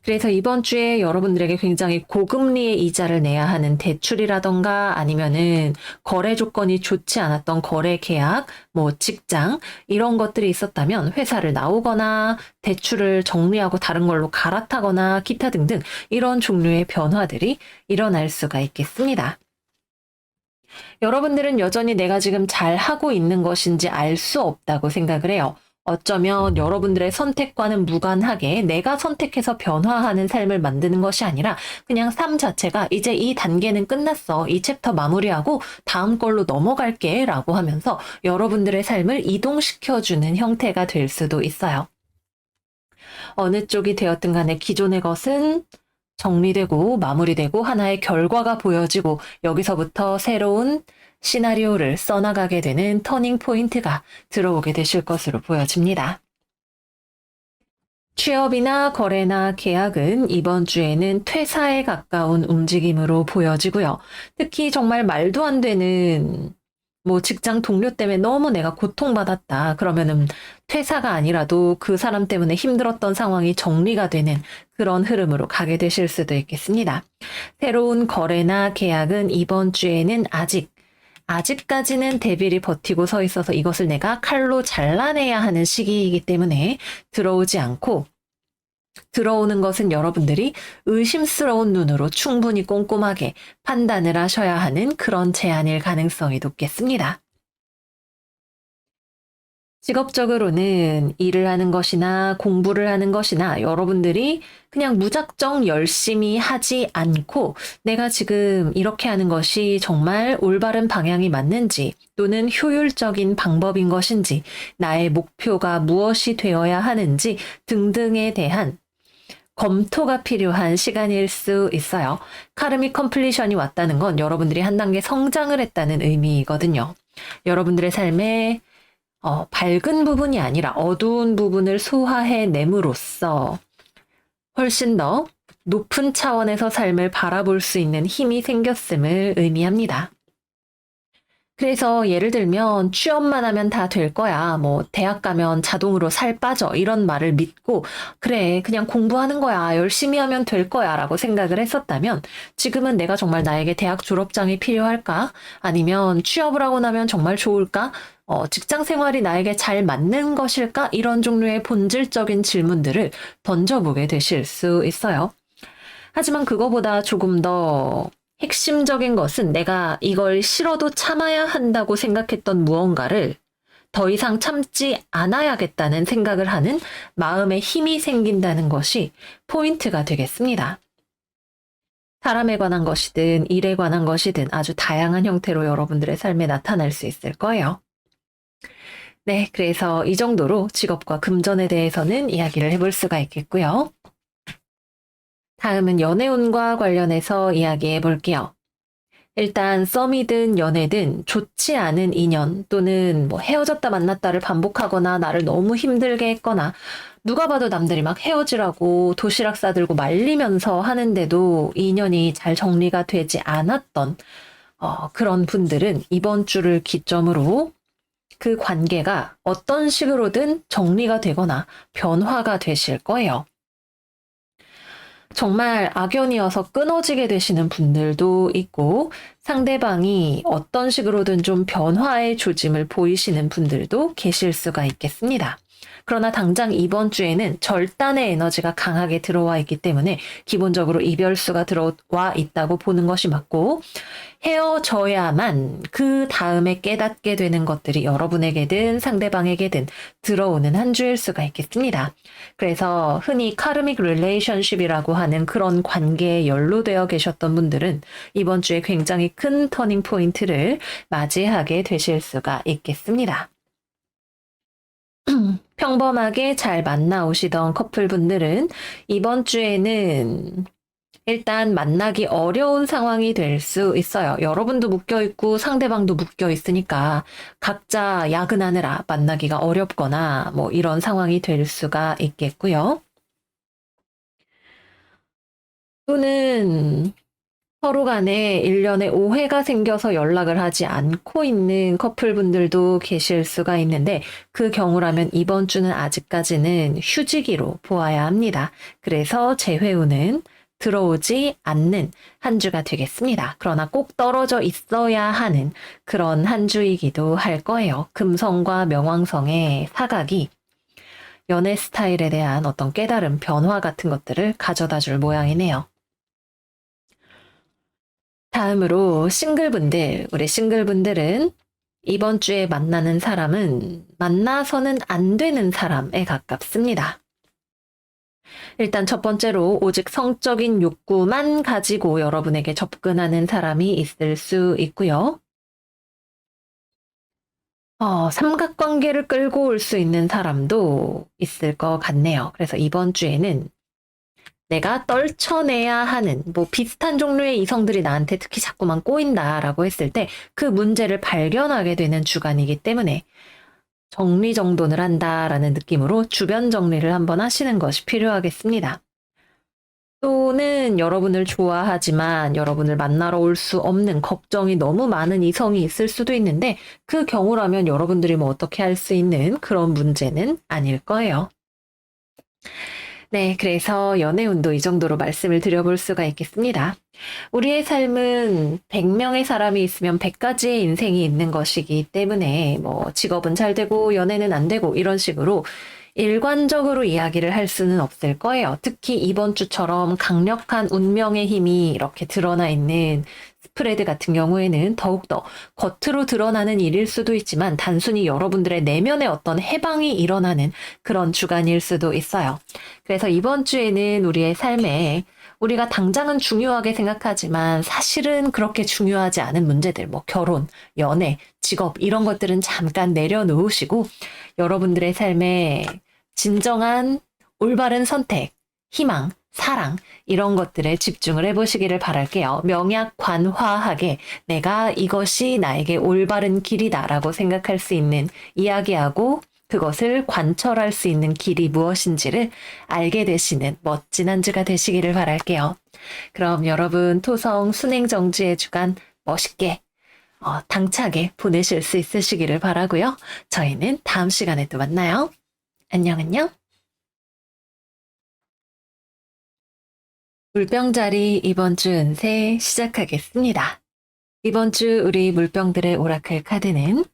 그래서 이번 주에 여러분들에게 굉장히 고금리의 이자를 내야 하는 대출이라던가 아니면은 거래 조건이 좋지 않았던 거래 계약, 뭐 직장 이런 것들이 있었다면 회사를 나오거나 대출을 정리하고 다른 걸로 갈아타거나 기타 등등 이런 종류의 변화들이 일어날 수가 있겠습니다. 여러분들은 여전히 내가 지금 잘 하고 있는 것인지 알 수 없다고 생각을 해요. 어쩌면 여러분들의 선택과는 무관하게 내가 선택해서 변화하는 삶을 만드는 것이 아니라 그냥 삶 자체가 이제 이 단계는 끝났어. 이 챕터 마무리하고 다음 걸로 넘어갈게 라고 하면서 여러분들의 삶을 이동시켜주는 형태가 될 수도 있어요. 어느 쪽이 되었든 간에 기존의 것은 정리되고 마무리되고 하나의 결과가 보여지고 여기서부터 새로운 시나리오를 써나가게 되는 터닝 포인트가 들어오게 되실 것으로 보여집니다. 취업이나 거래나 계약은 이번 주에는 퇴사에 가까운 움직임으로 보여지고요. 특히 정말 말도 안 되는 뭐 직장 동료 때문에 너무 내가 고통받았다. 그러면은 퇴사가 아니라도 그 사람 때문에 힘들었던 상황이 정리가 되는 그런 흐름으로 가게 되실 수도 있겠습니다. 새로운 거래나 계약은 이번 주에는 아직까지는 대비를 버티고 서 있어서 이것을 내가 칼로 잘라내야 하는 시기이기 때문에 들어오지 않고 들어오는 것은 여러분들이 의심스러운 눈으로 충분히 꼼꼼하게 판단을 하셔야 하는 그런 제안일 가능성이 높겠습니다. 직업적으로는 일을 하는 것이나 공부를 하는 것이나 여러분들이 그냥 무작정 열심히 하지 않고 내가 지금 이렇게 하는 것이 정말 올바른 방향이 맞는지 또는 효율적인 방법인 것인지 나의 목표가 무엇이 되어야 하는지 등등에 대한 검토가 필요한 시간일 수 있어요. 카르믹 컴플리션이 왔다는 건 여러분들이 한 단계 성장을 했다는 의미거든요. 여러분들의 삶에 밝은 부분이 아니라 어두운 부분을 소화해냄으로써 훨씬 더 높은 차원에서 삶을 바라볼 수 있는 힘이 생겼음을 의미합니다. 그래서 예를 들면 취업만 하면 다 될 거야. 뭐 대학 가면 자동으로 살 빠져. 이런 말을 믿고 그래 그냥 공부하는 거야. 열심히 하면 될 거야 라고 생각을 했었다면 지금은 내가 정말 나에게 대학 졸업장이 필요할까? 아니면 취업을 하고 나면 정말 좋을까? 직장 생활이 나에게 잘 맞는 것일까? 이런 종류의 본질적인 질문들을 던져보게 되실 수 있어요. 하지만 그거보다 조금 더 핵심적인 것은 내가 이걸 싫어도 참아야 한다고 생각했던 무언가를 더 이상 참지 않아야겠다는 생각을 하는 마음의 힘이 생긴다는 것이 포인트가 되겠습니다. 사람에 관한 것이든 일에 관한 것이든 아주 다양한 형태로 여러분들의 삶에 나타날 수 있을 거예요. 네, 그래서 이 정도로 직업과 금전에 대해서는 이야기를 해볼 수가 있겠고요. 다음은 연애운과 관련해서 이야기해 볼게요. 일단 썸이든 연애든 좋지 않은 인연 또는 뭐 헤어졌다 만났다를 반복하거나 나를 너무 힘들게 했거나 누가 봐도 남들이 막 헤어지라고 도시락 싸들고 말리면서 하는데도 인연이 잘 정리가 되지 않았던 그런 분들은 이번 주를 기점으로 그 관계가 어떤 식으로든 정리가 되거나 변화가 되실 거예요. 정말 악연이어서 끊어지게 되시는 분들도 있고 상대방이 어떤 식으로든 좀 변화의 조짐을 보이시는 분들도 계실 수가 있겠습니다. 그러나 당장 이번 주에는 절단의 에너지가 강하게 들어와 있기 때문에 기본적으로 이별수가 들어와 있다고 보는 것이 맞고, 헤어져야만 그 다음에 깨닫게 되는 것들이 여러분에게든 상대방에게든 들어오는 한 주일 수가 있겠습니다. 그래서 흔히 카르믹 릴레이션십이라고 하는 그런 관계에 연루되어 계셨던 분들은 이번 주에 굉장히 큰 터닝 포인트를 맞이하게 되실 수가 있겠습니다. 평범하게 잘 만나오시던 커플분들은 이번 주에는 일단 만나기 어려운 상황이 될 수 있어요. 여러분도 묶여있고 상대방도 묶여있으니까 각자 야근하느라 만나기가 어렵거나 뭐 이런 상황이 될 수가 있겠고요. 또는 서로 간에 일련의 오해가 생겨서 연락을 하지 않고 있는 커플분들도 계실 수가 있는데, 그 경우라면 이번 주는 아직까지는 휴지기로 보아야 합니다. 그래서 재회우는 들어오지 않는 한 주가 되겠습니다. 그러나 꼭 떨어져 있어야 하는 그런 한 주이기도 할 거예요. 금성과 명왕성의 사각이 연애 스타일에 대한 어떤 깨달음, 변화 같은 것들을 가져다 줄 모양이네요. 다음으로 싱글분들, 우리 싱글분들은 이번 주에 만나는 사람은 만나서는 안 되는 사람에 가깝습니다. 일단 첫 번째로 오직 성적인 욕구만 가지고 여러분에게 접근하는 사람이 있을 수 있고요. 삼각관계를 끌고 올 수 있는 사람도 있을 것 같네요. 그래서 이번 주에는 내가 떨쳐내야 하는 뭐 비슷한 종류의 이성들이 나한테 특히 자꾸만 꼬인다라고 했을 때 그 문제를 발견하게 되는 주간이기 때문에 정리정돈을 한다라는 느낌으로 주변 정리를 한번 하시는 것이 필요하겠습니다. 또는 여러분을 좋아하지만 여러분을 만나러 올 수 없는 걱정이 너무 많은 이성이 있을 수도 있는데, 그 경우라면 여러분들이 뭐 어떻게 할 수 있는 그런 문제는 아닐 거예요. 네, 그래서 연애운도 이 정도로 말씀을 드려볼 수가 있겠습니다. 우리의 삶은 100명의 사람이 있으면 100가지의 인생이 있는 것이기 때문에 뭐 직업은 잘 되고 연애는 안 되고 이런 식으로 일관적으로 이야기를 할 수는 없을 거예요. 특히 이번 주처럼 강력한 운명의 힘이 이렇게 드러나 있는 스프레드 같은 경우에는 더욱더 겉으로 드러나는 일일 수도 있지만 단순히 여러분들의 내면의 어떤 해방이 일어나는 그런 주간일 수도 있어요. 그래서 이번 주에는 우리의 삶에 우리가 당장은 중요하게 생각하지만 사실은 그렇게 중요하지 않은 문제들, 뭐 결혼, 연애, 직업 이런 것들은 잠깐 내려놓으시고 여러분들의 삶에 진정한 올바른 선택, 희망, 사랑 이런 것들에 집중을 해보시기를 바랄게요. 명약관화하게 내가 이것이 나에게 올바른 길이다라고 생각할 수 있는 이야기하고 그것을 관철할 수 있는 길이 무엇인지를 알게 되시는 멋진 한 주가 되시기를 바랄게요. 그럼 여러분 토성 순행정지의 주간 멋있게 당차게 보내실 수 있으시기를 바라고요. 저희는 다음 시간에 또 만나요. 안녕 안녕. 물병자리 이번 주 운세 시작하겠습니다. 이번 주 우리 물병들의 오라클 카드는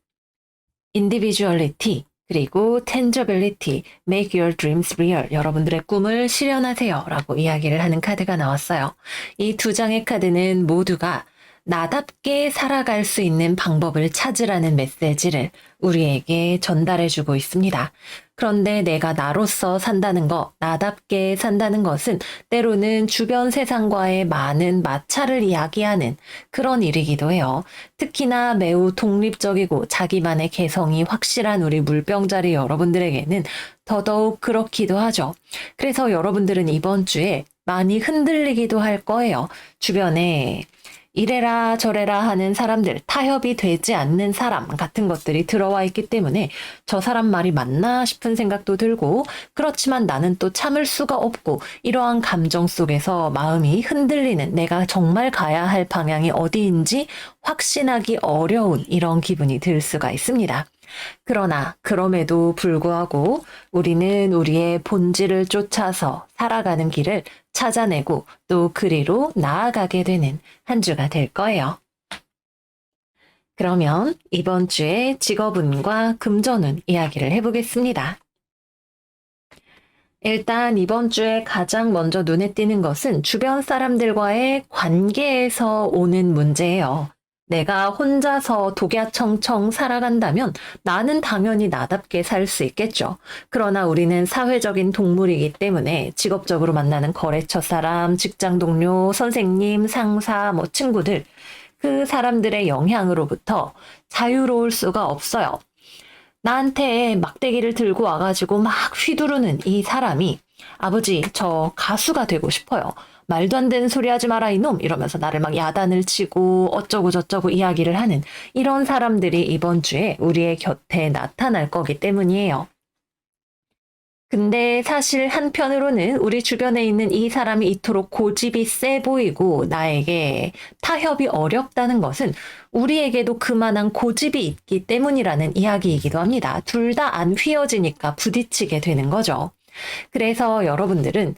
Individuality 그리고 Tangibility, Make Your Dreams Real, 여러분들의 꿈을 실현하세요 라고 이야기를 하는 카드가 나왔어요. 이 두 장의 카드는 모두가 나답게 살아갈 수 있는 방법을 찾으라는 메시지를 우리에게 전달해주고 있습니다. 그런데 내가 나로서 산다는 것, 나답게 산다는 것은 때로는 주변 세상과의 많은 마찰을 이야기하는 그런 일이기도 해요. 특히나 매우 독립적이고 자기만의 개성이 확실한 우리 물병자리 여러분들에게는 더더욱 그렇기도 하죠. 그래서 여러분들은 이번 주에 많이 흔들리기도 할 거예요. 주변에 이래라 저래라 하는 사람들, 타협이 되지 않는 사람 같은 것들이 들어와 있기 때문에 저 사람 말이 맞나 싶은 생각도 들고, 그렇지만 나는 또 참을 수가 없고 이러한 감정 속에서 마음이 흔들리는, 내가 정말 가야 할 방향이 어디인지 확신하기 어려운 이런 기분이 들 수가 있습니다. 그러나 그럼에도 불구하고 우리는 우리의 본질을 쫓아서 살아가는 길을 찾아내고 또 그리로 나아가게 되는 한 주가 될 거예요. 그러면 이번 주에 직업운과 금전운 이야기를 해보겠습니다. 일단 이번 주에 가장 먼저 눈에 띄는 것은 주변 사람들과의 관계에서 오는 문제예요. 내가 혼자서 독야청청 살아간다면 나는 당연히 나답게 살 수 있겠죠. 그러나 우리는 사회적인 동물이기 때문에 직업적으로 만나는 거래처 사람, 직장 동료, 선생님, 상사, 친구들, 그 사람들의 영향으로부터 자유로울 수가 없어요. 나한테 막대기를 들고 와가지고 막 휘두르는 이 사람이 아버지, 저 가수가 되고 싶어요. 말도 안 되는 소리 하지 마라, 이놈! 이러면서 나를 막 야단을 치고 어쩌고 저쩌고 이야기를 하는 이런 사람들이 이번 주에 우리의 곁에 나타날 거기 때문이에요. 근데 사실 한편으로는 우리 주변에 있는 이 사람이 이토록 고집이 세 보이고 나에게 타협이 어렵다는 것은 우리에게도 그만한 고집이 있기 때문이라는 이야기이기도 합니다. 둘 다 안 휘어지니까 부딪히게 되는 거죠. 그래서 여러분들은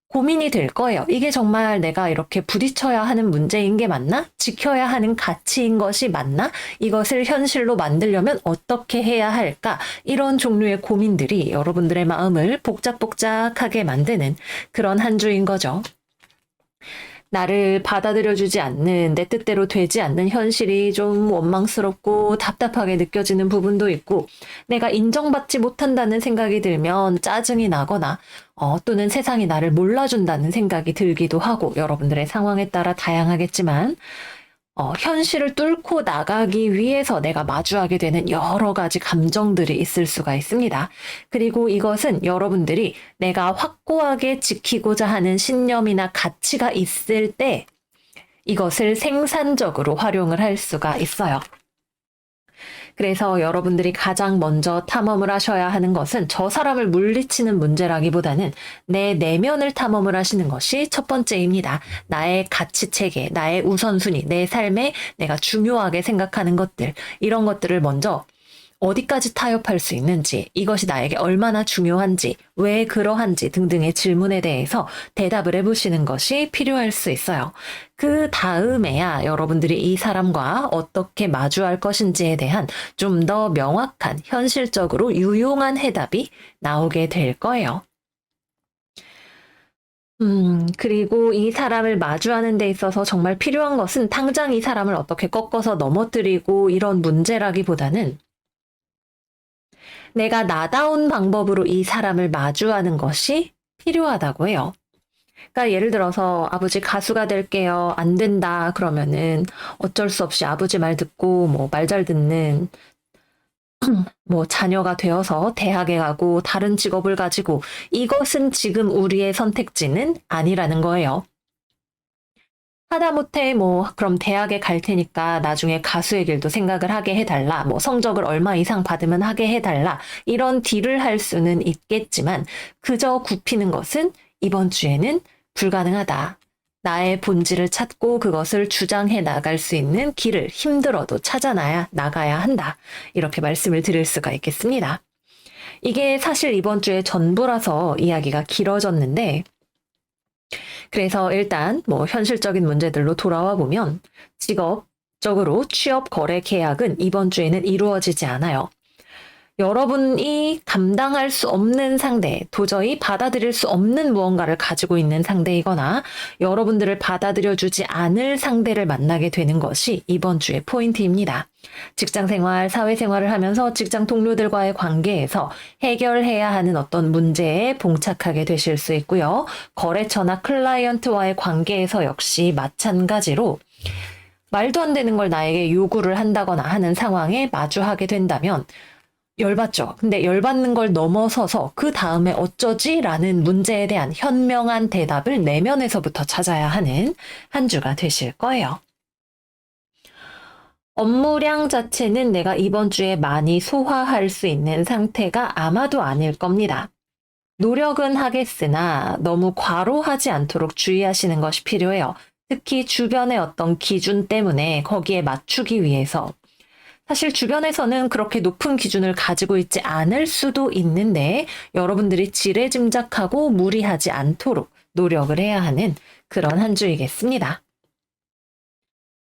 고민이 될 거예요. 이게 정말 내가 이렇게 부딪혀야 하는 문제인 게 맞나? 지켜야 하는 가치인 것이 맞나? 이것을 현실로 만들려면 어떻게 해야 할까? 이런 종류의 고민들이 여러분들의 마음을 복작복작하게 만드는 그런 한 주인 거죠. 나를 받아들여주지 않는, 내 뜻대로 되지 않는 현실이 좀 원망스럽고 답답하게 느껴지는 부분도 있고, 내가 인정받지 못한다는 생각이 들면 짜증이 나거나, 또는 세상이 나를 몰라준다는 생각이 들기도 하고, 여러분들의 상황에 따라 다양하겠지만, 현실을 뚫고 나가기 위해서 내가 마주하게 되는 여러 가지 감정들이 있을 수가 있습니다. 그리고 이것은 여러분들이 내가 확고하게 지키고자 하는 신념이나 가치가 있을 때 이것을 생산적으로 활용을 할 수가 있어요. 그래서 여러분들이 가장 먼저 탐험을 하셔야 하는 것은 저 사람을 물리치는 문제라기보다는 내 내면을 탐험을 하시는 것이 첫 번째입니다. 나의 가치 체계, 나의 우선순위, 내 삶에 내가 중요하게 생각하는 것들, 이런 것들을 먼저 어디까지 타협할 수 있는지, 이것이 나에게 얼마나 중요한지, 왜 그러한지 등등의 질문에 대해서 대답을 해보시는 것이 필요할 수 있어요. 그 다음에야 여러분들이 이 사람과 어떻게 마주할 것인지에 대한 좀 더 명확한, 현실적으로 유용한 해답이 나오게 될 거예요. 그리고 이 사람을 마주하는 데 있어서 정말 필요한 것은 당장 이 사람을 어떻게 꺾어서 넘어뜨리고 이런 문제라기보다는 내가 나다운 방법으로 이 사람을 마주하는 것이 필요하다고 해요. 그러니까 예를 들어서 아버지 가수가 될게요. 안 된다. 그러면은 어쩔 수 없이 아버지 말 듣고 말 잘 듣는 자녀가 되어서 대학에 가고 다른 직업을 가지고 이것은 지금 우리의 선택지는 아니라는 거예요. 하다못해 그럼 대학에 갈 테니까 나중에 가수의 길도 생각을 하게 해달라. 성적을 얼마 이상 받으면 하게 해달라. 이런 딜을 할 수는 있겠지만 그저 굽히는 것은 이번 주에는 불가능하다. 나의 본질을 찾고 그것을 주장해 나갈 수 있는 길을 힘들어도 나가야 한다. 이렇게 말씀을 드릴 수가 있겠습니다. 이게 사실 이번 주의 전부라서 이야기가 길어졌는데 그래서 일단 현실적인 문제들로 돌아와 보면 직업적으로 취업 거래 계약은 이번 주에는 이루어지지 않아요. 여러분이 감당할 수 없는 상대, 도저히 받아들일 수 없는 무언가를 가지고 있는 상대이거나 여러분들을 받아들여주지 않을 상대를 만나게 되는 것이 이번 주의 포인트입니다. 직장생활, 사회생활을 하면서 직장 동료들과의 관계에서 해결해야 하는 어떤 문제에 봉착하게 되실 수 있고요. 거래처나 클라이언트와의 관계에서 역시 마찬가지로 말도 안 되는 걸 나에게 요구를 한다거나 하는 상황에 마주하게 된다면 열받죠. 근데 열받는 걸 넘어서서 그 다음에 어쩌지? 라는 문제에 대한 현명한 대답을 내면에서부터 찾아야 하는 한 주가 되실 거예요. 업무량 자체는 내가 이번 주에 많이 소화할 수 있는 상태가 아마도 아닐 겁니다. 노력은 하겠으나 너무 과로하지 않도록 주의하시는 것이 필요해요. 특히 주변의 어떤 기준 때문에 거기에 맞추기 위해서 사실 주변에서는 그렇게 높은 기준을 가지고 있지 않을 수도 있는데 여러분들이 지레짐작하고 무리하지 않도록 노력을 해야 하는 그런 한 주이겠습니다.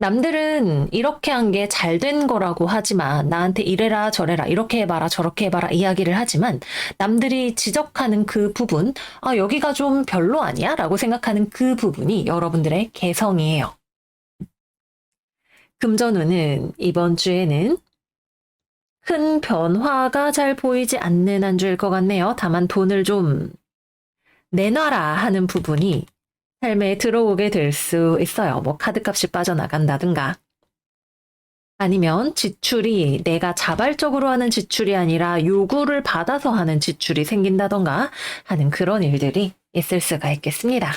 남들은 이렇게 한 게 잘 된 거라고 하지만 나한테 이래라 저래라 이렇게 해봐라 저렇게 해봐라 이야기를 하지만 남들이 지적하는 그 부분, 아, 여기가 좀 별로 아니야? 라고 생각하는 그 부분이 여러분들의 개성이에요. 금전운은 이번 주에는 큰 변화가 잘 보이지 않는 한 주일 것 같네요. 다만 돈을 좀 내놔라 하는 부분이 삶에 들어오게 될 수 있어요. 뭐 카드값이 빠져나간다든가 아니면 지출이 내가 자발적으로 하는 지출이 아니라 요구를 받아서 하는 지출이 생긴다던가 하는 그런 일들이 있을 수가 있겠습니다.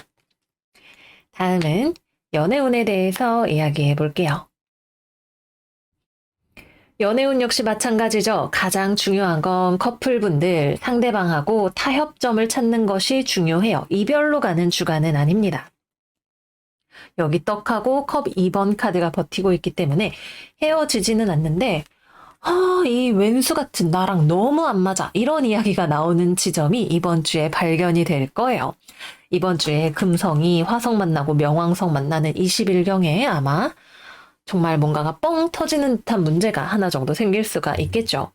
다음은 연애운에 대해서 이야기해 볼게요. 연애운 역시 마찬가지죠. 가장 중요한 건 커플분들 상대방하고 타협점을 찾는 것이 중요해요. 이별로 가는 주간은 아닙니다. 여기 떡하고 컵 2번 카드가 버티고 있기 때문에 헤어지지는 않는데 이 왼수 같은 나랑 너무 안 맞아 이런 이야기가 나오는 지점이 이번 주에 발견이 될 거예요. 이번 주에 금성이 화성 만나고 명왕성 만나는 20일경에 아마 정말 뭔가가 뻥 터지는 듯한 문제가 하나 정도 생길 수가 있겠죠.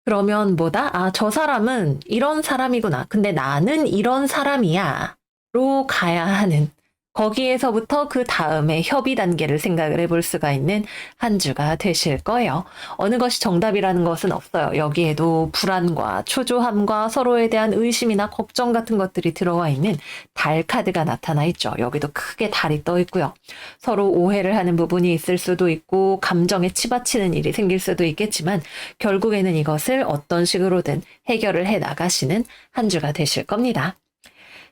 그러면 뭐다? 아, 저 사람은 이런 사람이구나. 근데 나는 이런 사람이야. 로 가야 하는 거기에서부터 그 다음에 협의 단계를 생각을 해볼 수가 있는 한 주가 되실 거예요. 어느 것이 정답이라는 것은 없어요. 여기에도 불안과 초조함과 서로에 대한 의심이나 걱정 같은 것들이 들어와 있는 달 카드가 나타나 있죠. 여기도 크게 달이 떠 있고요. 서로 오해를 하는 부분이 있을 수도 있고 감정에 치받치는 일이 생길 수도 있겠지만 결국에는 이것을 어떤 식으로든 해결을 해 나가시는 한 주가 되실 겁니다.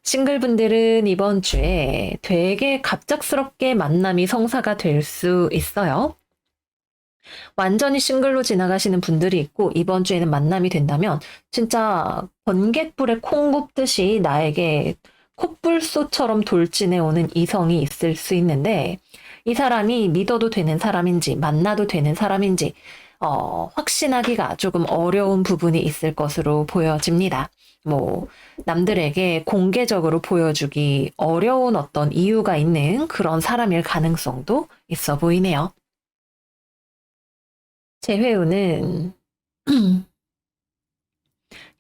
싱글분들은 이번 주에 되게 갑작스럽게 만남이 성사가 될 수 있어요. 완전히 싱글로 지나가시는 분들이 있고 이번 주에는 만남이 된다면 진짜 번갯불에 콩 굽듯이 나에게 콧불소처럼 돌진해 오는 이성이 있을 수 있는데 이 사람이 믿어도 되는 사람인지 만나도 되는 사람인지 확신하기가 조금 어려운 부분이 있을 것으로 보여집니다. 뭐 남들에게 공개적으로 보여주기 어려운 어떤 이유가 있는 그런 사람일 가능성도 있어 보이네요. 재회운은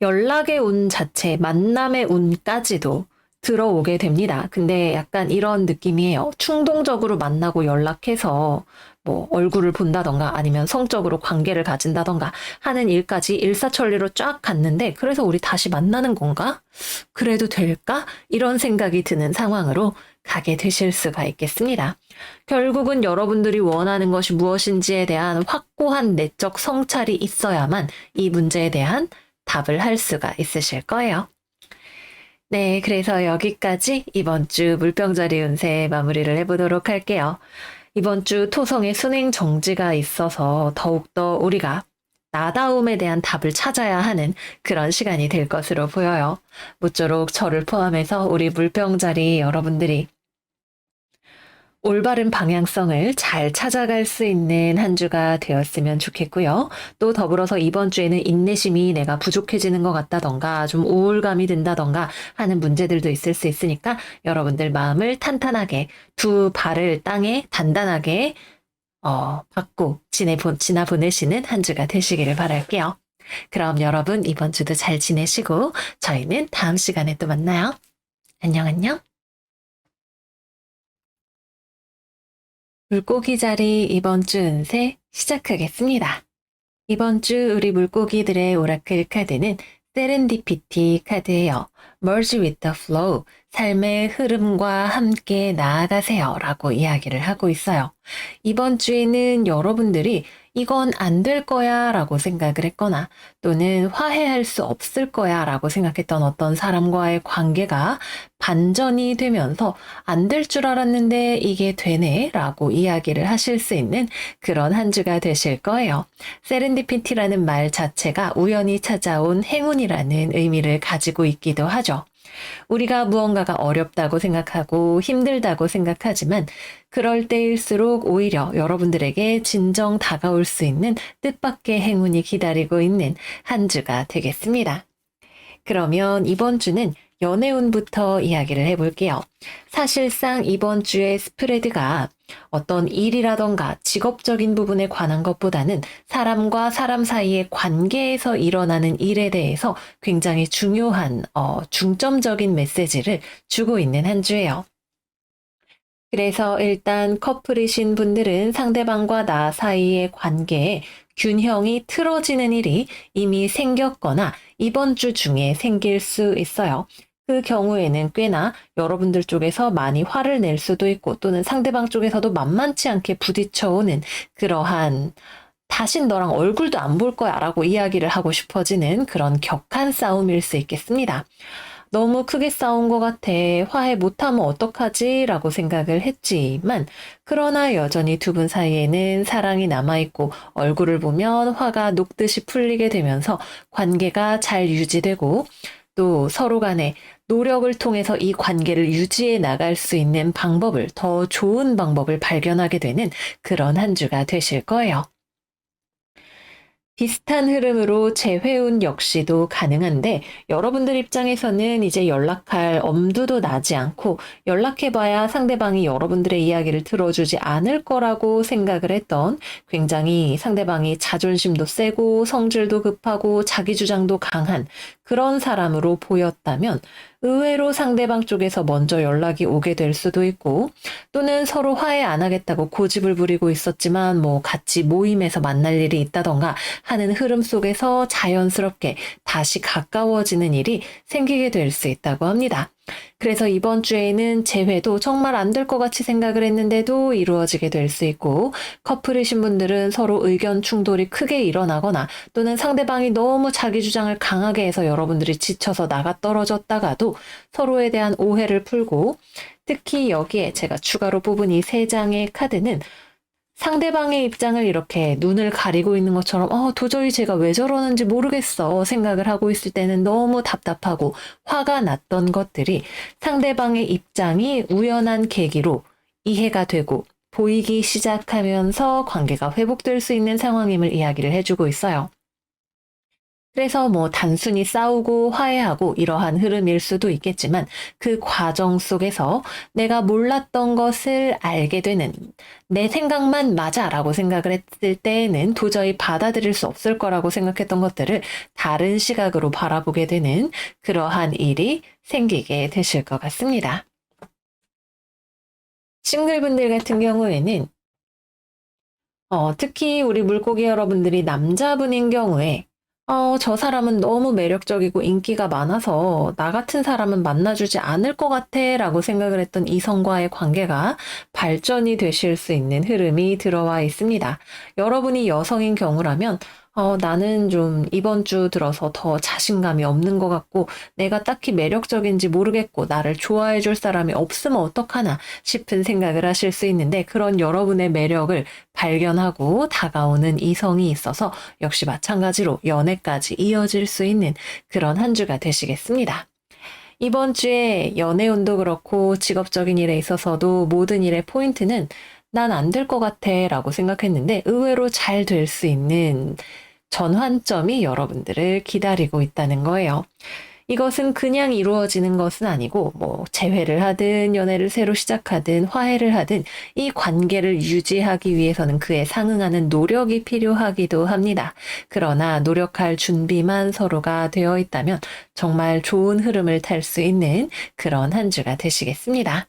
연락의 운 자체, 만남의 운까지도 들어오게 됩니다. 근데 약간 이런 느낌이에요. 충동적으로 만나고 연락해서 뭐 얼굴을 본다던가 아니면 성적으로 관계를 가진다던가 하는 일까지 일사천리로 쫙 갔는데 그래서 우리 다시 만나는 건가? 그래도 될까? 이런 생각이 드는 상황으로 가게 되실 수가 있겠습니다. 결국은 여러분들이 원하는 것이 무엇인지에 대한 확고한 내적 성찰이 있어야만 이 문제에 대한 답을 할 수가 있으실 거예요. 네, 그래서 여기까지 이번 주 물병자리 운세 마무리를 해보도록 할게요. 이번 주 토성의 순행 정지가 있어서 더욱더 우리가 나다움에 대한 답을 찾아야 하는 그런 시간이 될 것으로 보여요. 모쪼록 저를 포함해서 우리 물병자리 여러분들이 올바른 방향성을 잘 찾아갈 수 있는 한 주가 되었으면 좋겠고요. 또 더불어서 이번 주에는 인내심이 내가 부족해지는 것 같다던가 좀 우울감이 든다던가 하는 문제들도 있을 수 있으니까 여러분들 마음을 탄탄하게 두 발을 땅에 단단하게 받고 지나 보내시는 한 주가 되시기를 바랄게요. 그럼 여러분 이번 주도 잘 지내시고 저희는 다음 시간에 또 만나요. 안녕 안녕. 물고기 자리 이번 주 운세 시작하겠습니다. 이번 주 우리 물고기들의 오라클 카드는 세렌디피티 카드예요. Merge with the flow, 삶의 흐름과 함께 나아가세요 라고 이야기를 하고 있어요. 이번 주에는 여러분들이 이건 안 될 거야 라고 생각을 했거나 또는 화해할 수 없을 거야 라고 생각했던 어떤 사람과의 관계가 반전이 되면서 안 될 줄 알았는데 이게 되네 라고 이야기를 하실 수 있는 그런 한 주가 되실 거예요. 세렌디피티라는 말 자체가 우연히 찾아온 행운이라는 의미를 가지고 있기도 하죠. 우리가 무언가가 어렵다고 생각하고 힘들다고 생각하지만 그럴 때일수록 오히려 여러분들에게 진정 다가올 수 있는 뜻밖의 행운이 기다리고 있는 한 주가 되겠습니다. 그러면 이번 주는 연애운부터 이야기를 해볼게요. 사실상 이번 주의 스프레드가 어떤 일이라던가 직업적인 부분에 관한 것보다는 사람과 사람 사이의 관계에서 일어나는 일에 대해서 굉장히 중요한 중점적인 메시지를 주고 있는 한 주예요. 그래서 일단 커플이신 분들은 상대방과 나 사이의 관계에 균형이 틀어지는 일이 이미 생겼거나 이번 주 중에 생길 수 있어요. 그 경우에는 꽤나 여러분들 쪽에서 많이 화를 낼 수도 있고 또는 상대방 쪽에서도 만만치 않게 부딪혀오는 그러한 다신 너랑 얼굴도 안 볼 거야 라고 이야기를 하고 싶어지는 그런 격한 싸움일 수 있겠습니다. 너무 크게 싸운 것 같아. 화해 못하면 어떡하지? 라고 생각을 했지만, 그러나 여전히 두 분 사이에는 사랑이 남아있고, 얼굴을 보면 화가 녹듯이 풀리게 되면서 관계가 잘 유지되고, 또 서로 간에 노력을 통해서 이 관계를 유지해 나갈 수 있는 방법을, 더 좋은 방법을 발견하게 되는 그런 한 주가 되실 거예요. 비슷한 흐름으로 재회운 역시도 가능한데 여러분들 입장에서는 이제 연락할 엄두도 나지 않고 연락해봐야 상대방이 여러분들의 이야기를 들어주지 않을 거라고 생각을 했던 굉장히 상대방이 자존심도 세고 성질도 급하고 자기 주장도 강한 그런 사람으로 보였다면 의외로 상대방 쪽에서 먼저 연락이 오게 될 수도 있고 또는 서로 화해 안 하겠다고 고집을 부리고 있었지만 뭐 같이 모임에서 만날 일이 있다던가 하는 흐름 속에서 자연스럽게 다시 가까워지는 일이 생기게 될 수 있다고 합니다. 그래서 이번 주에는 재회도 정말 안 될 것 같이 생각을 했는데도 이루어지게 될 수 있고 커플이신 분들은 서로 의견 충돌이 크게 일어나거나 또는 상대방이 너무 자기 주장을 강하게 해서 여러분들이 지쳐서 나가 떨어졌다가도 서로에 대한 오해를 풀고 특히 여기에 제가 추가로 뽑은 이 세 장의 카드는 상대방의 입장을 이렇게 눈을 가리고 있는 것처럼 도저히 제가 왜 저러는지 모르겠어 생각을 하고 있을 때는 너무 답답하고 화가 났던 것들이 상대방의 입장이 우연한 계기로 이해가 되고 보이기 시작하면서 관계가 회복될 수 있는 상황임을 이야기를 해주고 있어요. 그래서 뭐 단순히 싸우고 화해하고 이러한 흐름일 수도 있겠지만 그 과정 속에서 내가 몰랐던 것을 알게 되는 내 생각만 맞아라고 생각을 했을 때에는 도저히 받아들일 수 없을 거라고 생각했던 것들을 다른 시각으로 바라보게 되는 그러한 일이 생기게 되실 것 같습니다. 싱글분들 같은 경우에는 특히 우리 물고기 여러분들이 남자분인 경우에 저 사람은 너무 매력적이고 인기가 많아서 나 같은 사람은 만나주지 않을 것 같아 라고 생각을 했던 이성과의 관계가 발전이 되실 수 있는 흐름이 들어와 있습니다. 여러분이 여성인 경우라면 나는 좀 이번 주 들어서 더 자신감이 없는 것 같고 내가 딱히 매력적인지 모르겠고 나를 좋아해 줄 사람이 없으면 어떡하나 싶은 생각을 하실 수 있는데 그런 여러분의 매력을 발견하고 다가오는 이성이 있어서 역시 마찬가지로 연애까지 이어질 수 있는 그런 한 주가 되시겠습니다. 이번 주에 연애운도 그렇고 직업적인 일에 있어서도 모든 일의 포인트는 난 안 될 것 같아 라고 생각했는데 의외로 잘 될 수 있는 전환점이 여러분들을 기다리고 있다는 거예요. 이것은 그냥 이루어지는 것은 아니고 뭐 재회를 하든 연애를 새로 시작하든 화해를 하든 이 관계를 유지하기 위해서는 그에 상응하는 노력이 필요하기도 합니다. 그러나 노력할 준비만 서로가 되어 있다면 정말 좋은 흐름을 탈 수 있는 그런 한 주가 되시겠습니다.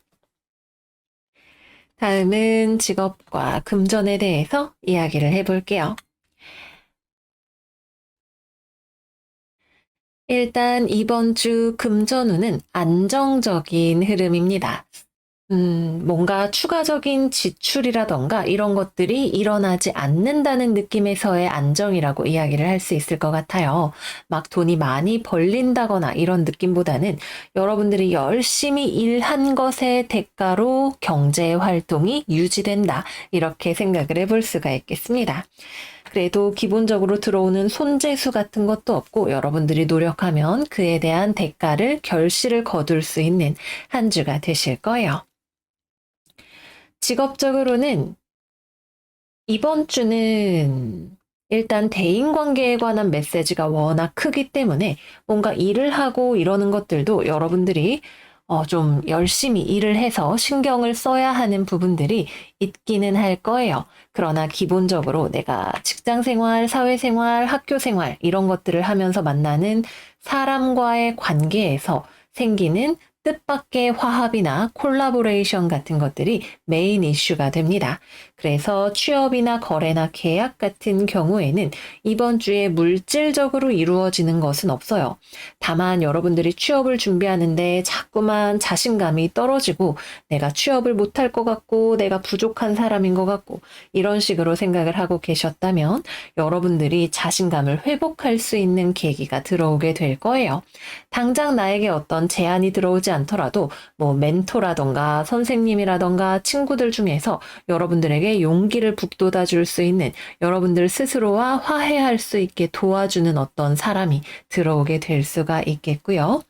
다음은 직업과 금전에 대해서 이야기를 해볼게요. 일단 이번 주 금전운은 안정적인 흐름입니다. 뭔가 추가적인 지출이라던가 이런 것들이 일어나지 않는다는 느낌에서의 안정이라고 이야기를 할 수 있을 것 같아요. 막 돈이 많이 벌린다거나 이런 느낌보다는 여러분들이 열심히 일한 것의 대가로 경제 활동이 유지된다. 이렇게 생각을 해볼 수가 있겠습니다. 그래도 기본적으로 들어오는 손재수 같은 것도 없고 여러분들이 노력하면 그에 대한 대가를 결실을 거둘 수 있는 한 주가 되실 거예요. 직업적으로는 이번 주는 일단 대인관계에 관한 메시지가 워낙 크기 때문에 뭔가 일을 하고 이러는 것들도 여러분들이 좀 열심히 일을 해서 신경을 써야 하는 부분들이 있기는 할 거예요. 그러나 기본적으로 내가 직장 생활, 사회 생활, 학교 생활 이런 것들을 하면서 만나는 사람과의 관계에서 생기는 뜻밖의 화합이나 콜라보레이션 같은 것들이 메인 이슈가 됩니다. 그래서 취업이나 거래나 계약 같은 경우에는 이번 주에 물질적으로 이루어지는 것은 없어요. 다만 여러분들이 취업을 준비하는데 자꾸만 자신감이 떨어지고 내가 취업을 못할 것 같고 내가 부족한 사람인 것 같고 이런 식으로 생각을 하고 계셨다면 여러분들이 자신감을 회복할 수 있는 계기가 들어오게 될 거예요. 당장 나에게 어떤 제안이 들어오지 않더라도 뭐 멘토라던가 선생님이라던가 친구들 중에서 여러분들에게 용기를 북돋아 줄 수 있는 여러분들 스스로와 화해할 수 있게 도와주는 어떤 사람이 들어오게 될 수가 있겠고요.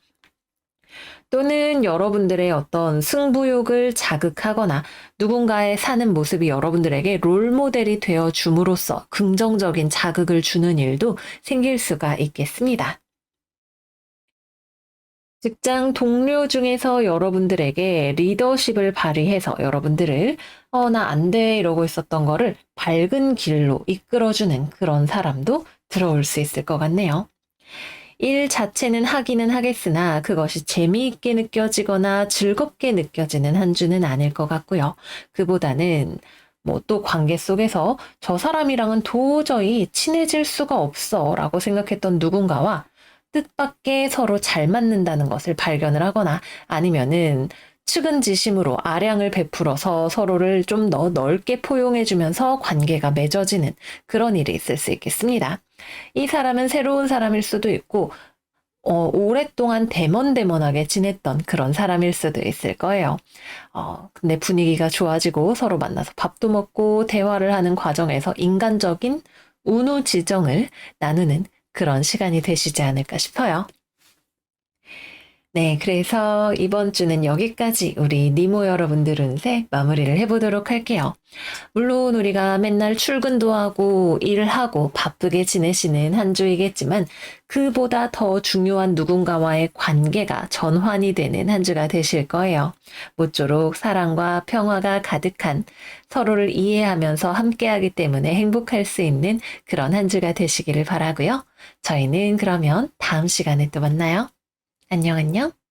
또는 여러분들의 어떤 승부욕을 자극하거나 누군가의 사는 모습이 여러분들에게 롤모델이 되어 줌으로써 긍정적인 자극을 주는 일도 생길 수가 있겠습니다. 직장 동료 중에서 여러분들에게 리더십을 발휘해서 여러분들을 나 안 돼 이러고 있었던 거를 밝은 길로 이끌어주는 그런 사람도 들어올 수 있을 것 같네요. 일 자체는 하기는 하겠으나 그것이 재미있게 느껴지거나 즐겁게 느껴지는 한 주는 아닐 것 같고요. 그보다는 뭐 또 관계 속에서 저 사람이랑은 도저히 친해질 수가 없어 라고 생각했던 누군가와 뜻밖의 서로 잘 맞는다는 것을 발견을 하거나 아니면은 측은지심으로 아량을 베풀어서 서로를 좀 더 넓게 포용해주면서 관계가 맺어지는 그런 일이 있을 수 있겠습니다. 이 사람은 새로운 사람일 수도 있고 오랫동안 데먼데먼하게 지냈던 그런 사람일 수도 있을 거예요. 근데 분위기가 좋아지고 서로 만나서 밥도 먹고 대화를 하는 과정에서 인간적인 운우지정을 나누는 그런 시간이 되시지 않을까 싶어요. 네, 그래서 이번 주는 여기까지 우리 니모 여러분들 운세 마무리를 해보도록 할게요. 물론 우리가 맨날 출근도 하고 일을 하고 바쁘게 지내시는 한 주이겠지만 그보다 더 중요한 누군가와의 관계가 전환이 되는 한 주가 되실 거예요. 모쪼록 사랑과 평화가 가득한 서로를 이해하면서 함께하기 때문에 행복할 수 있는 그런 한 주가 되시기를 바라고요. 저희는 그러면 다음 시간에 또 만나요. 안녕 안녕.